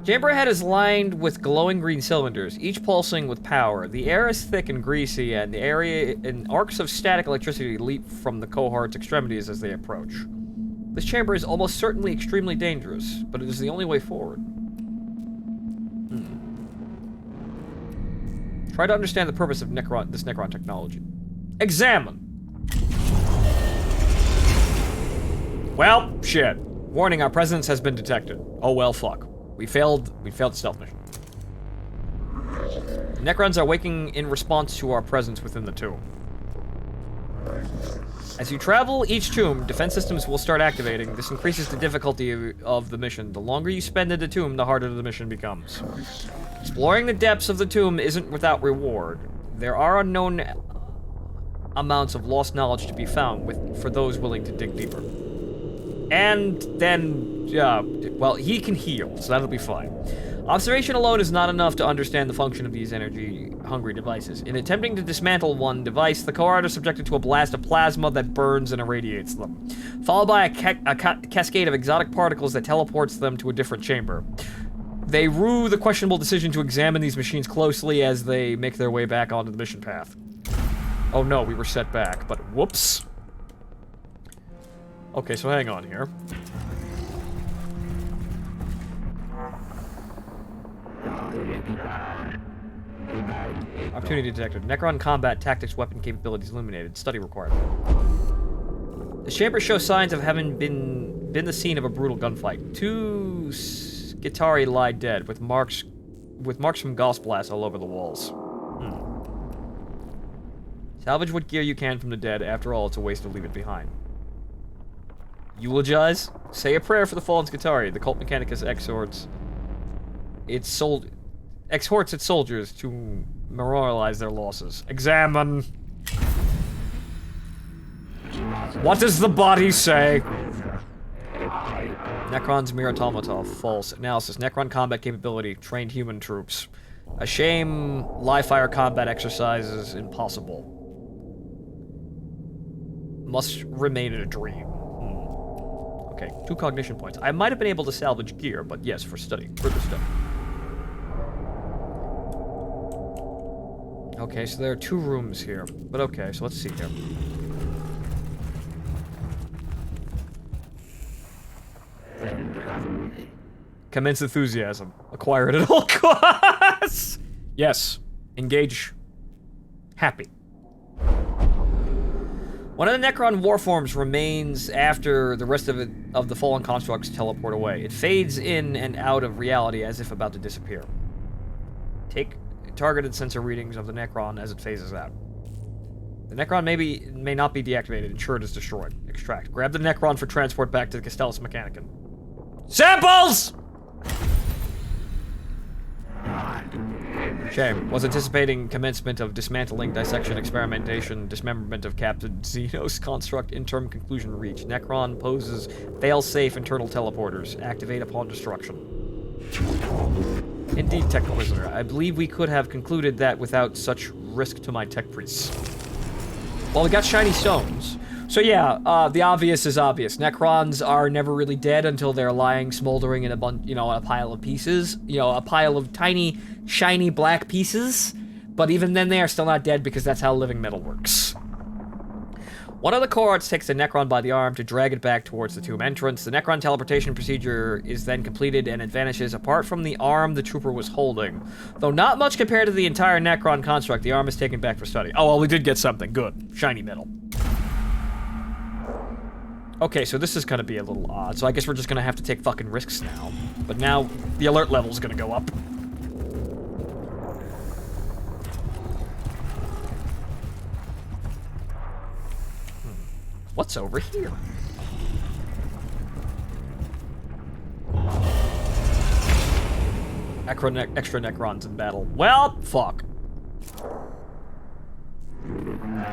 Speaker 3: Chamber head is lined with glowing green cylinders, each pulsing with power. The air is thick and greasy, and the area and arcs of static electricity leap from the cohort's extremities as they approach. This chamber is almost certainly extremely dangerous, but it is the only way forward. Try to understand the purpose of this Necron technology. Examine! Well, shit. Warning, our presence has been detected. Oh well, fuck. We failed the stealth mission. Necrons are waking in response to our presence within the tomb. As you travel each tomb, defense systems will start activating. This increases the difficulty of the mission. The longer you spend in the tomb, the harder the mission becomes. Exploring the depths of the tomb isn't without reward. There are unknown amounts of lost knowledge to be found for those willing to dig deeper. And then, well, he can heal, so that'll be fine. Observation alone is not enough to understand the function of these energy-hungry devices. In attempting to dismantle one device, the cohort are subjected to a blast of plasma that burns and irradiates them, followed by a cascade of exotic particles that teleports them to a different chamber. They rue the questionable decision to examine these machines closely as they make their way back onto the mission path. Oh no, we were set back, but whoops. Okay, so hang on here. Opportunity detected. Necron combat tactics weapon capabilities illuminated. Study required. The chamber shows signs of having been the scene of a brutal gunfight. 2 Skitari lie dead with marks from Gauss blasts all over the walls. Salvage what gear you can from the dead. After all, it's a waste to leave it behind. Eulogize. Say a prayer for the fallen Skitari. The cult Mechanicus exhorts its soldiers to memorialize their losses. Examine. What does the body say? Necron's mere automata. False. Analysis. Necron combat capability. Trained human troops. A shame live fire combat exercises impossible. Must remain a dream. Okay, 2 cognition points. I might have been able to salvage gear, but yes, for study. Further study. Okay, so there are 2 rooms here. But okay, so let's see here. Commence enthusiasm. Acquire it at all costs. Yes. Engage. Happy. One of the Necron warforms remains after the rest of the fallen constructs teleport away. It fades in and out of reality as if about to disappear. Take targeted sensor readings of the Necron as it phases out. The Necron may not be deactivated. Ensure it is destroyed. Extract. Grab the Necron for transport back to the Castellus Mechanicum. Samples! Shame. Was anticipating commencement of dismantling, dissection, experimentation, dismemberment of Captain Xenos construct, interim conclusion reached. Necron poses fail-safe internal teleporters. Activate upon destruction. Indeed, tech prisoner. I believe we could have concluded that without such risk to my tech priests. Well, we got shiny stones. So yeah, the obvious is obvious. Necrons are never really dead until they're lying smoldering in a bunch, a pile of pieces. A pile of tiny, shiny black pieces. But even then, they are still not dead because that's how living metal works. One of the cohorts takes the Necron by the arm to drag it back towards the tomb entrance. The Necron teleportation procedure is then completed and it vanishes apart from the arm the trooper was holding. Though not much compared to the entire Necron construct, the arm is taken back for study. Oh, well, we did get something. Good. Shiny metal. Okay, so this is gonna be a little odd, so I guess we're just gonna have to take fucking risks now. But now, the alert level's gonna go up. What's over here? Extra Necrons in battle. Well, fuck.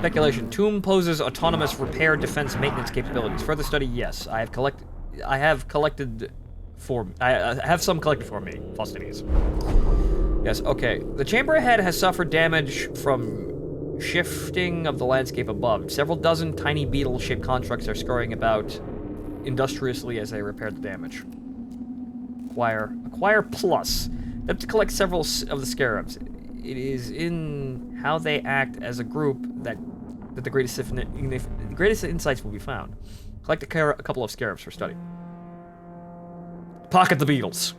Speaker 3: Speculation. Tomb poses autonomous repair, defense, maintenance capabilities. Further study, yes. I have collected for me, Faustinius. Yes, okay. The chamber ahead has suffered damage from shifting of the landscape above. Several dozen tiny beetle-shaped constructs are scurrying about industriously as they repair the damage. Acquire plus. They have to collect several of the scarabs. It is in how they act as a group that the greatest insights will be found. Collect a couple of scarabs for study. Pocket the beetles.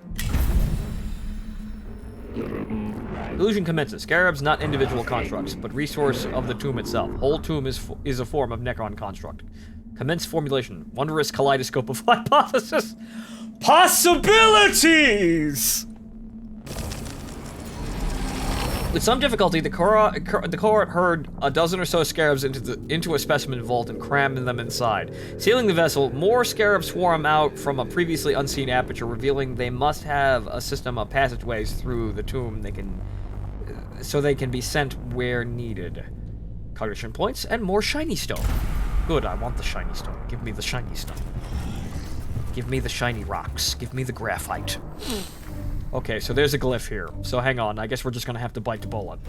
Speaker 3: Illusion commences. Scarabs, not individual constructs, but resource of the tomb itself. Whole tomb is a form of Necron construct. Commence formulation. Wondrous kaleidoscope of hypothesis. Possibilities! With some difficulty, the cohort herd a dozen or so scarabs into a specimen vault and crammed them inside. Sealing the vessel, more scarabs swarm out from a previously unseen aperture, revealing they must have a system of passageways through the tomb so they can be sent where needed. Cognition points and more shiny stone. Good, I want the shiny stone. Give me the shiny stone. Give me the shiny rocks. Give me the graphite. Okay, so there's a glyph here. So hang on, I guess we're just gonna have to bite the bullet.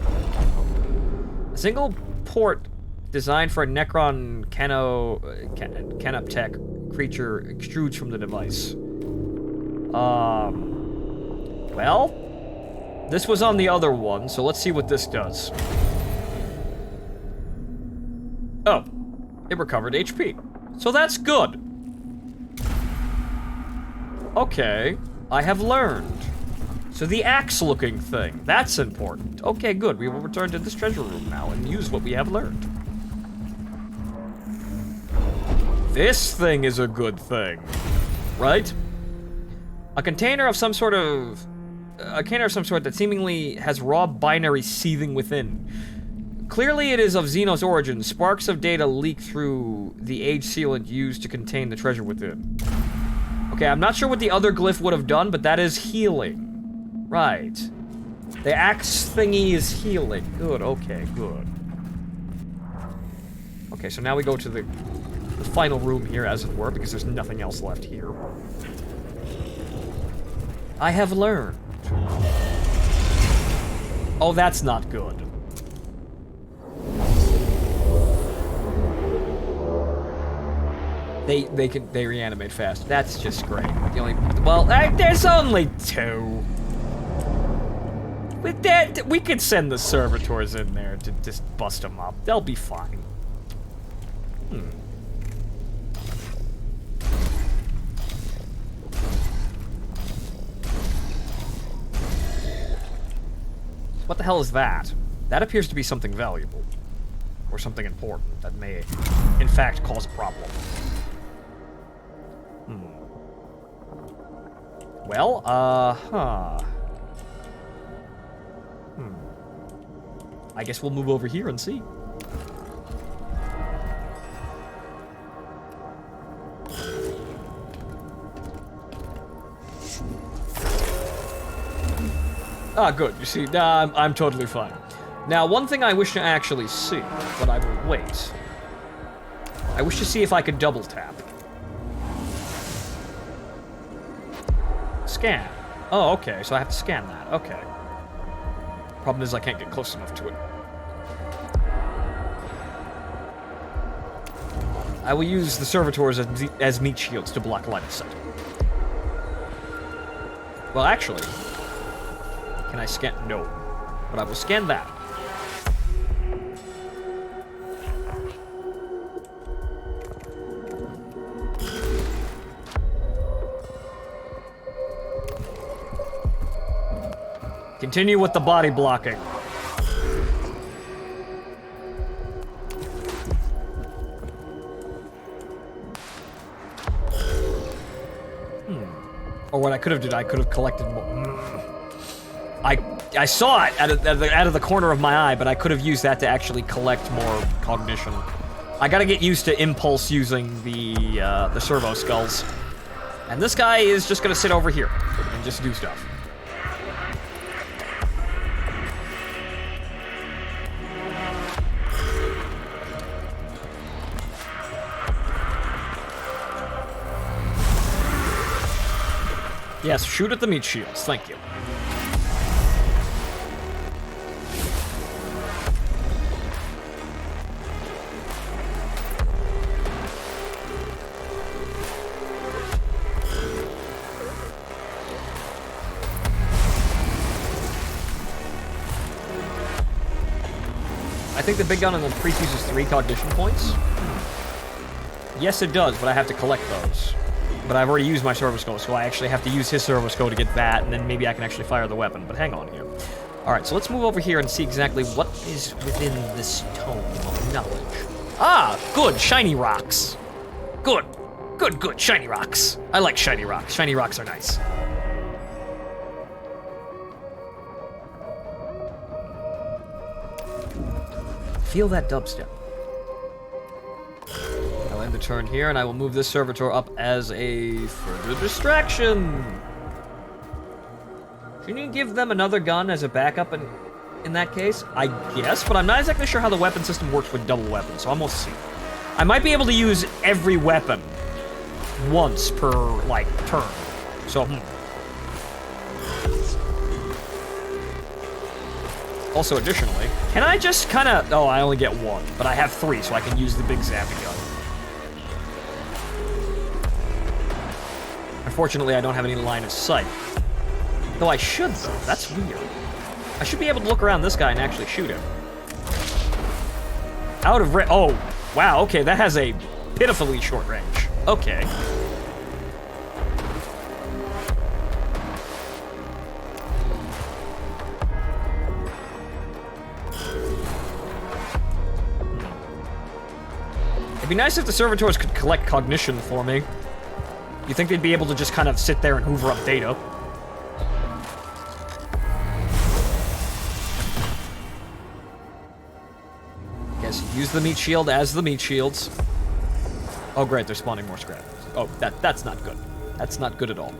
Speaker 3: A single port designed for a Necron canoptech creature extrudes from the device. Well, this was on the other one, so let's see what this does. Oh, it recovered HP. So that's good. Okay, I have learned. So the axe-looking thing, that's important. Okay, good. We will return to this treasure room now and use what we have learned. This thing is a good thing, right? A container of some sort that seemingly has raw binary seething within. Clearly it is of Xenos origin. Sparks of data leak through the age sealant used to contain the treasure within. Okay, I'm not sure what the other glyph would have done, but that is healing. Right. The axe thingy is healing. Good, okay, good. Okay, so now we go to the final room here, as it were, because there's nothing else left here. I have learned. Oh, that's not good. They reanimate fast. That's just great. The only there's only 2. With that, we could send the servitors in there to just bust them up. They'll be fine. What the hell is that? That appears to be something valuable. Or something important that may, in fact, cause a problem. Well, I guess we'll move over here and see. Ah, good. You see, I'm totally fine. Now, one thing I wish to actually see, but I will wait. I wish to see if I could double tap. Scan. Oh, okay, so I have to scan that. Okay. Problem is I can't get close enough to it. I will use the servitors as meat shields to block line of sight. Well, actually... Can I scan? No. But I will scan that. Continue with the body blocking. Or what I could have did, I could have collected more. I saw it out of the corner of my eye, but I could have used that to actually collect more cognition. I gotta get used to impulse using the servo skulls. And this guy is just gonna sit over here and just do stuff. Yes, shoot at the meat shields, thank you. I think the big gun on the priest uses 3 cognition points. Yes, it does, but I have to collect those. But I've already used my servo skull, so I actually have to use his servo skull to get that, and then maybe I can actually fire the weapon. But hang on here. Alright, so let's move over here and see exactly what is within this tome of knowledge. Ah, good, shiny rocks. Good, good, good, shiny rocks. I like shiny rocks. Shiny rocks are nice. Feel that dubstep. I'll end the turn here, and I will move this servitor up as a further distraction. Shouldn't you give them another gun as a backup in that case? I guess, but I'm not exactly sure how the weapon system works with double weapons, so I'm gonna see. I might be able to use every weapon once per, like, turn. So, Also, additionally, can I just kind of... Oh, I only get 1, but I have 3, so I can use the big zappy gun. Unfortunately, I don't have any line of sight. Though I should, though. That's weird. I should be able to look around this guy and actually shoot him. Out of range. Oh, wow, okay, that has a pitifully short range. Okay. It'd be nice if the servitors could collect cognition for me. You think they'd be able to just kind of sit there and hoover up data? Guess use the meat shield as the meat shields. Oh great, they're spawning more scrap. Oh, that's not good. That's not good at all.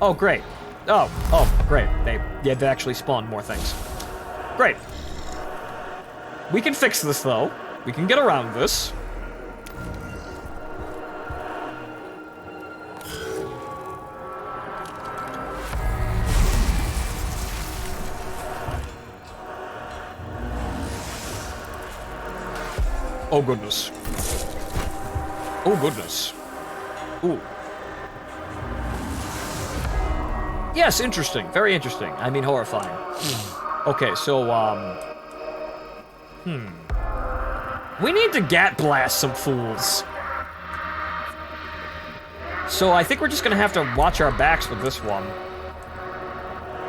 Speaker 3: Oh great. Oh great. They've actually spawned more things. Great. We can fix this though. We can get around this. Oh, goodness. Oh, goodness. Ooh. Yes, interesting. Very interesting. I mean, horrifying. Okay, so, we need to gat blast some fools. So I think we're just gonna have to watch our backs with this one.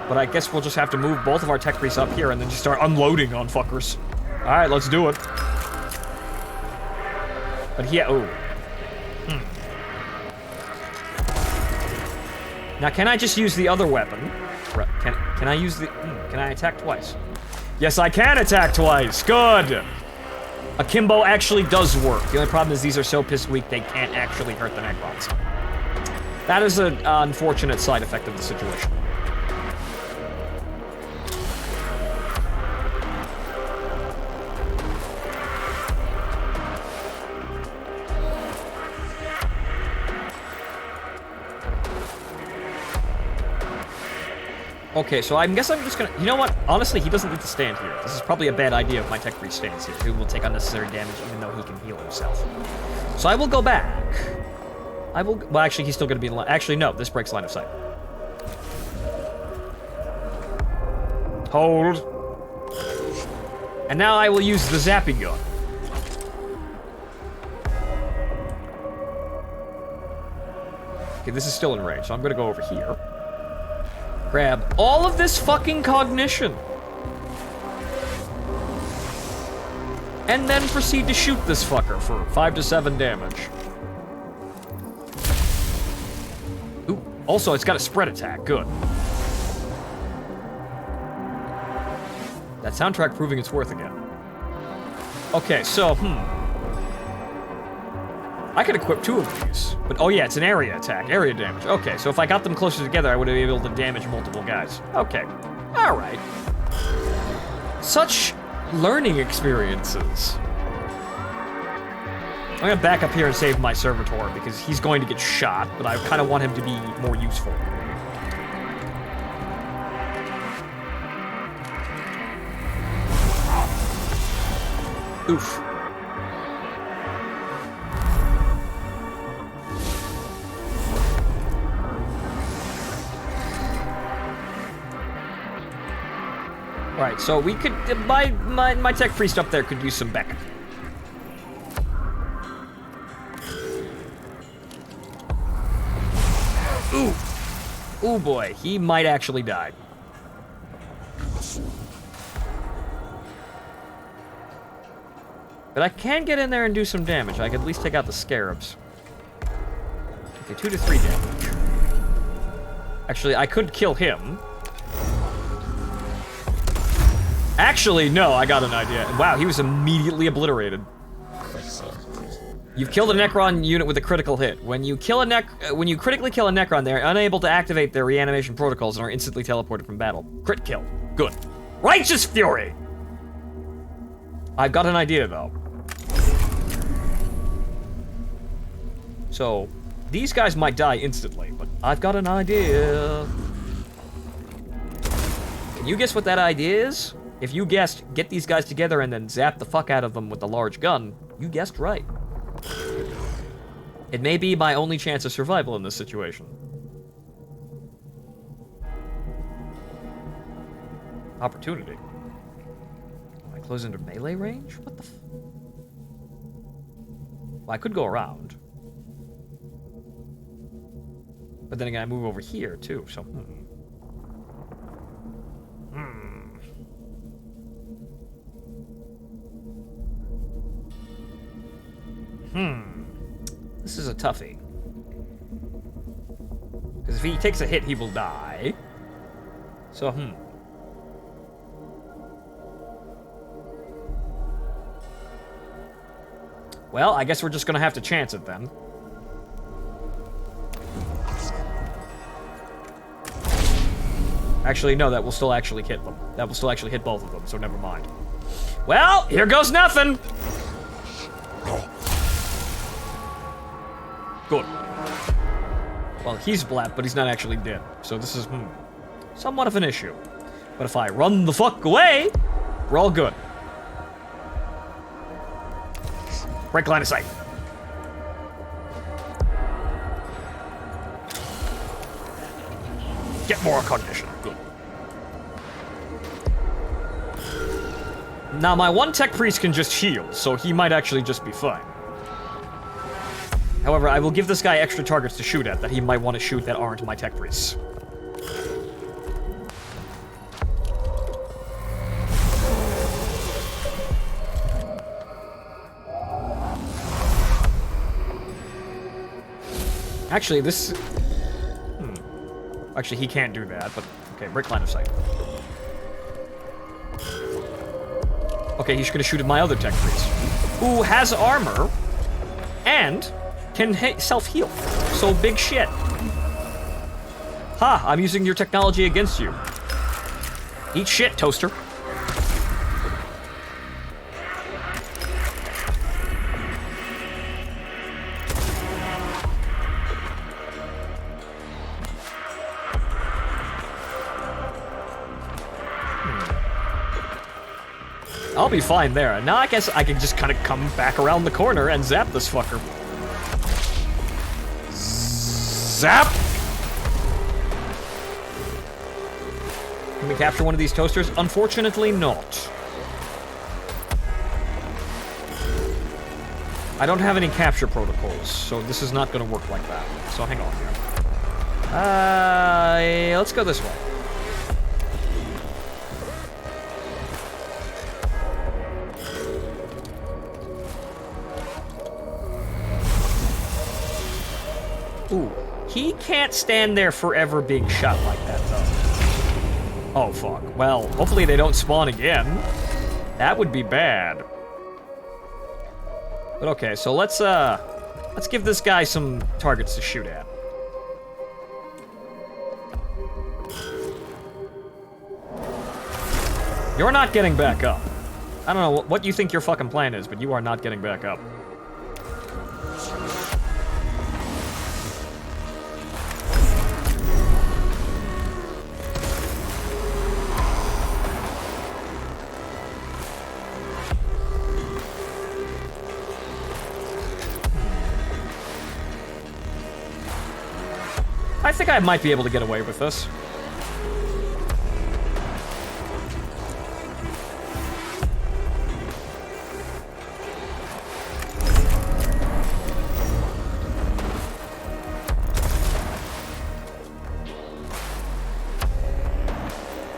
Speaker 3: But I guess we'll just have to move both of our tech priests up here and then just start unloading on fuckers. Alright, let's do it. But he, oh. Now, can I just use the other weapon? Can I use the, can I attack twice? Yes, I can attack twice, good! Akimbo actually does work. The only problem is these are so piss weak they can't actually hurt the Necrons. That is an unfortunate side effect of the situation. Okay, so I guess I'm just gonna... You know what? Honestly, he doesn't need to stand here. This is probably a bad idea if my tech priest stands here. He will take unnecessary damage even though he can heal himself. So I will go back. I will... Well, actually, he's still gonna be in line. Actually, no. This breaks line of sight. Hold. And now I will use the zapping gun. Okay, this is still in range, so I'm gonna go over here. Grab all of this fucking cognition. And then proceed to shoot this fucker for 5 to 7 damage. Ooh, also it's got a spread attack, good. That soundtrack proving its worth again. Okay, so, I could equip 2 of these, but oh yeah, it's an area attack, area damage. Okay, so if I got them closer together, I would be able to damage multiple guys. Okay, all right. Such learning experiences. I'm gonna back up here and save my servitor because he's going to get shot, but I kind of want him to be more useful. Oof. Alright, so we could, my tech priest up there could use some backup. Ooh! Ooh boy, he might actually die. But I can get in there and do some damage. I could at least take out the scarabs. Okay, 2 to 3 damage. Actually, I could kill him. Actually, no, I got an idea. Wow, he was immediately obliterated. You've killed a Necron unit with a critical hit. When you critically kill a Necron, they're unable to activate their reanimation protocols and are instantly teleported from battle. Crit kill. Good. Righteous Fury! I've got an idea, though. So, these guys might die instantly, but I've got an idea. Can you guess what that idea is? If you guessed, get these guys together and then zap the fuck out of them with the large gun, you guessed right. It may be my only chance of survival in this situation. Opportunity. Am I close into melee range? What the f... Well, I could go around. But then again, I move over here, too, so... This is a toughie. Because if he takes a hit, he will die. So, Well, I guess we're just gonna have to chance it then. Actually, no, that will still actually hit them. That will still actually hit both of them, so never mind. Well, here goes nothing! Good. Well, he's black, but he's not actually dead. So this is, somewhat of an issue. But if I run the fuck away, we're all good.
Speaker 1: Break line of sight. Get more cognition. Good.
Speaker 3: Now, my one tech priest can just heal, so he might actually just be fine. However, I will give this guy extra targets to shoot at that he might want to shoot that aren't my tech priests. Actually, this... Actually, he can't do that, but... Okay, break line of sight. Okay, he's gonna shoot at my other tech priest, who has armor, and can self-heal. So big shit. Ha, I'm using your technology against you. Eat shit, toaster. I'll be fine there. Now I guess I can just kind of come back around the corner and zap this fucker.
Speaker 1: Zap!
Speaker 3: Can we capture one of these toasters? Unfortunately, not. I don't have any capture protocols, so this is not going to work like that. So hang on here. Let's go this way. Ooh, he can't stand there forever being shot like that, though. Oh, fuck. Well, hopefully they don't spawn again. That would be bad. But okay, so let's give this guy some targets to shoot at. You're not getting back up. I don't know what you think your fucking plan is, but you are not getting back up. I think I might be able to get away with this.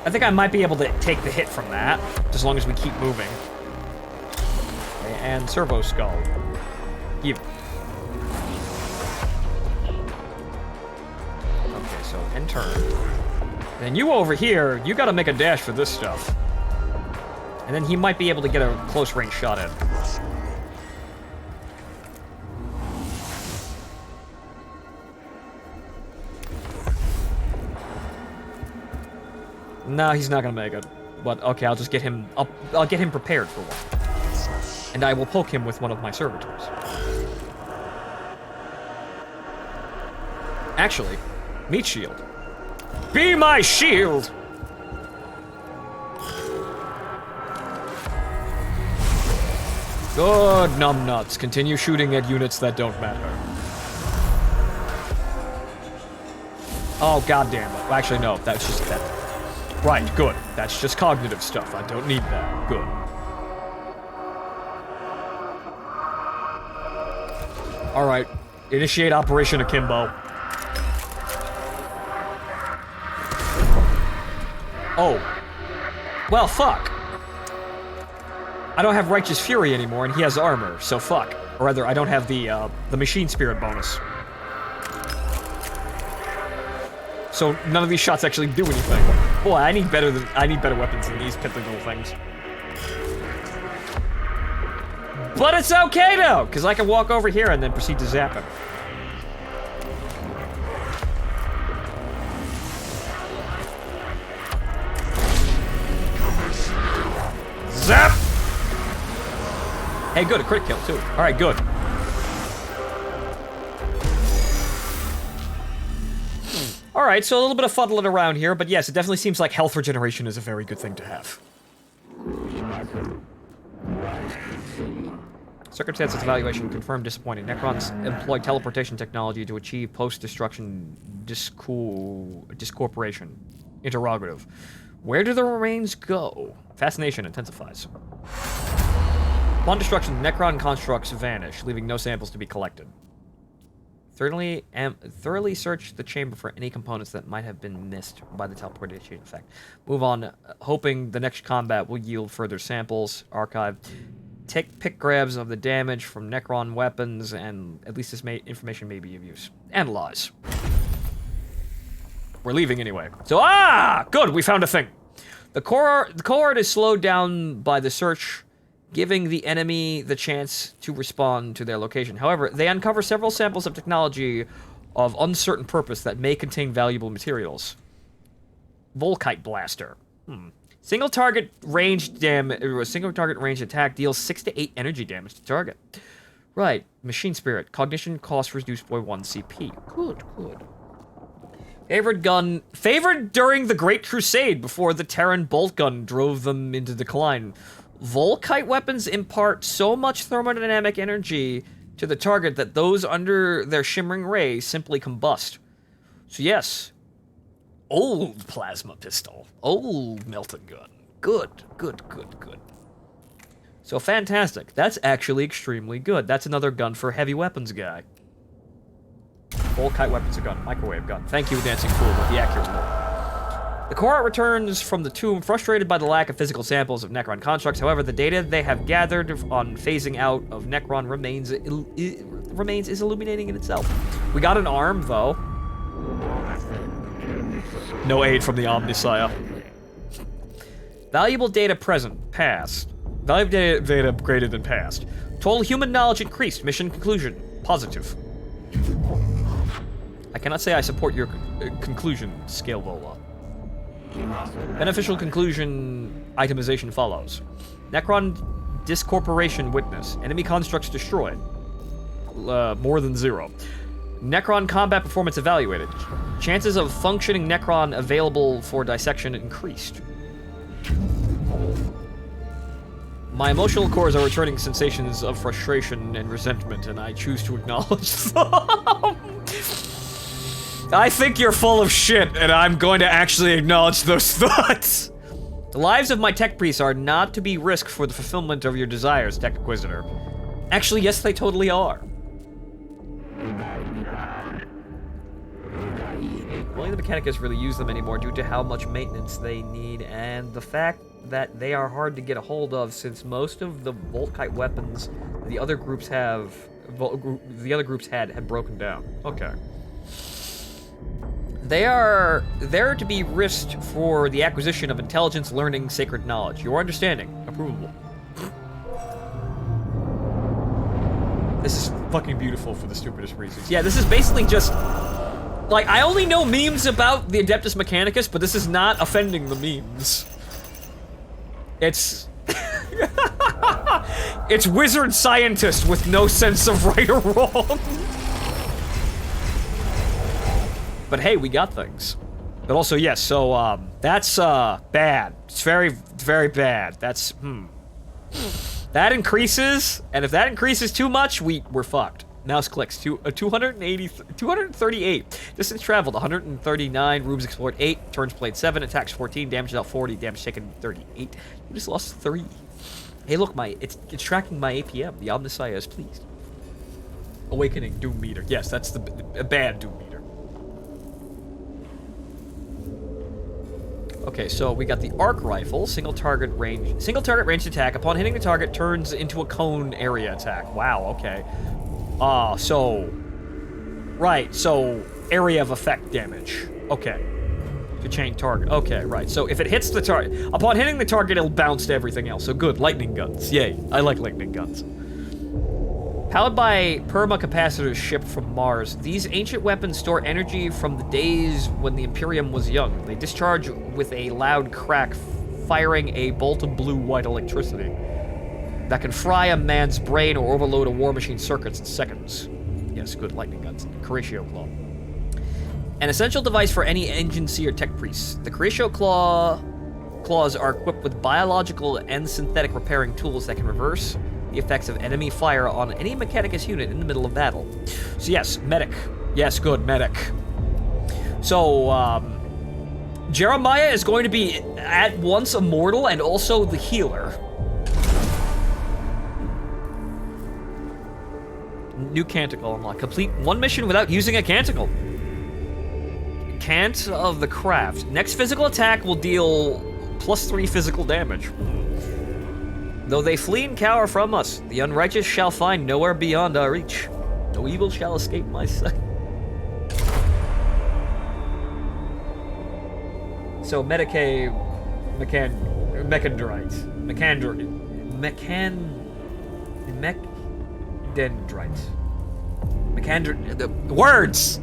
Speaker 3: I think I might be able to take the hit from that, as long as we keep moving. Okay, and Servo Skull. You. Okay, so end turn. Then you over here, you gotta make a dash for this stuff. And then he might be able to get a close range shot in. No, he's not gonna make it. But okay, I'll just get him up. I'll get him prepared for one. And I will poke him with one of my servitors. Actually, meat shield. Be my shield! Good numbnuts. Continue shooting at units that don't matter. Oh, goddamn it. Well, actually, no. That's just that. Right, good. That's just cognitive stuff. I don't need that. Good. Alright. Initiate Operation Akimbo. Oh. Well, fuck. I don't have Righteous Fury anymore, and he has armor, so fuck. Or rather, I don't have the Machine Spirit bonus. So none of these shots actually do anything. Boy, I need better weapons than these piddly little things. But it's okay though, because I can walk over here and then proceed to zap him.
Speaker 1: Zap!
Speaker 3: Hey, good, a crit kill too. All right, good. All right, so a little bit of fuddling around here, but yes, it definitely seems like health regeneration is a very good thing to have. Circumstances evaluation confirmed disappointing. Necrons employ teleportation technology to achieve post-destruction discorporation. Interrogative. Where do the remains go? Fascination intensifies. Upon destruction, Necron constructs vanish, leaving no samples to be collected. Thoroughly search the chamber for any components that might have been missed by the teleportation effect. Move on, hoping the next combat will yield further samples. Archive. Take pick grabs of the damage from Necron weapons, and at least this information may be of use. Analyze. We're leaving anyway. So, good, we found a thing. The cohort is slowed down by the search, giving the enemy the chance to respond to their location. However, they uncover several samples of technology of uncertain purpose that may contain valuable materials. Volkite blaster. Single target ranged attack deals 6 to 8 energy damage to target. Right. Machine spirit. Cognition cost reduced by 1 CP. Good. Favored gun. Favored during the Great Crusade before the Terran bolt gun drove them into decline. Volkite weapons impart so much thermodynamic energy to the target that those under their shimmering ray simply combust. So yes, old plasma pistol, old melting gun. Good. So fantastic. That's actually extremely good. That's another gun for heavy weapons guy. Volkite weapons a gun, microwave gun. Thank you, Dancing Fool, with the accurate lore. The cohort returns from the tomb frustrated by the lack of physical samples of Necron constructs. However, the data they have gathered on phasing out of Necron remains is illuminating in itself. We got an arm, though. No aid from the Omnisire. Valuable data present. Past. Valuable data upgraded and passed. Total human knowledge increased. Mission conclusion. Positive. I cannot say I support your conclusion, Scale Vola. Beneficial conclusion itemization follows. Necron discorporation witness. Enemy constructs destroyed. More than 0. Necron combat performance evaluated. Chances of functioning Necron available for dissection increased. My emotional cores are returning sensations of frustration and resentment, and I choose to acknowledge them. I think you're full of shit, and I'm going to actually acknowledge those thoughts. The lives of my tech priests are not to be risked for the fulfillment of your desires, Tech Inquisitor. Actually, yes, they totally are. Only the Mechanicus really use them anymore due to how much maintenance they need, and the fact that they are hard to get a hold of since most of the Volkite weapons the other groups had broken down. Okay. They are there to be risked for the acquisition of intelligence, learning, sacred knowledge. Your understanding, approvable. This is fucking beautiful for the stupidest reasons. Yeah, this is basically just... Like, I only know memes about the Adeptus Mechanicus, but this is not offending the memes. It's... It's wizard scientist with no sense of right or wrong. But hey, we got things. But also, yes, so, that's, bad. It's very, very bad. That's, That increases, and if that increases too much, we're fucked. Mouse clicks to 238. Distance traveled 139. Rooms explored 8. Turns played 7. Attacks 14. Damage dealt 40. Damage taken 38. You just lost 3. Hey, look, it's tracking my APM. The Omnisire is pleased. Awakening Doom meter. Yes, that's a bad Doom meter. Okay, so we got the arc rifle, single target ranged attack. Upon hitting the target, turns into a cone area attack. Wow, okay. So area of effect damage. Okay. To chain target. Okay, right. So if it hits the target, upon hitting the target, it'll bounce to everything else. So good, lightning guns. Yay, I like lightning guns. Powered by perma-capacitors shipped from Mars, these ancient weapons store energy from the days when the Imperium was young. They discharge with a loud crack, firing a bolt of blue-white electricity that can fry a man's brain or overload a war machine's circuits in seconds. Yes, good lightning guns. Curatio Claw. An essential device for any agency or tech priests. The Curatio Claws are equipped with biological and synthetic repairing tools that can reverse the effects of enemy fire on any Mechanicus unit in the middle of battle. So yes, medic. Yes, good, medic. So, Jeremiah is going to be at once immortal and also the healer. New canticle unlocked. Complete one mission without using a canticle. Cant of the Craft. Next physical attack will deal +3 physical damage. Though they flee and cower from us, the unrighteous shall find nowhere beyond our reach. No evil shall escape my sight. So, Medicae, Mechandrite. Words!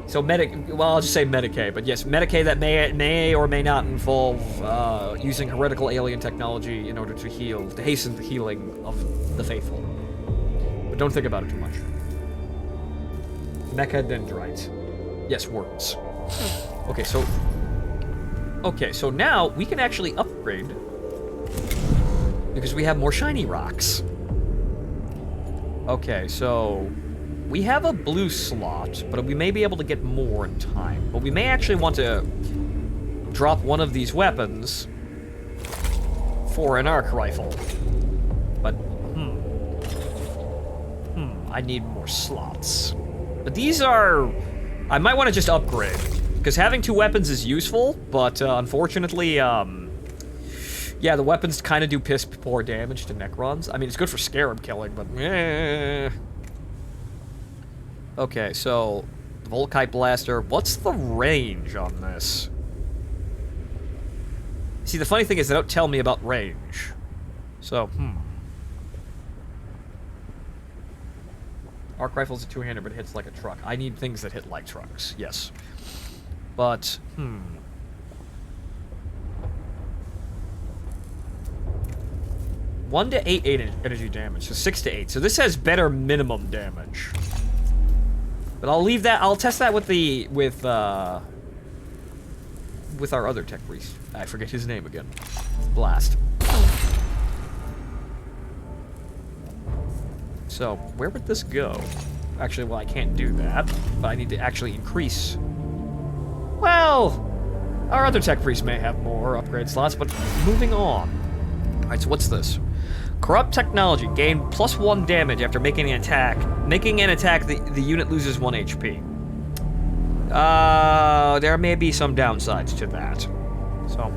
Speaker 3: So, well, I'll just say Medicae, but yes, Medicae that may or may not involve using heretical alien technology in order to hasten the healing of the faithful. But don't think about it too much. Mechadendrite. Yes, words. Okay, so now we can actually upgrade because we have more shiny rocks. Okay, so we have a blue slot, but we may be able to get more in time. But we may actually want to drop one of these weapons for an arc rifle. But, I need more slots. But these are... I might want to just upgrade. Because having 2 weapons is useful, but unfortunately, yeah, the weapons kind of do piss poor damage to Necrons. I mean, it's good for scarab killing, but Okay, so, the Volkite Blaster. What's the range on this? See, the funny thing is they don't tell me about range. So, Arc Rifle's a 2-hander, but it hits like a truck. I need things that hit like trucks, yes. But, 1 to 8 energy damage, so 6 to 8. So this has better minimum damage. But I'll leave that. I'll test that with our other tech priest. I forget his name again. Blast. So where would this go? Actually, well, I can't do that. But I need to actually increase. Well, our other tech priest may have more upgrade slots, but moving on. All right, so what's this? Corrupt technology. Gain +1 damage after making an attack. Making an attack, the unit loses 1 HP. There may be some downsides to that. So,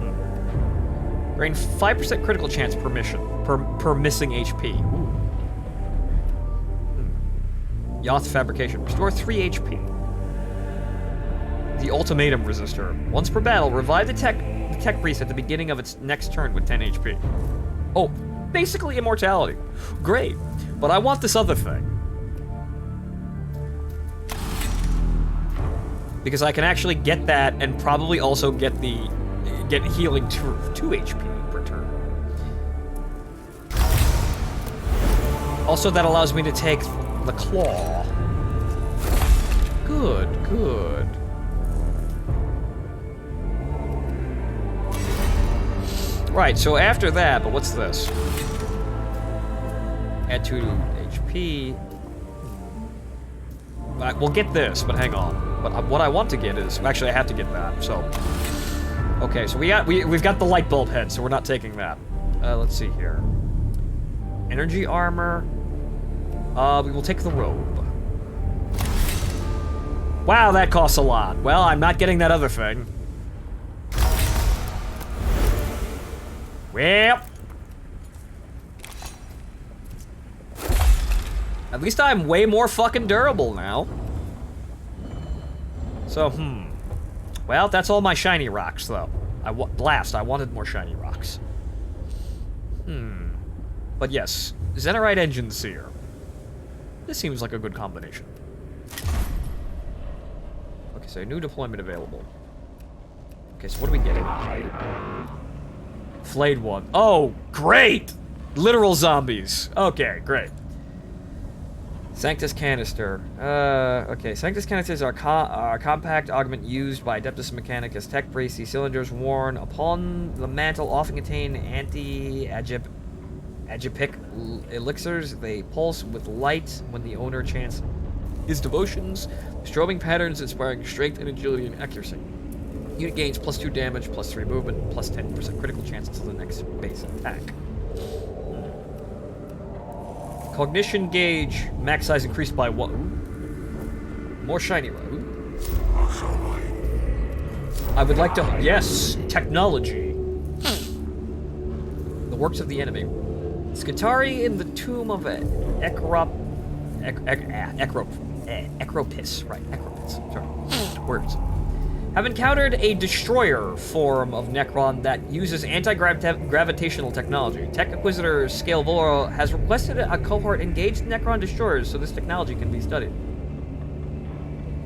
Speaker 3: gain 5% critical chance per mission, per missing HP. Ooh. Yoth Fabrication. Restore 3 HP. The Ultimatum Resistor. Once per battle, revive the tech priest at the beginning of its next turn with 10 HP. Oh, basically immortality. Great. But I want this other thing. Because I can actually get that and probably also get healing to 2 HP per turn. Also, that allows me to take the claw. Good, good. Right, so after that, but what's this? Add 2 HP. We'll get this, but hang on. But what I want to get is... Actually, I have to get that, so... Okay, so we've got the light bulb head, so we're not taking that. Let's see here. Energy armor. We will take the robe. Wow, that costs a lot. Well, I'm not getting that other thing. Well, at least I'm way more fucking durable now. So, well, that's all my shiny rocks, though. Blast, I wanted more shiny rocks. But yes, Zenerite Engine Seer. This seems like a good combination. Okay, so new deployment available. Okay, so what are we getting? Flayed one. Oh, great! Literal zombies. Okay, great. Sanctus Canister. Okay, Sanctus Canisters are compact augment used by Adeptus Mechanicus tech priests. These cylinders worn upon the mantle often contain Agipic elixirs, they pulse with light when the owner chants his devotions, strobing patterns inspiring strength and agility and accuracy. Unit gains +2 damage, +3 movement, +10% critical chance until the next base attack. Cognition gauge, max size increased by 1. More shiny road. I would like to... Yes, technology. The works of the enemy. Skitari in the tomb of Ecropis. Right, Ecropis. Sorry. Words. Have encountered a destroyer form of Necron that uses anti-gravitational technology. Tech Inquisitor Scalevora has requested a cohort engage Necron destroyers so this technology can be studied.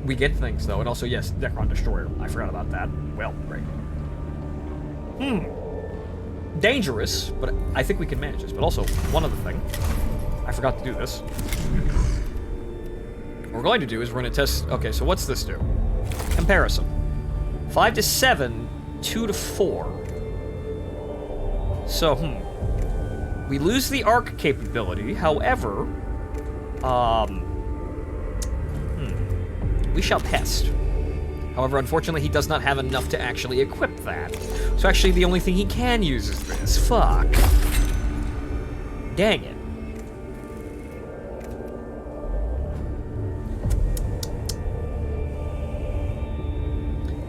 Speaker 3: We get things, though, and also, yes, Necron destroyer. I forgot about that. Well, great. Dangerous, but I think we can manage this. But also, one other thing. I forgot to do this. What we're going to do is we're going to test... Okay, so what's this do? Comparison. 5 to 7, 2 to 4. So, we lose the arc capability, however, we shall test. However, unfortunately, he does not have enough to actually equip that. So actually, the only thing he can use is this. Fuck. Dang it.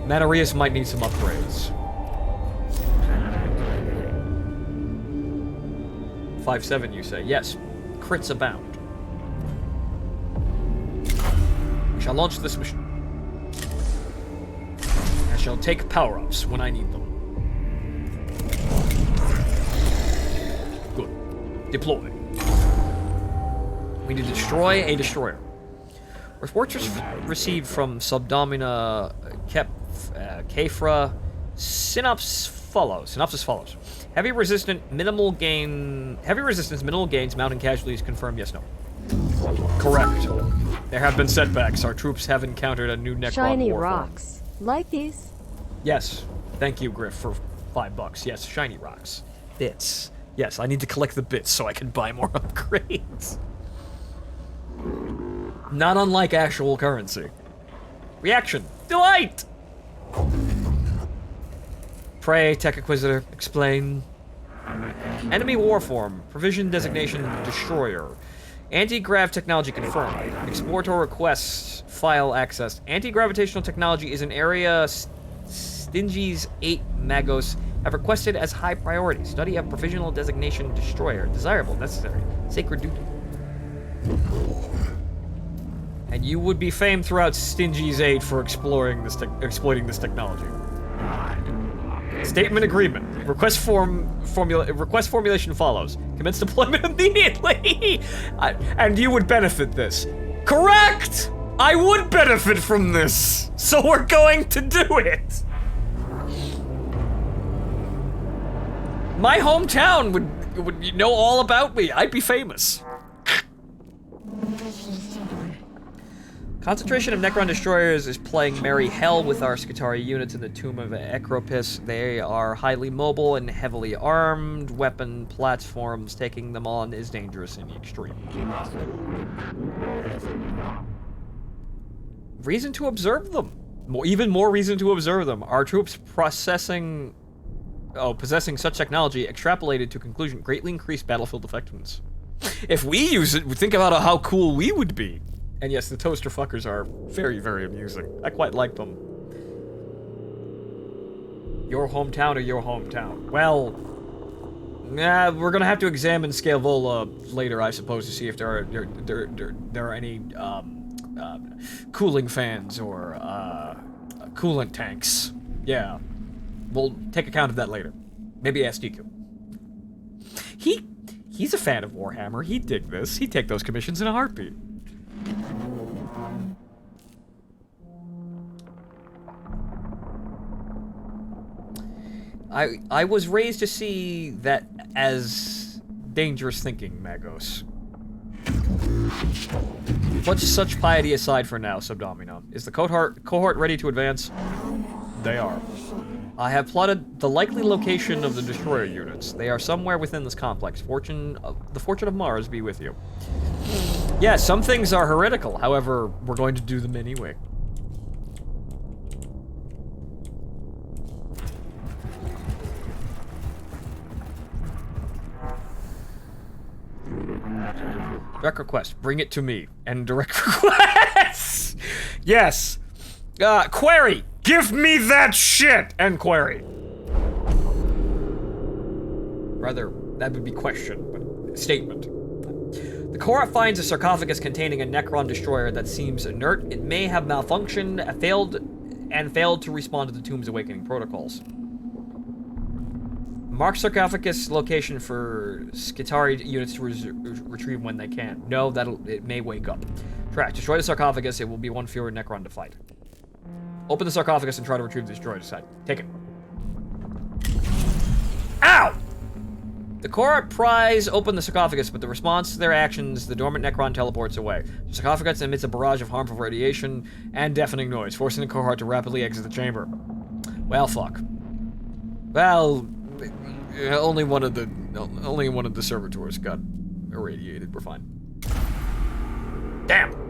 Speaker 3: Manarius might need some upgrades. 5-7, you say? Yes. Crits abound. I shall launch this machine. I shall take power-ups when I need them. Good. Deploy. We need to destroy a destroyer. Reports received from Subdomina Kefra. Synopsis follows. Heavy resistance, minimal gains, mounting casualties, confirmed, yes, no. Correct. There have been setbacks. Our troops have encountered a new Necron
Speaker 2: Shiny
Speaker 3: war form.
Speaker 2: rocks. Like these?
Speaker 3: Yes. Thank you, Griff, for $5. Yes, shiny rocks. Bits. Yes, I need to collect the bits so I can buy more upgrades. Not unlike actual currency. Reaction. Delight! Pray, Tech Inquisitor. Explain. Enemy warform. Provision designation Destroyer. Anti-grav technology confirmed. Explorator requests. File accessed. Anti-gravitational technology is an area Stingy's 8 Magos have requested as high priority. Study of provisional designation Destroyer. Desirable. Necessary. Sacred duty. And you would be famed throughout Stingy's 8 for exploiting this technology. Statement agreement. Request formulation follows. Commence deployment immediately. And you would benefit this. Correct! I would benefit from this. So we're going to do it. My hometown would know all about me. I'd be famous. Concentration of Necron destroyers is playing merry hell with our Skitari units in the tomb of Ecropis. They are highly mobile and heavily armed. Weapon platforms, taking them on is dangerous in the extreme. Reason to observe them. Even more reason to observe them. Our troops possessing such technology extrapolated to conclusion greatly increased battlefield effectiveness. If we use it, think about how cool we would be. And yes, the toaster fuckers are very, very amusing. I quite like them. Your hometown or your hometown? Well, we're gonna have to examine Scalevola later, I suppose, to see if there are any cooling fans or coolant tanks. Yeah, we'll take account of that later. Maybe ask DQ. He's a fan of Warhammer. He'd dig this. He'd take those commissions in a heartbeat. I was raised to see that as dangerous thinking, Magos. Put such piety aside for now, Subdomino. Is the cohort ready to advance? They are. I have plotted the likely location of the destroyer units. They are somewhere within this complex. The fortune of Mars be with you. Yeah, some things are heretical. However, we're going to do them anyway. Direct request. Bring it to me. And direct request. Yes. Query. Give me that shit. End query. Rather, that would be question, but statement. The Corps finds a sarcophagus containing a Necron destroyer that seems inert. It may have malfunctioned, failed to respond to the tomb's awakening protocols. Mark sarcophagus location for Skitarii units to retrieve when they can. No, it may wake up. Track. Destroy the sarcophagus. It will be one fewer Necron to fight. Open the sarcophagus and try to retrieve the destroyer side. Take it. Ow! The Corps pries open the sarcophagus, but the response to their actions, the dormant Necron teleports away. The sarcophagus emits a barrage of harmful radiation and deafening noise, forcing the cohort to rapidly exit the chamber. Well, fuck. Well, only one of the servitors got irradiated. We're fine. Damn.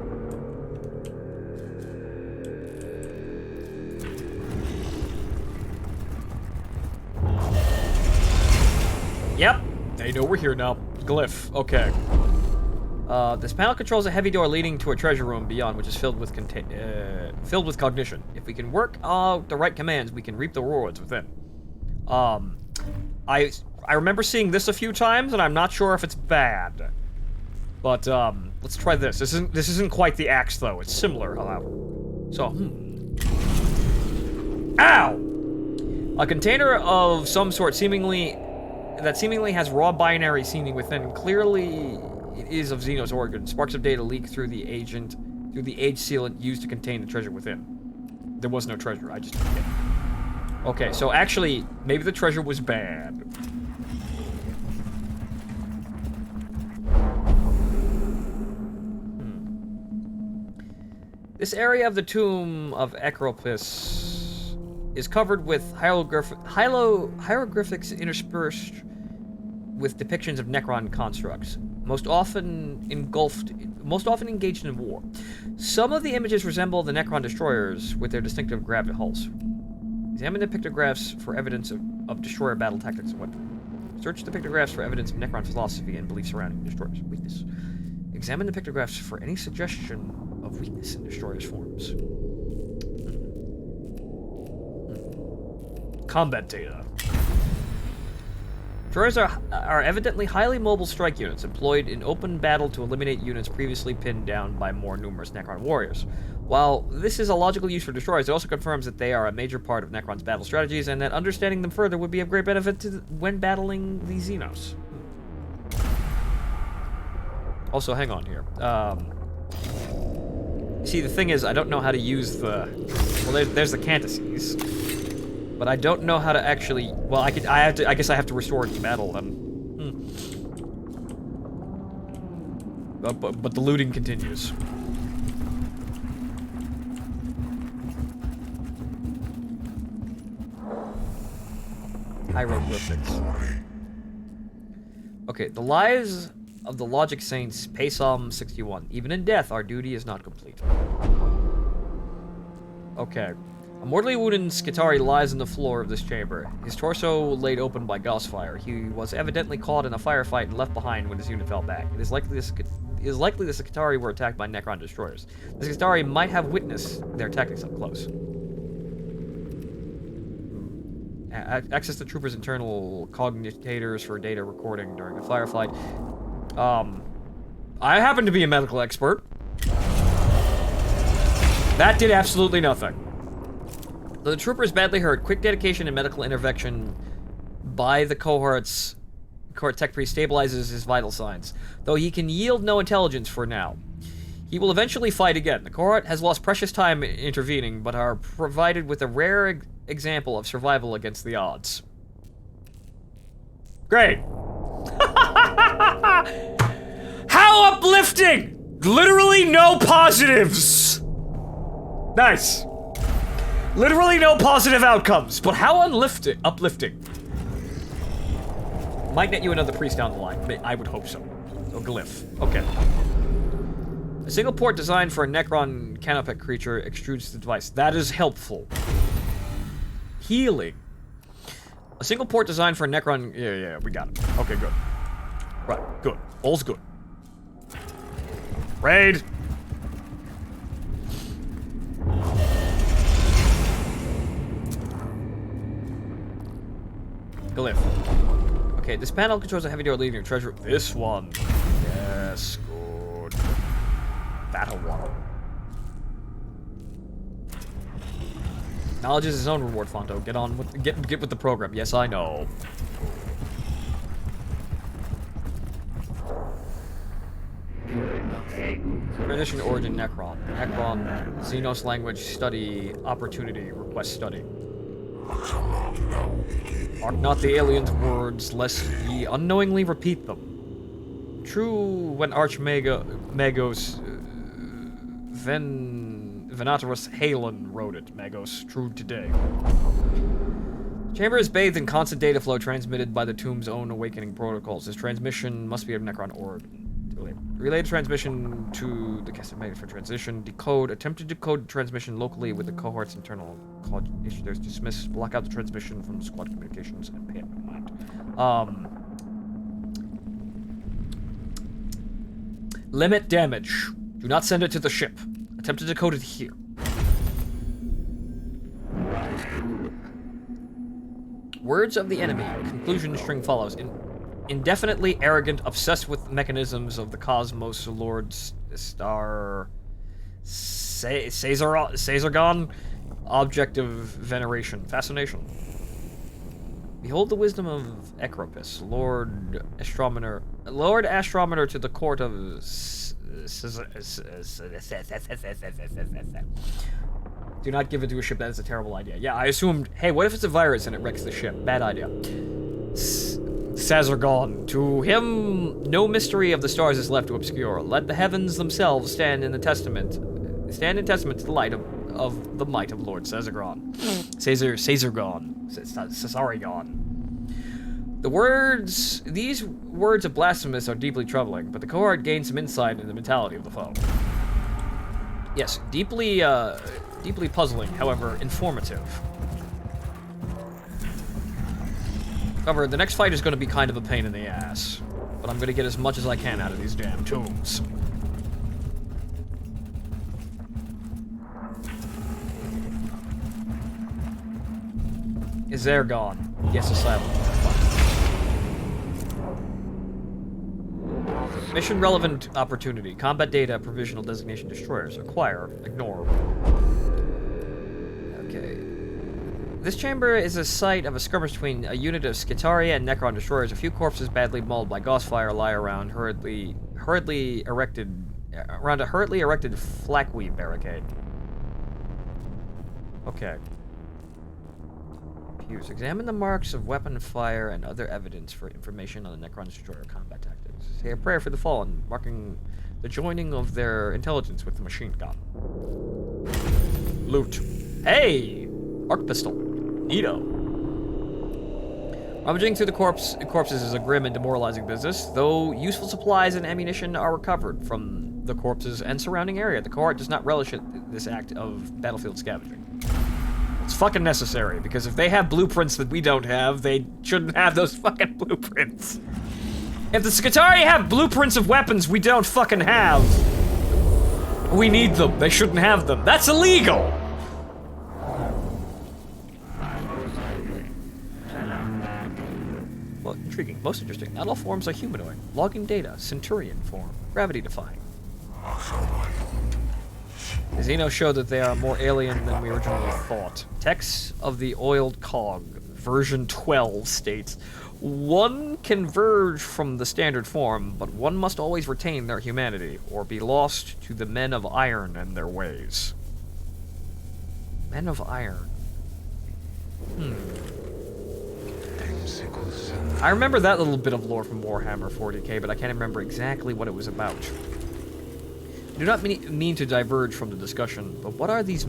Speaker 3: Yep, they know we're here now. Glyph, okay. This panel controls a heavy door leading to a treasure room beyond, which is filled with cognition. If we can work out the right commands, we can reap the rewards within. I remember seeing this a few times, and I'm not sure if it's bad. But let's try this. This isn't quite the axe though. It's similar, however. So, Ow! A container of some sort seemingly has raw binary seeming within. Clearly, it is of Xenos origin. Sparks of data leak through the age sealant used to contain the treasure within. There was no treasure. I just took it. Okay, so actually, maybe the treasure was bad. This area of the tomb of Acropis is covered with hieroglyphics interspersed with depictions of Necron constructs, most often engaged in war. Some of the images resemble the Necron destroyers with their distinctive gravity hulls. Examine the pictographs for evidence of destroyer battle tactics and weapons. Search the pictographs for evidence of Necron philosophy and beliefs surrounding destroyers' weakness. Examine the pictographs for any suggestion of weakness in destroyers' forms. Combat data. Destroyers are evidently highly mobile strike units employed in open battle to eliminate units previously pinned down by more numerous Necron warriors. While this is a logical use for destroyers, it also confirms that they are a major part of Necron's battle strategies, and that understanding them further would be of great benefit when battling the Xenos. Also, hang on here. See, the thing is, I don't know how to use the... Well, there's the cantices. But I don't know how to actually... Well, I guess I have to restore it to battle then. But the looting continues. Hieroglyphics. Okay, the lives of the Logic Saints pay Psalm 61. Even in death, our duty is not complete. Okay. A mortally wounded Skitarii lies on the floor of this chamber, his torso laid open by gauss fire. He was evidently caught in a firefight and left behind when his unit fell back. It is likely the Skitarii were attacked by Necron destroyers. The Skitarii might have witnessed their tactics up close. Access the trooper's internal cognitators for data recording during a firefight. I happen to be a medical expert. That did absolutely nothing. Though the trooper is badly hurt, quick dedication and medical intervention by the cohort tech priest stabilizes his vital signs, though he can yield no intelligence for now. He will eventually fight again. The cohort has lost precious time intervening, but are provided with a rare example of survival against the odds. Great. How uplifting! Literally no positives. Nice.
Speaker 1: Literally no positive outcomes.
Speaker 3: But how uplifting. Might net you another priest down the line. I would hope so. A glyph. Okay. A single port designed for a Necron canopec creature extrudes the device. That is helpful. Healing. A single port designed for a Necron... Yeah, we got it. Okay, good. Right, good. All's good.
Speaker 1: Raid.
Speaker 3: Glyph. Okay, this panel controls a heavy door leading to treasure. This one. Yes, good. That one. Knowledge is his own reward, Phonto. Get on with get with the program. Yes, I know. Transition origin Necron. Necron Xenos language study opportunity request study. Mark not the aliens' words, lest ye unknowingly repeat them. True when Magos Venatorus Halen wrote it. Magos, true today. Chamber is bathed in constant data flow transmitted by the tomb's own awakening protocols. This transmission must be a Necron origin. Relay transmission to the Castle Mega for transition. Decode. Attempt to decode transmission locally with the cohort's internal issue. There's dismiss. Block out the transmission from squad communications and pay up in mind. Limit damage. Do not send it to the ship. Attempt to decode it here. Words of the enemy. Conclusion string follows. Indefinitely arrogant, obsessed with mechanisms of the cosmos, Lord Star Caesargon, object of veneration, fascination. Behold the wisdom of Ecropus, Lord Astrometer to the court of do not give it to a ship. That is a terrible idea. Yeah, I assumed, hey, what if it's a virus and it wrecks the ship? Bad idea. Sazergon. To him, no mystery of the stars is left to obscure. Let the heavens themselves stand in testament to the light of the might of Lord Sazergon. Sazeragon. These words of blasphemous are deeply troubling, but the cohort gains some insight into the mentality of the foe. Yes, deeply puzzling, however, informative. However, the next fight is going to be kind of a pain in the ass, but I'm going to get as much as I can out of these damn tombs. Is there gone? Yes, asylum. Mission relevant opportunity. Combat data, provisional designation destroyers. Acquire. Ignore. Okay. This chamber is a site of a skirmish between a unit of Skitaria and Necron destroyers. A few corpses badly mauled by gauss fire lie around a hurriedly erected flakweed barricade. Okay. Pews. Examine the marks of weapon fire and other evidence for information on the Necron destroyer combat tactics. Say a prayer for the fallen, marking the joining of their intelligence with the machine gun. Loot. Hey! Arc pistol. Neato. Rummaging through the corpses is a grim and demoralizing business. Though useful supplies and ammunition are recovered from the corpses and surrounding area, the cohort does not relish this act of battlefield scavenging. It's fucking necessary, because if they have blueprints that we don't have, they shouldn't have those fucking blueprints. If the Skitarii have blueprints of weapons we don't fucking have, we need them. They shouldn't have them. That's illegal! Well, intriguing. Most interesting. Not all forms are humanoid. Logging data. Centurion form. Gravity defying. The Xenos show that they are more alien than we originally thought. Text of the oiled cog, version 12, states, one can verge from the standard form, but one must always retain their humanity, or be lost to the men of iron and their ways. Men of iron. I remember that little bit of lore from Warhammer 40k, but I can't remember exactly what it was about. Do not mean to diverge from the discussion, but what are these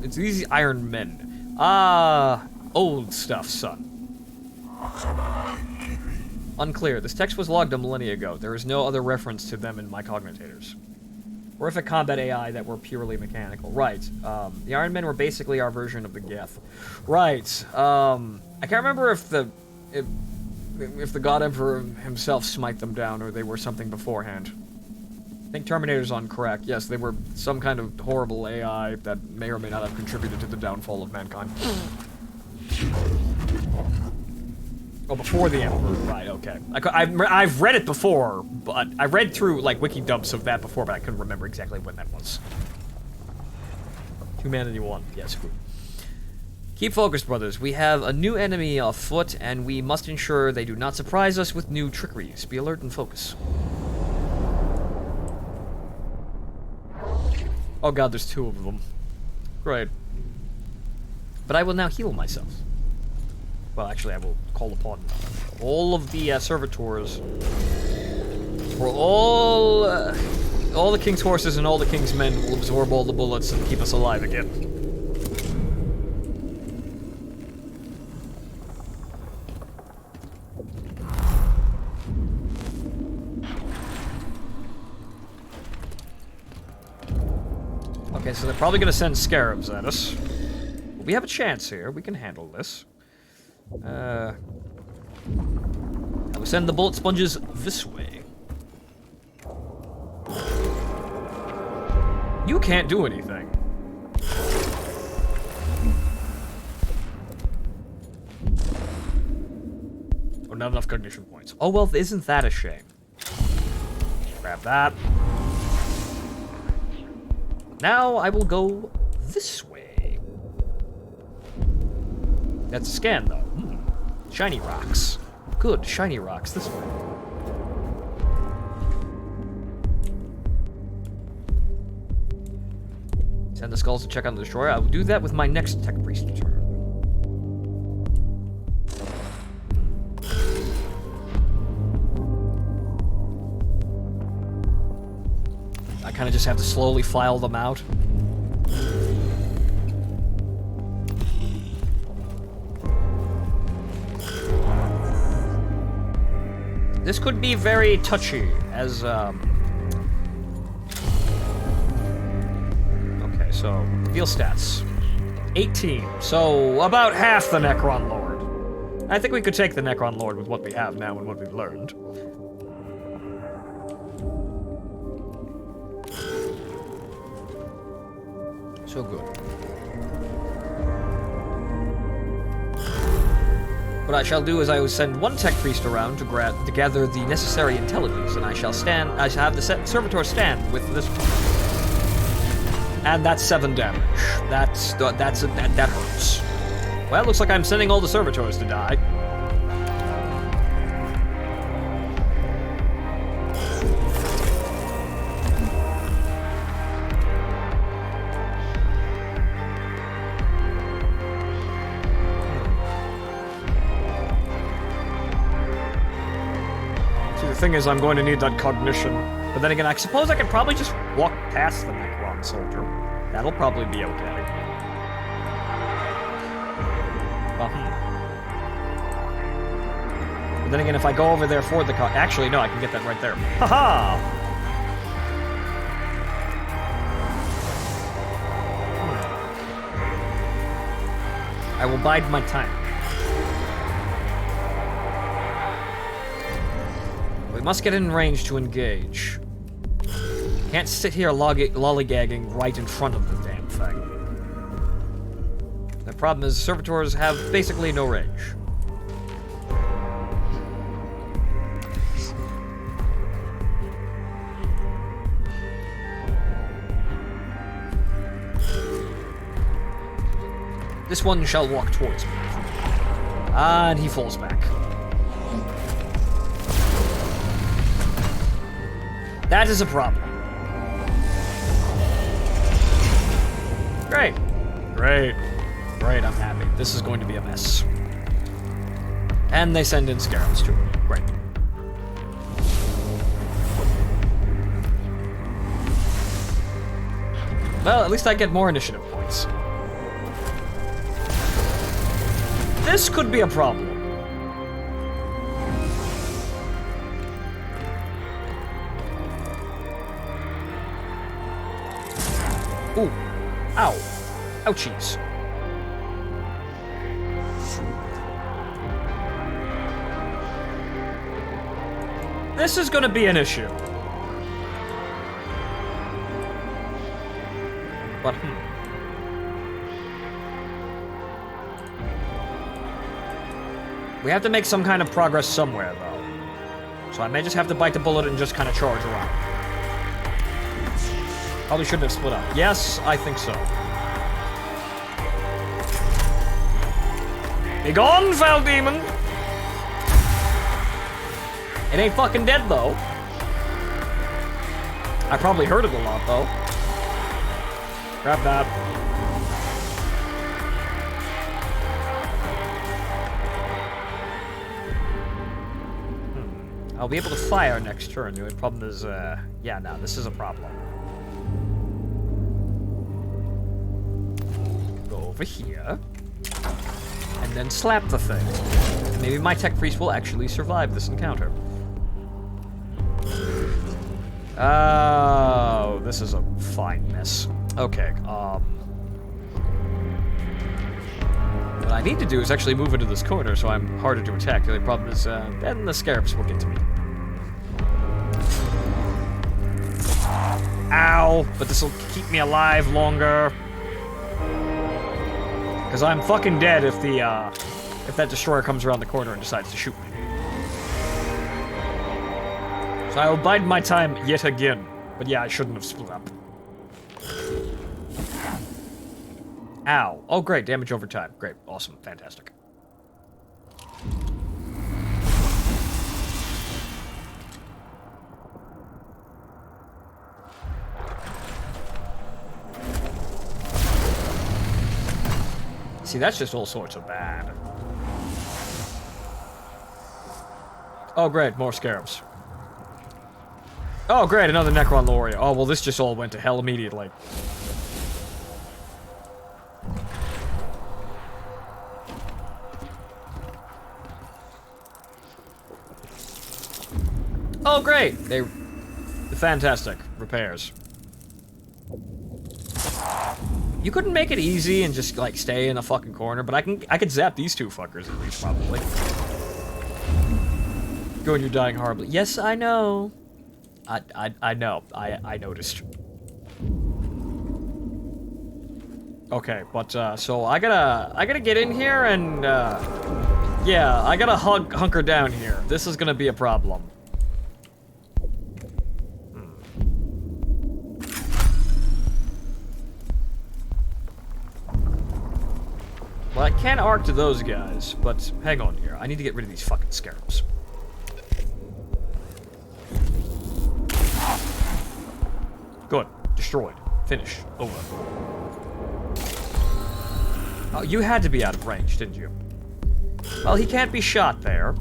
Speaker 3: these iron men? Ah, old stuff, son. Unclear. This text was logged a millennia ago. There is no other reference to them in my cognitators. Horrific combat AI that were purely mechanical. Right. The Iron Men were basically our version of the Geth. Right. I can't remember if the God Emperor himself smite them down or they were something beforehand. I think Terminator's on correct. Yes, they were some kind of horrible AI that may or may not have contributed to the downfall of mankind. Oh, before the Emperor. Right, okay. I've read it before, but I read through, like, wiki dumps of that before, but I couldn't remember exactly when that was. Humanity 1. Yes, good. Keep focused, brothers. We have a new enemy afoot, and we must ensure they do not surprise us with new trickeries. Be alert and focus. Oh god, there's 2 of them. Great. But I will now heal myself. Well, actually, I will call upon all of the servitors for all the king's horses and all the king's men will absorb all the bullets and keep us alive again. Okay, so they're probably gonna send scarabs at us. But we have a chance here. We can handle this. I will send the bullet sponges this way. You can't do anything. Oh, not enough cognition points. Oh, well, isn't that a shame? Grab that. Now I will go this way. That's a scan, though. Shiny rocks. Good, shiny rocks this way. Send the skulls to check on the destroyer. I will do that with my next tech priest turn. I kind of just have to slowly file them out. This could be very touchy, as, Okay, so, reveal stats. 18, so about half the Necron Lord. I think we could take the Necron Lord with what we have now and what we've learned. So good. What I shall do is I will send one tech priest around to gather the necessary intelligence, and I shall have the servitor stand with this one. And that's 7 damage. That hurts. Well, looks like I'm sending all the servitors to die. The thing is, I'm going to need that cognition. But then again, I suppose I could probably just walk past the Necron soldier. That'll probably be okay. But then again, if I go over there for the actually, no, I can get that right there. Haha! I will bide my time. We must get in range to engage. Can't sit here lollygagging right in front of the damn thing. The problem is servitors have basically no range. This one shall walk towards me. And he falls back. That is a problem. Great. Great. Great, I'm happy. This is going to be a mess. And they send in scarabs too. Great. Well, at least I get more initiative points. This could be a problem. Ooh. Ow. Ouchies. This is gonna be an issue. But, we have to make some kind of progress somewhere, though. So I may just have to bite the bullet and just kind of charge around. Probably shouldn't have split up. Yes, I think so. Be gone, foul demon! It ain't fucking dead, though. I probably heard it a lot, though. Grab that. I'll be able to fire next turn. The only problem is, yeah, no, this is a problem. Go over here. And then slap the thing. Maybe my tech priest will actually survive this encounter. Oh, this is a fine mess. Okay, what I need to do is actually move into this corner so I'm harder to attack. The only problem is, then the scarabs will get to me. Ow! But this will keep me alive longer. Because I'm fucking dead if the, if that destroyer comes around the corner and decides to shoot me. So I will bide my time yet again. But yeah, I shouldn't have split up. Ow. Oh, great. Damage over time. Great. Awesome. Fantastic. See, that's just all sorts of bad. Oh, great. More scarabs. Oh, great. Another Necron Warrior. Oh, well, this just all went to hell immediately. Oh, great! Fantastic. Repairs. You couldn't make it easy and just, like, stay in a fucking corner, but I could zap these two fuckers at least, probably. Go and you're dying horribly. Yes, I know. I know. I noticed. Okay, but, so I gotta get in here and, yeah, I gotta hunker down here. This is gonna be a problem. Well, I can arc to those guys, but hang on here. I need to get rid of these fucking scarabs. Good. Destroyed. Finish. Over. Oh, you had to be out of range, didn't you? Well, he can't be shot there.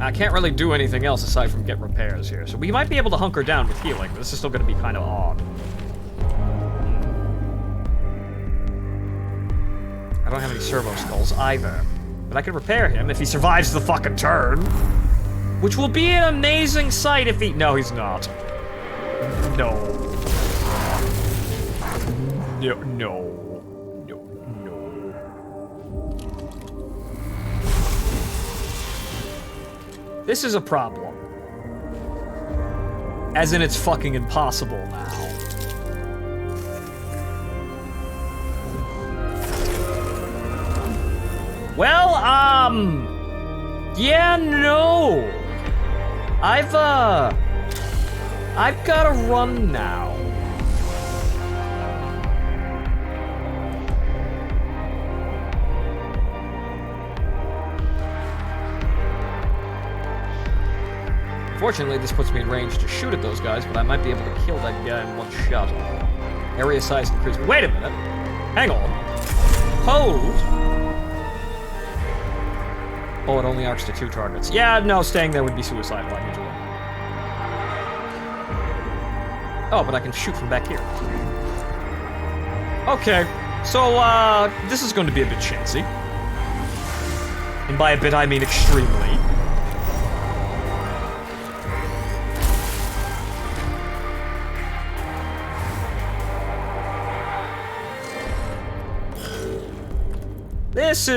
Speaker 3: I can't really do anything else aside from get repairs here. So we might be able to hunker down with healing, but this is still going to be kind of odd. I don't have any servo skulls either. But I can repair him if he survives the fucking turn. Which will be an amazing sight if he... No, he's not. No. No. No. This is a problem. As in, it's fucking impossible now. Well, yeah, no. I've gotta run now. Fortunately, this puts me in range to shoot at those guys, but I might be able to kill that guy in one shot. Area size increase. Wait a minute. Hang on. Hold. Oh, it only arcs to 2 targets. Yeah, no, staying there would be suicidal. I need to run. Oh, but I can shoot from back here. Okay, so, this is going to be a bit chancy. And by a bit, I mean extremely. This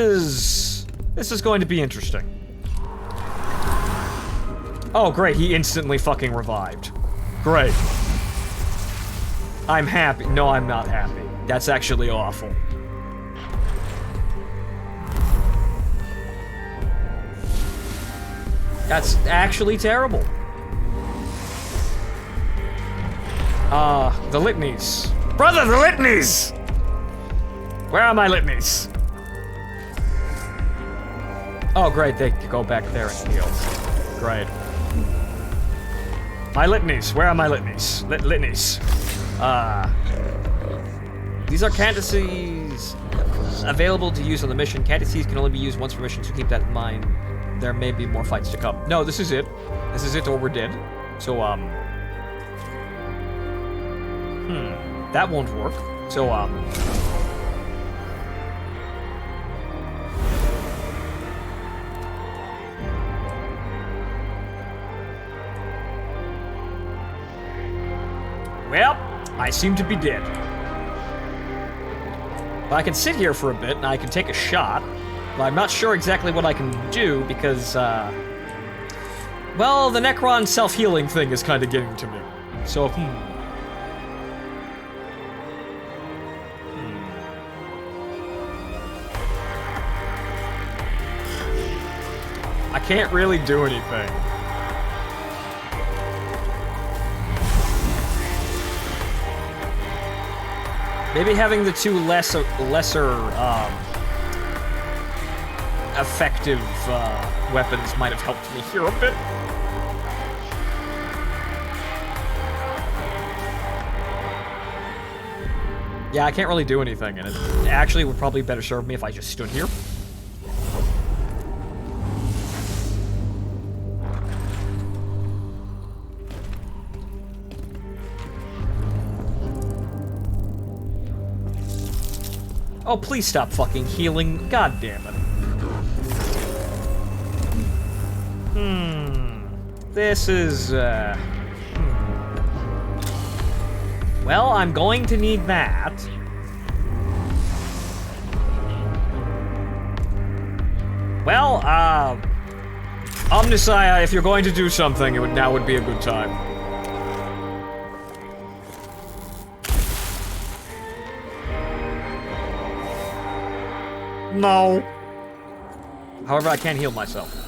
Speaker 3: is going to be interesting. Oh, great, he instantly fucking revived. Great. I'm happy. No, I'm not happy. That's actually awful. That's actually terrible. The litanies. Brother, the litanies! Where are my litanies? Oh, great, they could go back there and heal. Great. My litanies, where are my litanies? Litanies. These are candidacies available to use on the mission. Candidacies can only be used once per mission, so keep that in mind. There may be more fights to come. No, this is it. This is it or we're dead. So, that won't work. So, well, I seem to be dead. But I can sit here for a bit, and I can take a shot. But I'm not sure exactly what I can do, because, well, the Necron self-healing thing is kind of getting to me. So, I can't really do anything. Maybe having the 2 lesser effective weapons might have helped me here a bit. Yeah, I can't really do anything, and it actually would probably better serve me if I just stood here. Oh, please stop fucking healing. God damn it. This is, Well, I'm going to need that. Well, Omnissiah, if you're going to do something, now would be a good time. No. However, I can't heal myself.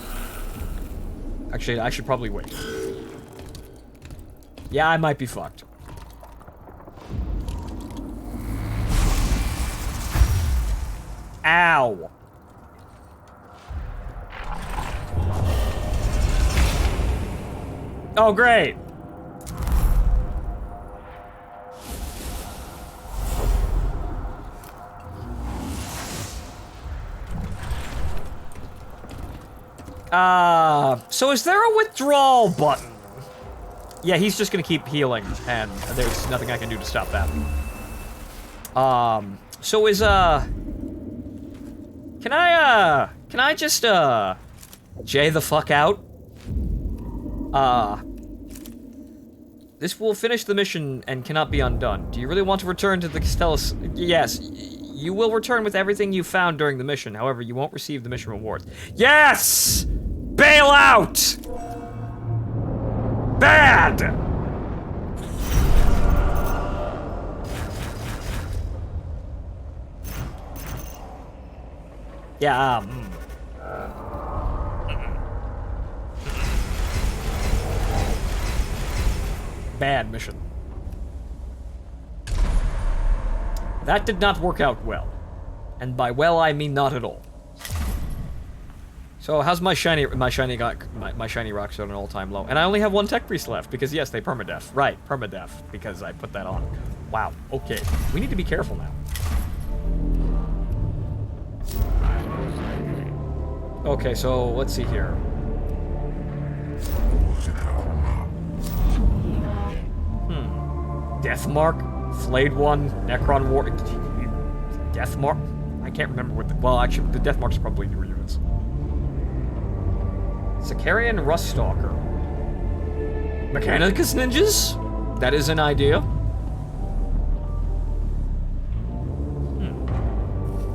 Speaker 3: Actually, I should probably wait. Yeah, I might be fucked. Ow. Oh, great. So is there a withdrawal button? Yeah, he's just gonna keep healing, and there's nothing I can do to stop that. So is, can I just, Jay the fuck out? This will finish the mission and cannot be undone. Do you really want to return to the Castellus? Yes, you will return with everything you found during the mission. However, you won't receive the mission rewards. Yes! Bail out! Bad! Yeah, bad mission. That did not work out well. And by well, I mean not at all. So how's my shiny rock at an all-time low? And I only have 1 tech priest left, because yes, they permadeath. Right, permadeath, because I put that on. Wow, okay. We need to be careful now. Okay, so let's see here. Deathmark, Flayed One, Necron War, Deathmark. I can't remember what. Well, actually, the Deathmark's probably newer units. Sicarian Ruststalker, Mechanicus ninjas. That is an idea.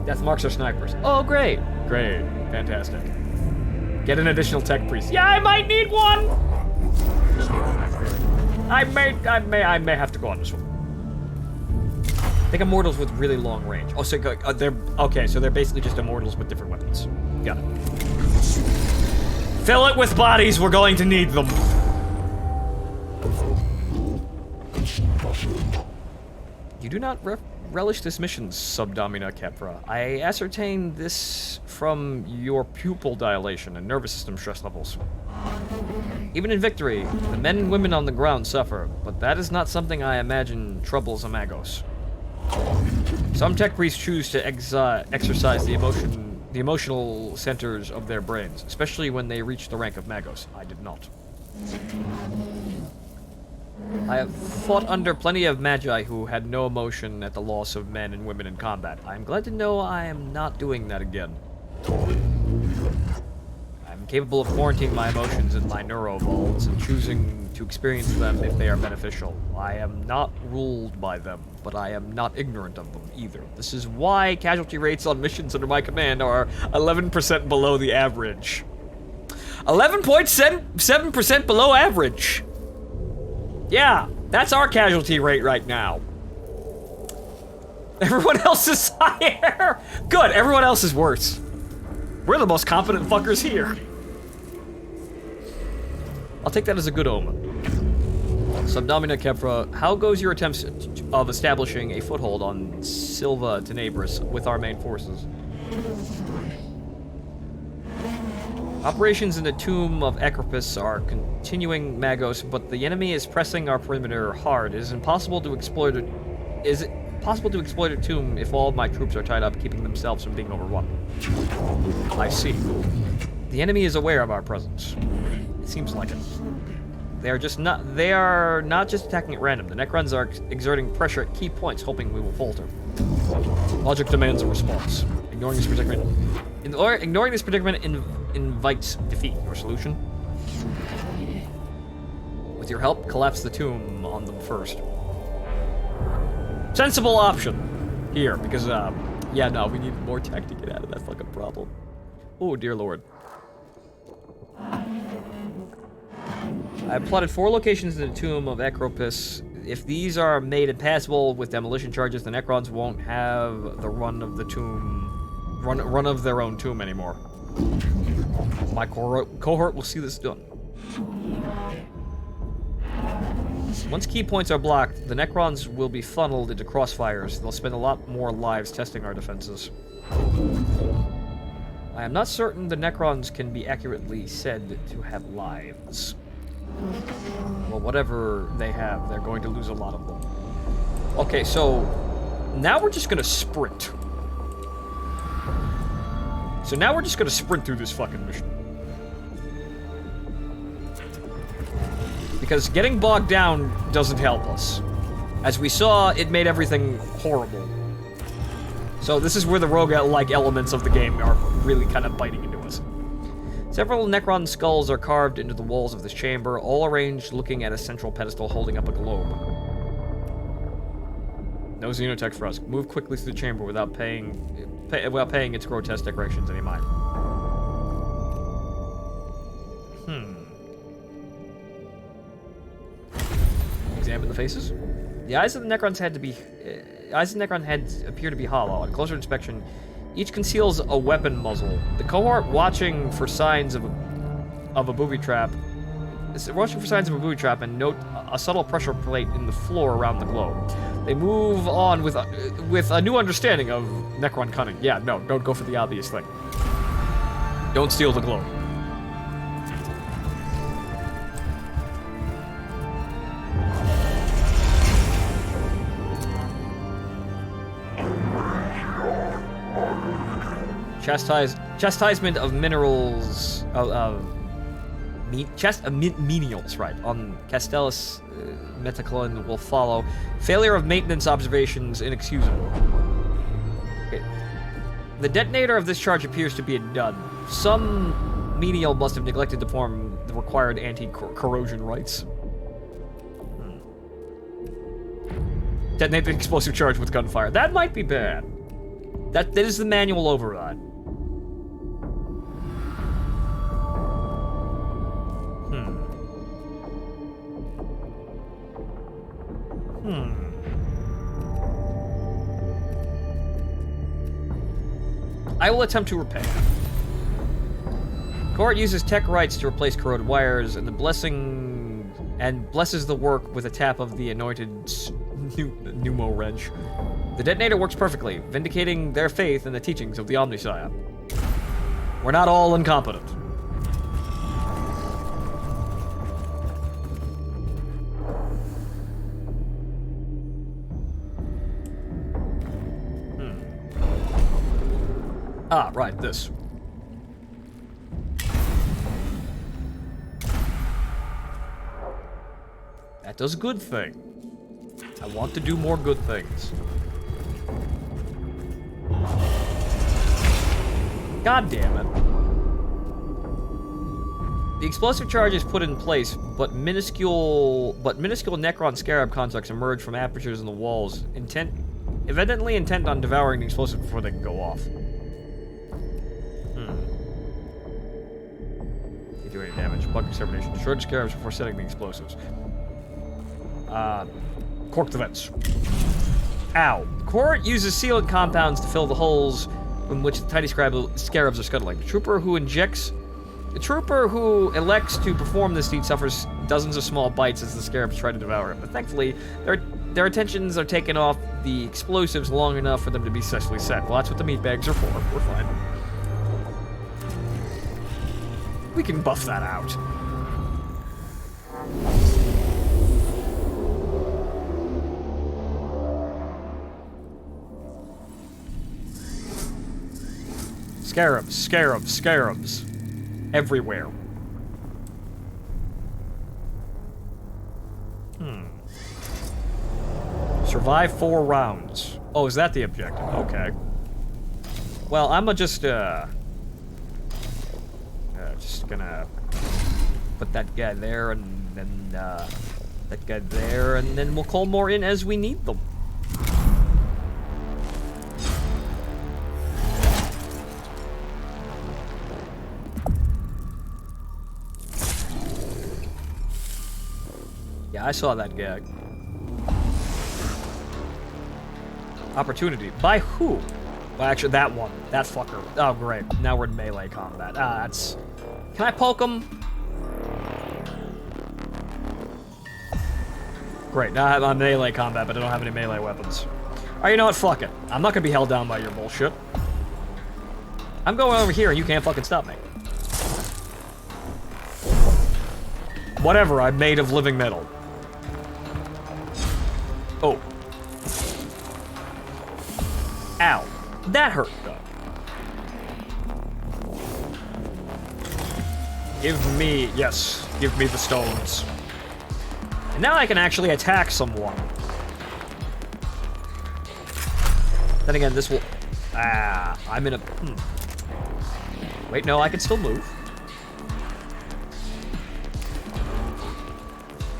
Speaker 3: Deathmarks are snipers. Oh, great, great, fantastic. Get an additional tech priest. Yeah, I might need one. I may have to go on this one. I think immortals with really long range. Oh, so they're okay. So they're basically just immortals with different weapons. Got it. Fill it with bodies. We're going to need them. You do not relish this mission, Subdomina Kepra. I ascertained this from your pupil dilation and nervous system stress levels. Even in victory, the men and women on the ground suffer, but that is not something I imagine troubles a Magos. Some tech priests choose to exercise the emotional centers of their brains, especially when they reach the rank of Magos. I did not. I have fought under plenty of Magi who had no emotion at the loss of men and women in combat. I am glad to know I am not doing that again. I'm capable of quarantining my emotions in my neurovolts and choosing to experience them if they are beneficial. I am not ruled by them, but I am not ignorant of them either. This is why casualty rates on missions under my command are 11% below the average. 11.7% below average! Yeah, that's our casualty rate right now. Everyone else is higher! Good, everyone else is worse. We're the most competent fuckers here. I'll take that as a good omen. Subdomina Kepra, how goes your attempts of establishing a foothold on Silva Tenebris with our main forces? Operations in the Tomb of Acropus are continuing, Magos, but the enemy is pressing our perimeter hard. Is it possible to exploit a tomb if all of my troops are tied up, keeping themselves from being overrun? I see. The enemy is aware of our presence. It seems like it. They are not just attacking at random. The Necrons are exerting pressure at key points, hoping we will falter. Logic demands a response. Ignoring this predicament invites defeat. Your solution? With your help, collapse the tomb on them first. Sensible option. Here, because, yeah, no, we need more tech to get out of that fucking problem. Oh, dear lord. I plotted 4 locations in the Tomb of Acropus. If these are made impassable with demolition charges, the Necrons won't have the run of the tomb, run of their own tomb anymore. My cohort will see this done. Once key points are blocked, the Necrons will be funneled into crossfires. They'll spend a lot more lives testing our defenses. I am not certain the Necrons can be accurately said to have lives. Well, whatever they have, they're going to lose a lot of them. Okay, so now we're just gonna sprint. So now we're just gonna sprint through this fucking mission. Because getting bogged down doesn't help us. As we saw, it made everything horrible. So this is where the rogue-like elements of the game are really kind of biting into us. Several Necron skulls are carved into the walls of this chamber, all arranged looking at a central pedestal holding up a globe. No xenotech for us. Move quickly through the chamber without paying its grotesque decorations any mind. Examine the faces. The eyes of the Necron's heads appear to be hollow. On closer inspection, each conceals a weapon muzzle. The cohort watching for signs of a booby trap and note a subtle pressure plate in the floor around the globe. They move on with a new understanding of Necron cunning. Yeah, no, don't go for the obvious thing. Don't steal the globe. Chastisement of minerals menials, right? On Castellus Metaclin will follow. Failure of maintenance observations inexcusable. Okay. The detonator of this charge appears to be a dud. Some menial must have neglected to perform the required anti-corrosion rites. Detonate the explosive charge with gunfire. That might be bad. That is the manual override. I will attempt to repair. Court uses tech rights to replace corroded wires, and blesses the work with a tap of the anointed pneumo wrench. The detonator works perfectly, vindicating their faith in the teachings of the Omnissiah. We're not all incompetent. Ah, right, this. That does a good thing. I want to do more good things. God damn it. The explosive charge is put in place, but minuscule Necron scarab constructs emerge from apertures in the walls, evidently intent on devouring the explosive before they can go off. They do any damage. Bug extermination. Destroy the scarabs before setting the explosives. Cork the vents. Ow. Court uses sealant compounds to fill the holes in which the tiny scarabs are scuttling. The trooper who elects to perform this feat suffers dozens of small bites as the scarabs try to devour him. But thankfully, their attentions are taken off the explosives long enough for them to be successfully set. Well, that's what the meat bags are for. We're fine. We can buff that out. Scarabs, scarabs, scarabs. Everywhere. Survive 4 rounds. Oh, is that the objective? Okay. Well, I'm just gonna put that guy there, and then that guy there, and then we'll call more in as we need them. Yeah, I saw that gag. Opportunity. By who? Well, actually, that one. That fucker. Oh, great. Now we're in melee combat. That's... Can I poke him? Great. Now I'm in melee combat, but I don't have any melee weapons. Alright, you know what? Fuck it. I'm not gonna be held down by your bullshit. I'm going over here, and you can't fucking stop me. Whatever, I'm made of living metal. Oh. Ow. That hurt, though. Give me... Yes. Give me the stones. And now I can actually attack someone. Then again, this will... I'm in a... Wait, no, I can still move.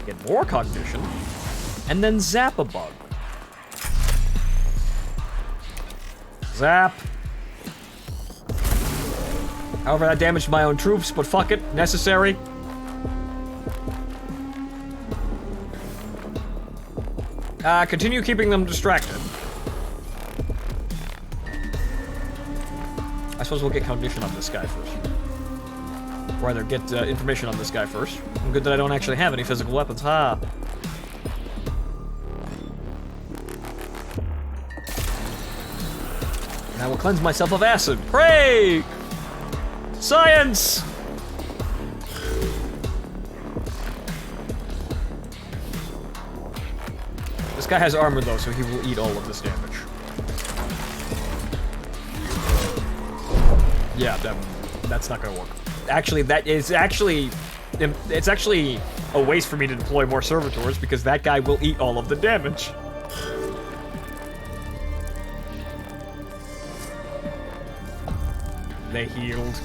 Speaker 3: Get more cognition. And then zap a bug. Zap. However, that damaged my own troops, but fuck it. Necessary. Continue keeping them distracted. I suppose we'll get cognition on this guy first. Or rather, get information on this guy first. I'm good that I don't actually have any physical weapons. Ha! And I will cleanse myself of acid. Hooray! Science! This guy has armor, though, so he will eat all of this damage. Yeah, that's not gonna work. Actually, it's actually a waste for me to deploy more servitors because that guy will eat all of the damage. They healed.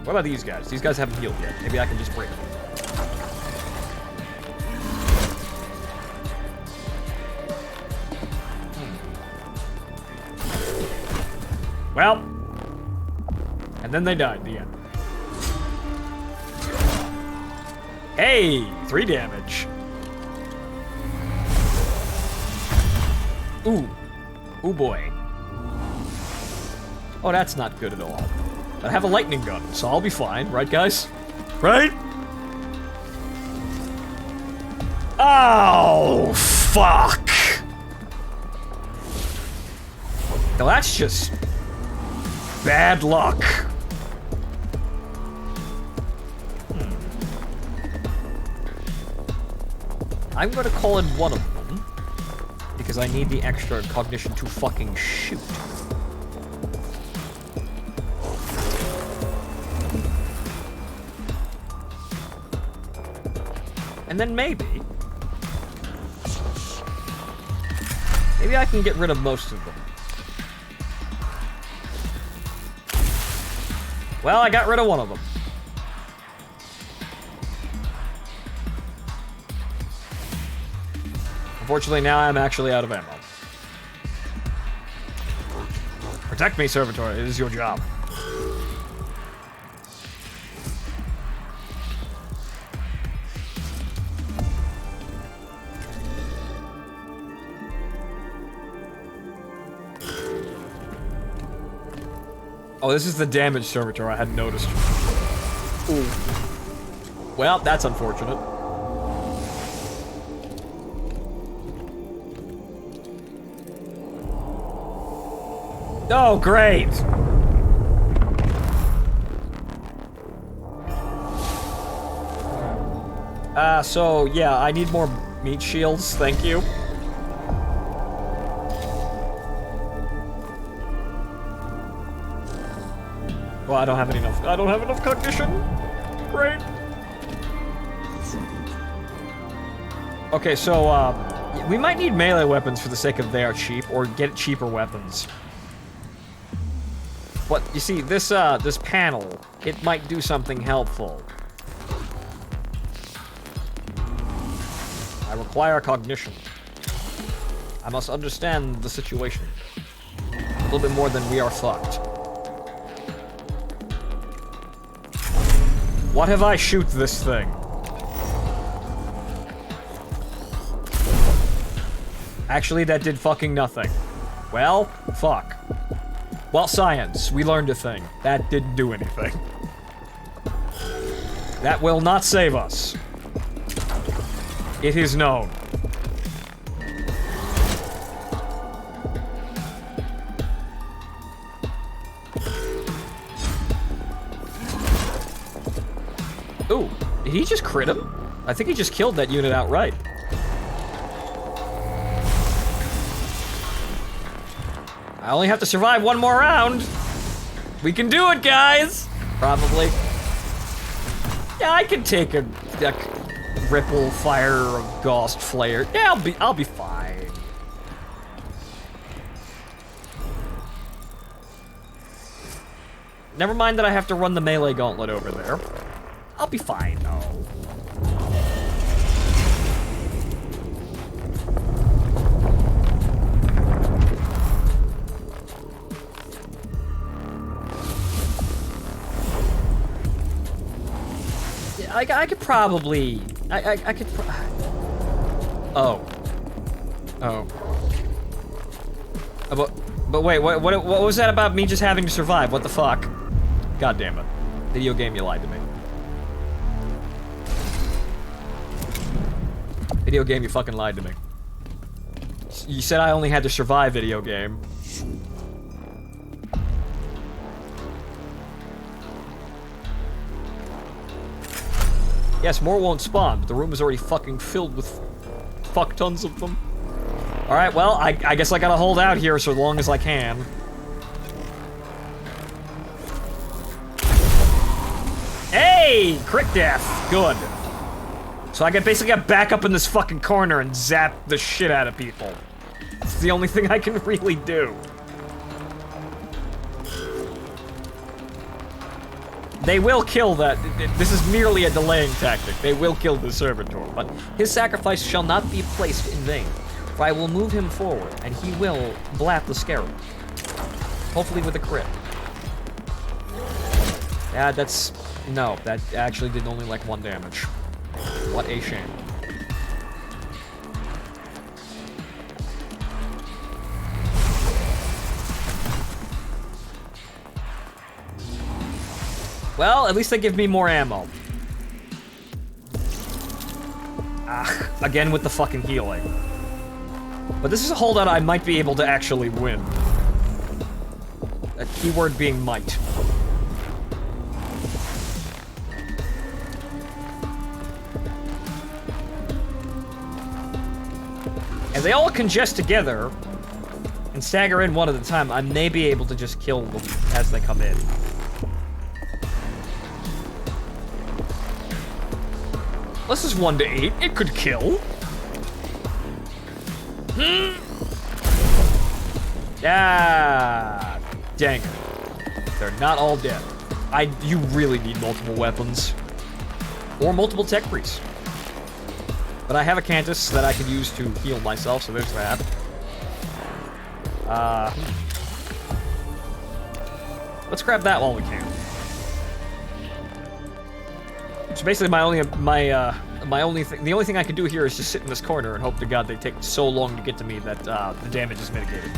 Speaker 3: What about these guys? These guys haven't healed yet. Maybe I can just break them. Well, and then they died at the end. Hey, 3 damage. Ooh. Ooh boy. Oh, that's not good at all. But I have a lightning gun, so I'll be fine, right guys? Right? Oh, fuck. Now that's just bad luck. I'm gonna call in one of them because I need the extra cognition to fucking shoot. And then maybe I can get rid of most of them. Well, I got rid of one of them. Unfortunately, now I'm actually out of ammo. Protect me, Servitor. It is your job. Oh, this is the damage servitor I hadn't noticed. Ooh. Well, that's unfortunate. Oh, great! So, yeah, I need more meat shields, thank you. Well, I don't have enough cognition. Great. Okay, so, we might need melee weapons for the sake of they are cheap, or get cheaper weapons. But, you see, this panel, it might do something helpful. I require cognition. I must understand the situation. A little bit more than we are fucked. What have I shoot this thing? Actually, that did fucking nothing. Well, fuck. Well, science, we learned a thing. That didn't do anything. That will not save us. It is known. Ooh, did he just crit him? I think he just killed that unit outright. I only have to survive one more round. We can do it, guys! Probably. Yeah, I can take a ripple fire of ghost flare. Yeah, I'll be fine. Never mind that I have to run the melee gauntlet over there. I'll be fine, though. Yeah, I could probably... I could Oh. Oh. But wait, what was that about me just having to survive? What the fuck? God damn it. Video game, you lied to me. Video game, you fucking lied to me. You said I only had to survive, video game. Yes, more won't spawn, but the room is already fucking filled with fuck tons of them. Alright, well, I guess I gotta hold out here so long as I can.
Speaker 1: Hey! Crit death. Good. So I can basically get back up in this fucking corner and zap the shit out of people. It's the only thing I can really do. They will kill that. This is merely a delaying tactic. They will kill the servitor, but his sacrifice shall not be placed in vain. For I will move him forward, and he will blap the scarab. Hopefully with a crit. Yeah, that's... No, that actually did only like 1 damage. What a shame. Well, at least they give me more ammo. Again with the fucking healing. But this is a holdout I might be able to actually win. A keyword being might. As they all congest together and stagger in one at a time, I may be able to just kill them as they come in. This is 1 to 8. It could kill. Ah, dang it. They're not all dead. You really need multiple weapons. Or multiple tech priests. But I have a Cantus that I can use to heal myself, so there's that. Let's grab that while we can. So basically, the only thing I can do here is just sit in this corner and hope to God they take so long to get to me that the damage is mitigated.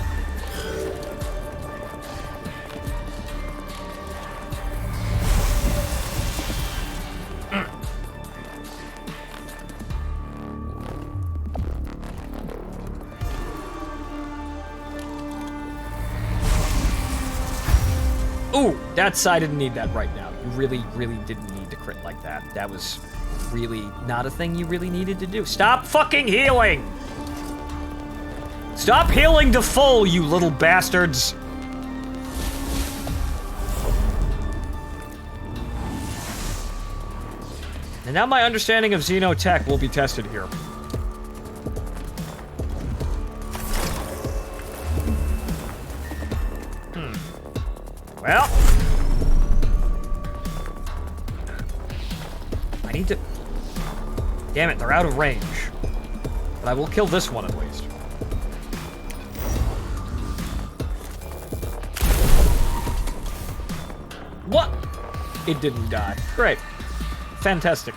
Speaker 1: Ooh, I didn't need that right now. You really, really didn't need to crit like that. That was really not a thing you really needed to do. Stop fucking healing! Stop healing to full, you little bastards! And now my understanding of Xenotech will be tested here. Well, I need to... Damn it, they're out of range. But I will kill this one at least. What? It didn't die. Great. Fantastic.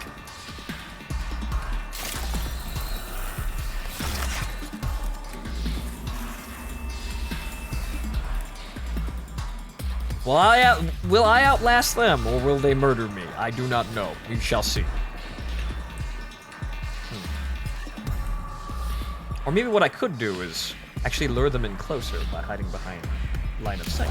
Speaker 1: Will I outlast them, or will they murder me? I do not know. We shall see. Or maybe what I could do is actually lure them in closer by hiding behind line of sight.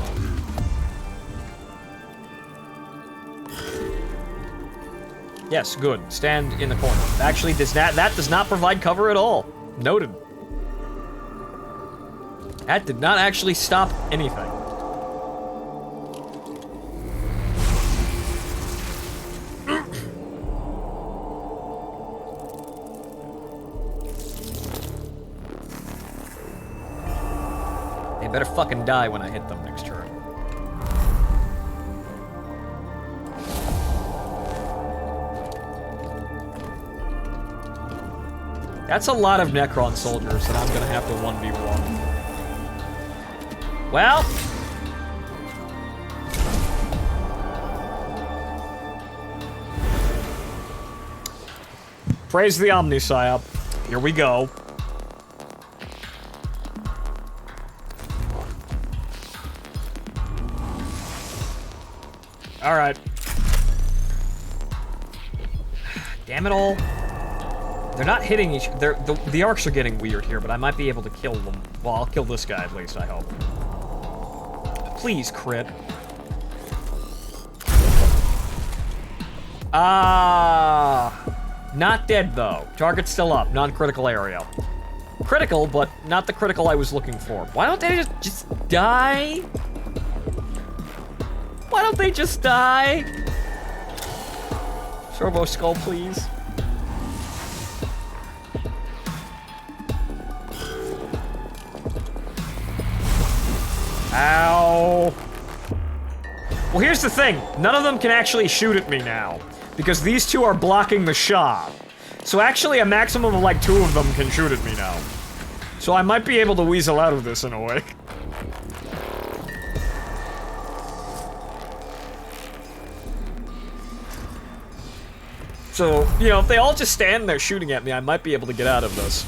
Speaker 1: Yes, good. Stand in the corner. Actually, that does not provide cover at all. Noted. That did not actually stop anything. They better fucking die when I hit them next turn. That's a lot of Necron soldiers that I'm gonna have to 1v1. Well... Praise the Omnissiah. Here we go. Alright. Damn it all. They're not hitting each... The arcs are getting weird here, but I might be able to kill them. Well, I'll kill this guy at least, I hope. Please, crit. Not dead, though. Target's still up. Non-critical area. Critical, but not the critical I was looking for. Why don't they just die? Why don't they just die?
Speaker 3: Turbo skull, please. Ow. Well, here's the thing. None of them can actually shoot at me now, because these two are blocking the shot. So actually, a maximum of like 2 of them can shoot at me now. So I might be able to weasel out of this in a way. So, you know, if they all just stand there shooting at me, I might be able to get out of this.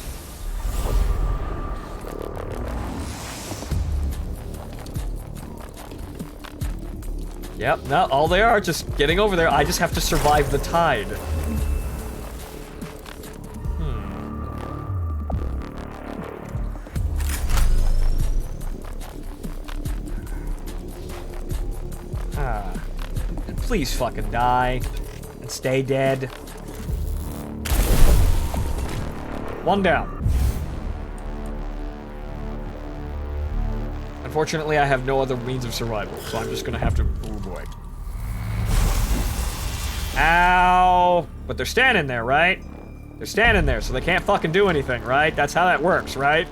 Speaker 3: Yep, no, all they are just getting over there. I just have to survive the tide. Please fucking die. And stay dead. One down. Unfortunately, I have no other means of survival, so I'm just gonna have to... Oh boy. Ow! But they're standing there, right? They're standing there, so they can't fucking do anything, right? That's how that works, right?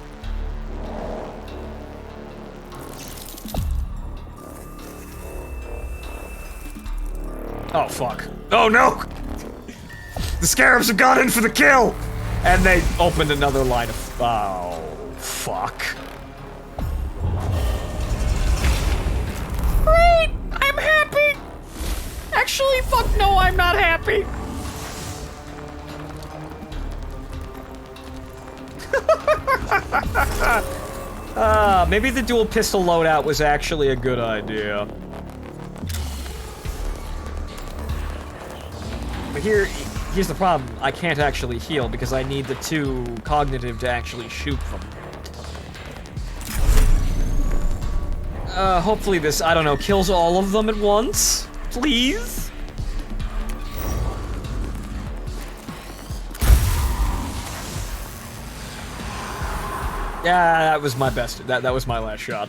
Speaker 3: Oh, fuck. Oh, no! The Scarabs have got in for the kill! And they opened another line of... Oh, fuck. Great! I'm happy! Actually, fuck no, I'm not happy! Maybe the dual pistol loadout was actually a good idea. But here's the problem. I can't actually heal because I need the 2 cognitive to actually shoot them. Hopefully this, I don't know, kills all of them at once? Please? Yeah, that was my best. That was my last shot.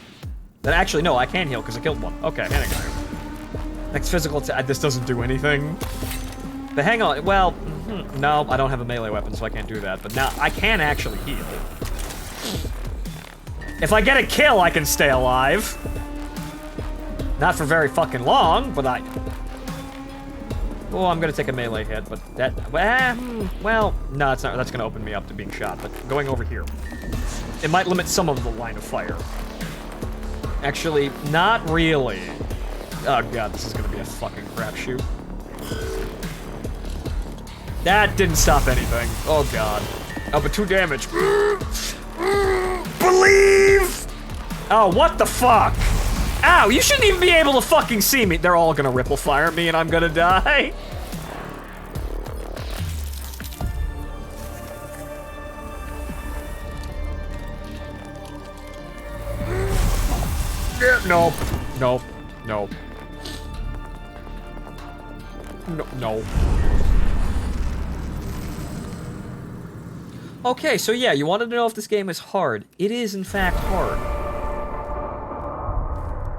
Speaker 3: Then actually, no, I can heal because I killed one. Okay, hang on. Next physical attack. This doesn't do anything. But hang on, well, no, I don't have a melee weapon, so I can't do that. But now, I can actually heal. If I get a kill, I can stay alive. Not for very fucking long, but I... Oh, I'm gonna take a melee hit, but that... Well, no, it's not. That's gonna open me up to being shot, but going over here. It might limit some of the line of fire. Actually, not really. Oh god, this is gonna be a fucking crapshoot. That didn't stop anything. Oh god. Oh, but 2 damage. Believe! Oh, what the fuck? Ow, you shouldn't even be able to fucking see me. They're all gonna ripple fire me and I'm gonna die. Nope. Nope. Nope. No. Okay, so yeah, you wanted to know if this game is hard. It is, in fact, hard.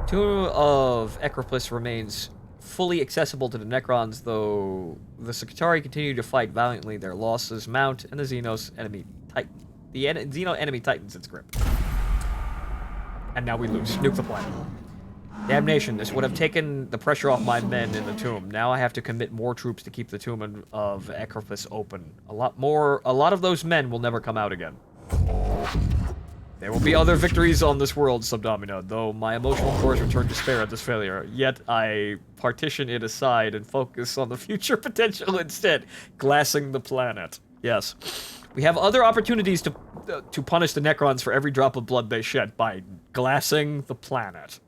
Speaker 3: Tomb of Ecroplis remains fully accessible to the Necrons, though the Sakatari continue to fight valiantly. Their losses mount, and the Xeno enemy tightens its grip. And now we lose. Nuke the planet. Damnation, this would have taken the pressure off my men in the tomb. Now I have to commit more troops to keep the tomb of Ecroplis open. A lot of those men will never come out again. There will be other victories on this world, Subdomino, though my emotional cores return despair at this failure. Yet I partition it aside and focus on the future potential instead, glassing the planet. Yes. We have other opportunities to punish the Necrons for every drop of blood they shed by glassing the planet.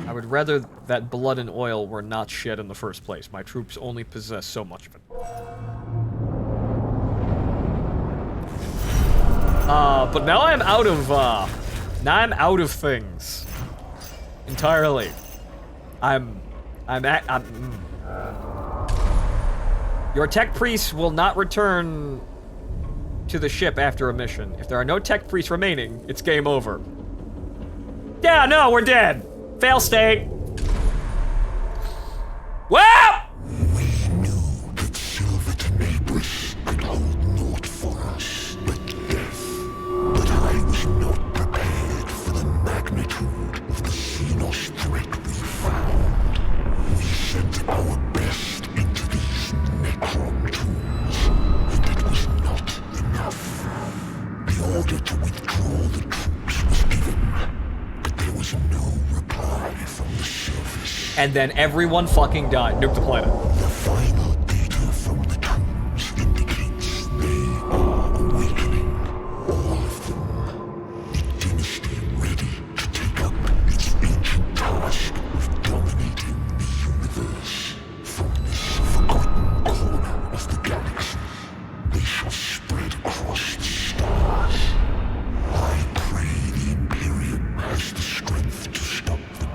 Speaker 3: I would rather that blood and oil were not shed in the first place. My troops only possess so much of it. But now I'm out of, things. Entirely. Your tech priests will not return to the ship after a mission. If there are no tech priests remaining, it's game over. Yeah, no, we're dead. Fail state.
Speaker 1: Well!
Speaker 4: We knew that Silver Tenebris could hold naught for us but death. But I was not prepared for the magnitude of the Xenos threat we found. We sent our best into these Necron tombs, and it was not enough. The order to withdraw the troops was given, but there was no reply from the surface.
Speaker 3: And then everyone fucking died. Nuke the planet.
Speaker 4: The final data from the tombs indicates they are awakening. All of them. The dynasty ready to take up its ancient task of dominating the universe. From this forgotten corner of the galaxy, they shall spread across the stars. I pray the Imperium has the strength to stop them.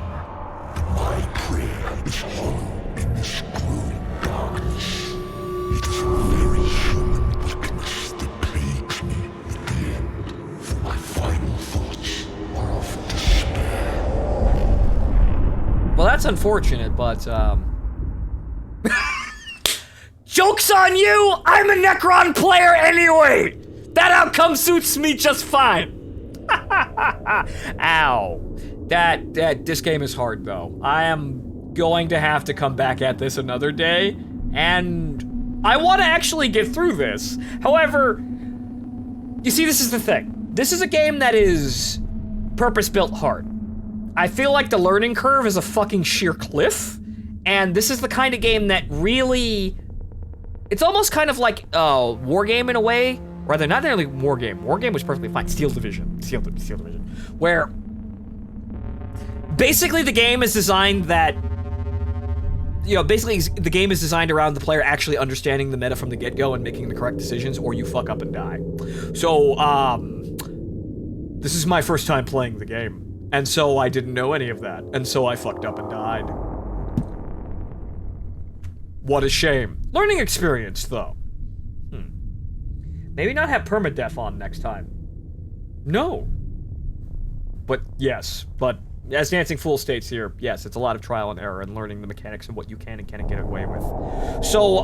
Speaker 4: My prayer is hollow in this growing darkness. It is a very human weakness that plagues me at the end, for my final thoughts are of despair.
Speaker 3: Well, that's unfortunate, but,
Speaker 1: Joke's on you! I'm a Necron player anyway! That outcome suits me just fine.
Speaker 3: Ow. This game is hard, though. I am going to have to come back at this another day, and I want to actually get through this. However, you see, this is the thing. This is a game that is purpose-built hard. I feel like the learning curve is a fucking sheer cliff, and this is the kind of game that really... It's almost kind of like a war game in a way. Rather, not nearly war game. War game was perfectly fine. Steel Division. Steel Division. Where basically the game is designed that, you know, basically the game is designed around the player actually understanding the meta from the get-go and making the correct decisions, or you fuck up and die. So, this is my first time playing the game, and so I didn't know any of that, and so I fucked up and died. What a shame. Learning experience, though. Maybe not have permadeath on next time. No. But yes, but as Dancing Fool states here, yes, it's a lot of trial and error and learning the mechanics of what you can and cannot get away with. So,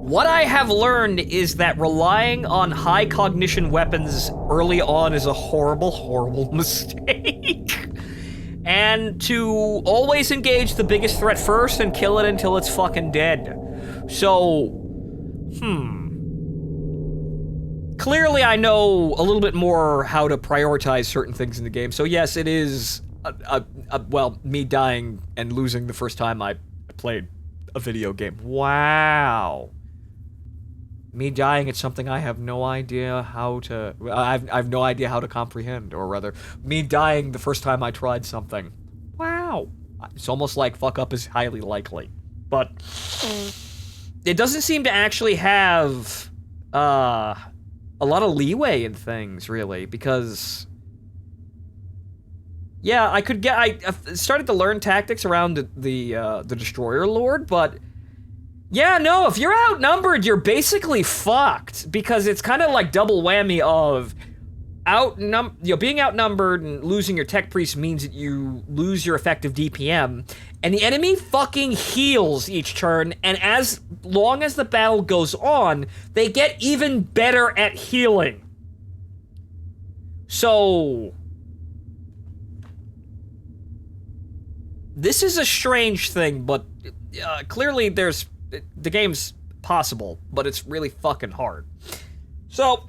Speaker 3: what I have learned is that relying on high cognition weapons early on is a horrible, horrible mistake. And to always engage the biggest threat first and kill it until it's fucking dead. So, clearly I know a little bit more how to prioritize certain things in the game. So yes, it is, well, me dying and losing the first time I played a video game. Wow. Me dying at something I have no idea how to... I've no idea how to comprehend, or rather, me dying the first time I tried something. Wow. It's almost like fuck up is highly likely. But it doesn't seem to actually have a lot of leeway in things, really, because... Yeah, I started to learn tactics around the Destroyer Lord, but... Yeah, no, if you're outnumbered, you're basically fucked, because it's kind of like double whammy of being outnumbered and losing your tech priest means that you lose your effective DPM, and the enemy fucking heals each turn, and as long as the battle goes on, they get even better at healing. So... This is a strange thing, but clearly the game's possible, but it's really fucking hard. So,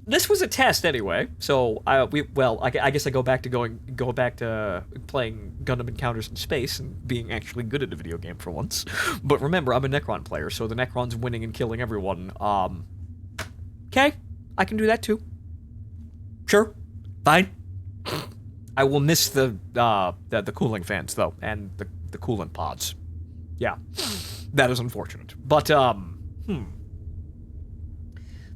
Speaker 3: this was a test anyway. So I guess I go back to playing Gundam Encounters in Space and being actually good at a video game for once. But remember, I'm a Necron player, so the Necron's winning and killing everyone. Okay, I can do that too. Sure, fine. I will miss the cooling fans though, and the coolant pods. Yeah. That is unfortunate. But, The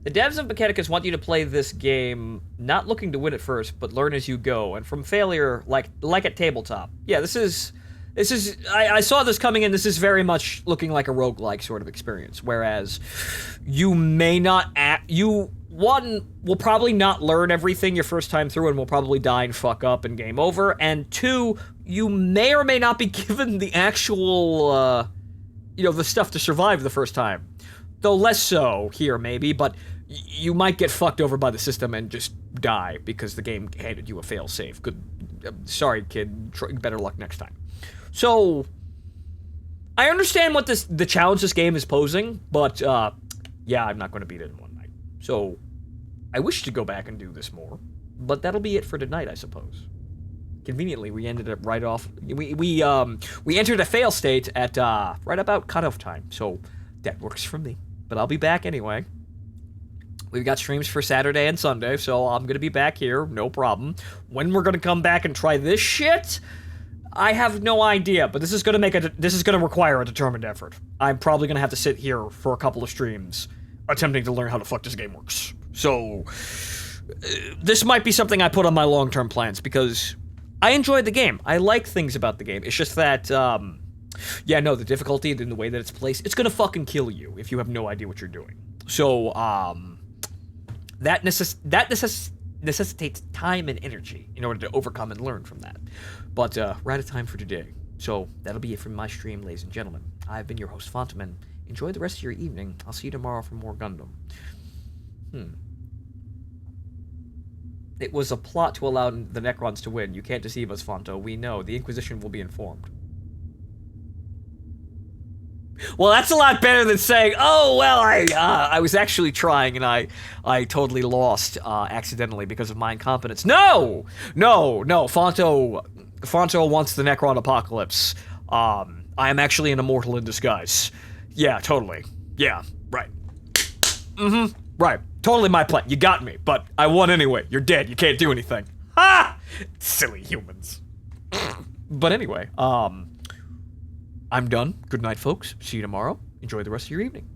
Speaker 3: devs of Mechanicus want you to play this game not looking to win at first, but learn as you go, and from failure, like at tabletop. Yeah, this is... I saw this coming in, this is very much looking like a roguelike sort of experience, whereas you may not... will probably not learn everything your first time through and will probably die and fuck up and game over, and two, you may or may not be given the actual, the stuff to survive the first time. Though less so here, maybe, but you might get fucked over by the system and just die because the game handed you a fail-safe. Good. Sorry, kid. Better luck next time. So, I understand what the challenge this game is posing, but, yeah, I'm not going to beat it in one night. So, I wish to go back and do this more, but that'll be it for tonight, I suppose. Conveniently, we ended up right off. We entered a fail state at right about cutoff time, so that works for me. But I'll be back anyway. We've got streams for Saturday and Sunday, so I'm gonna be back here, no problem. When we're gonna come back and try this shit, I have no idea. But this is gonna require a determined effort. I'm probably gonna have to sit here for a couple of streams, attempting to learn how the fuck this game works. So this might be something I put on my long-term plans because I enjoyed the game. I like things about the game. It's just that, the difficulty in the way that it's placed, it's gonna fucking kill you if you have no idea what you're doing. So, that necessitates time and energy in order to overcome and learn from that. But, we're out of time for today. So, that'll be it from my stream, ladies and gentlemen. I've been your host, Phontomen. Enjoy the rest of your evening. I'll see you tomorrow for more Gundam. It was a plot to allow the Necrons to win. You can't deceive us, Phonto. We know. The Inquisition will be informed. Well, that's a lot better than saying, oh, well, I was actually trying and I totally lost accidentally because of my incompetence. No! Phonto wants the Necron apocalypse. I am actually an immortal in disguise. Yeah, totally. Yeah, right. Right. Totally my plan. You got me, but I won anyway. You're dead. You can't do anything. Ha! Silly humans. But anyway, I'm done. Good night, folks. See you tomorrow. Enjoy the rest of your evening.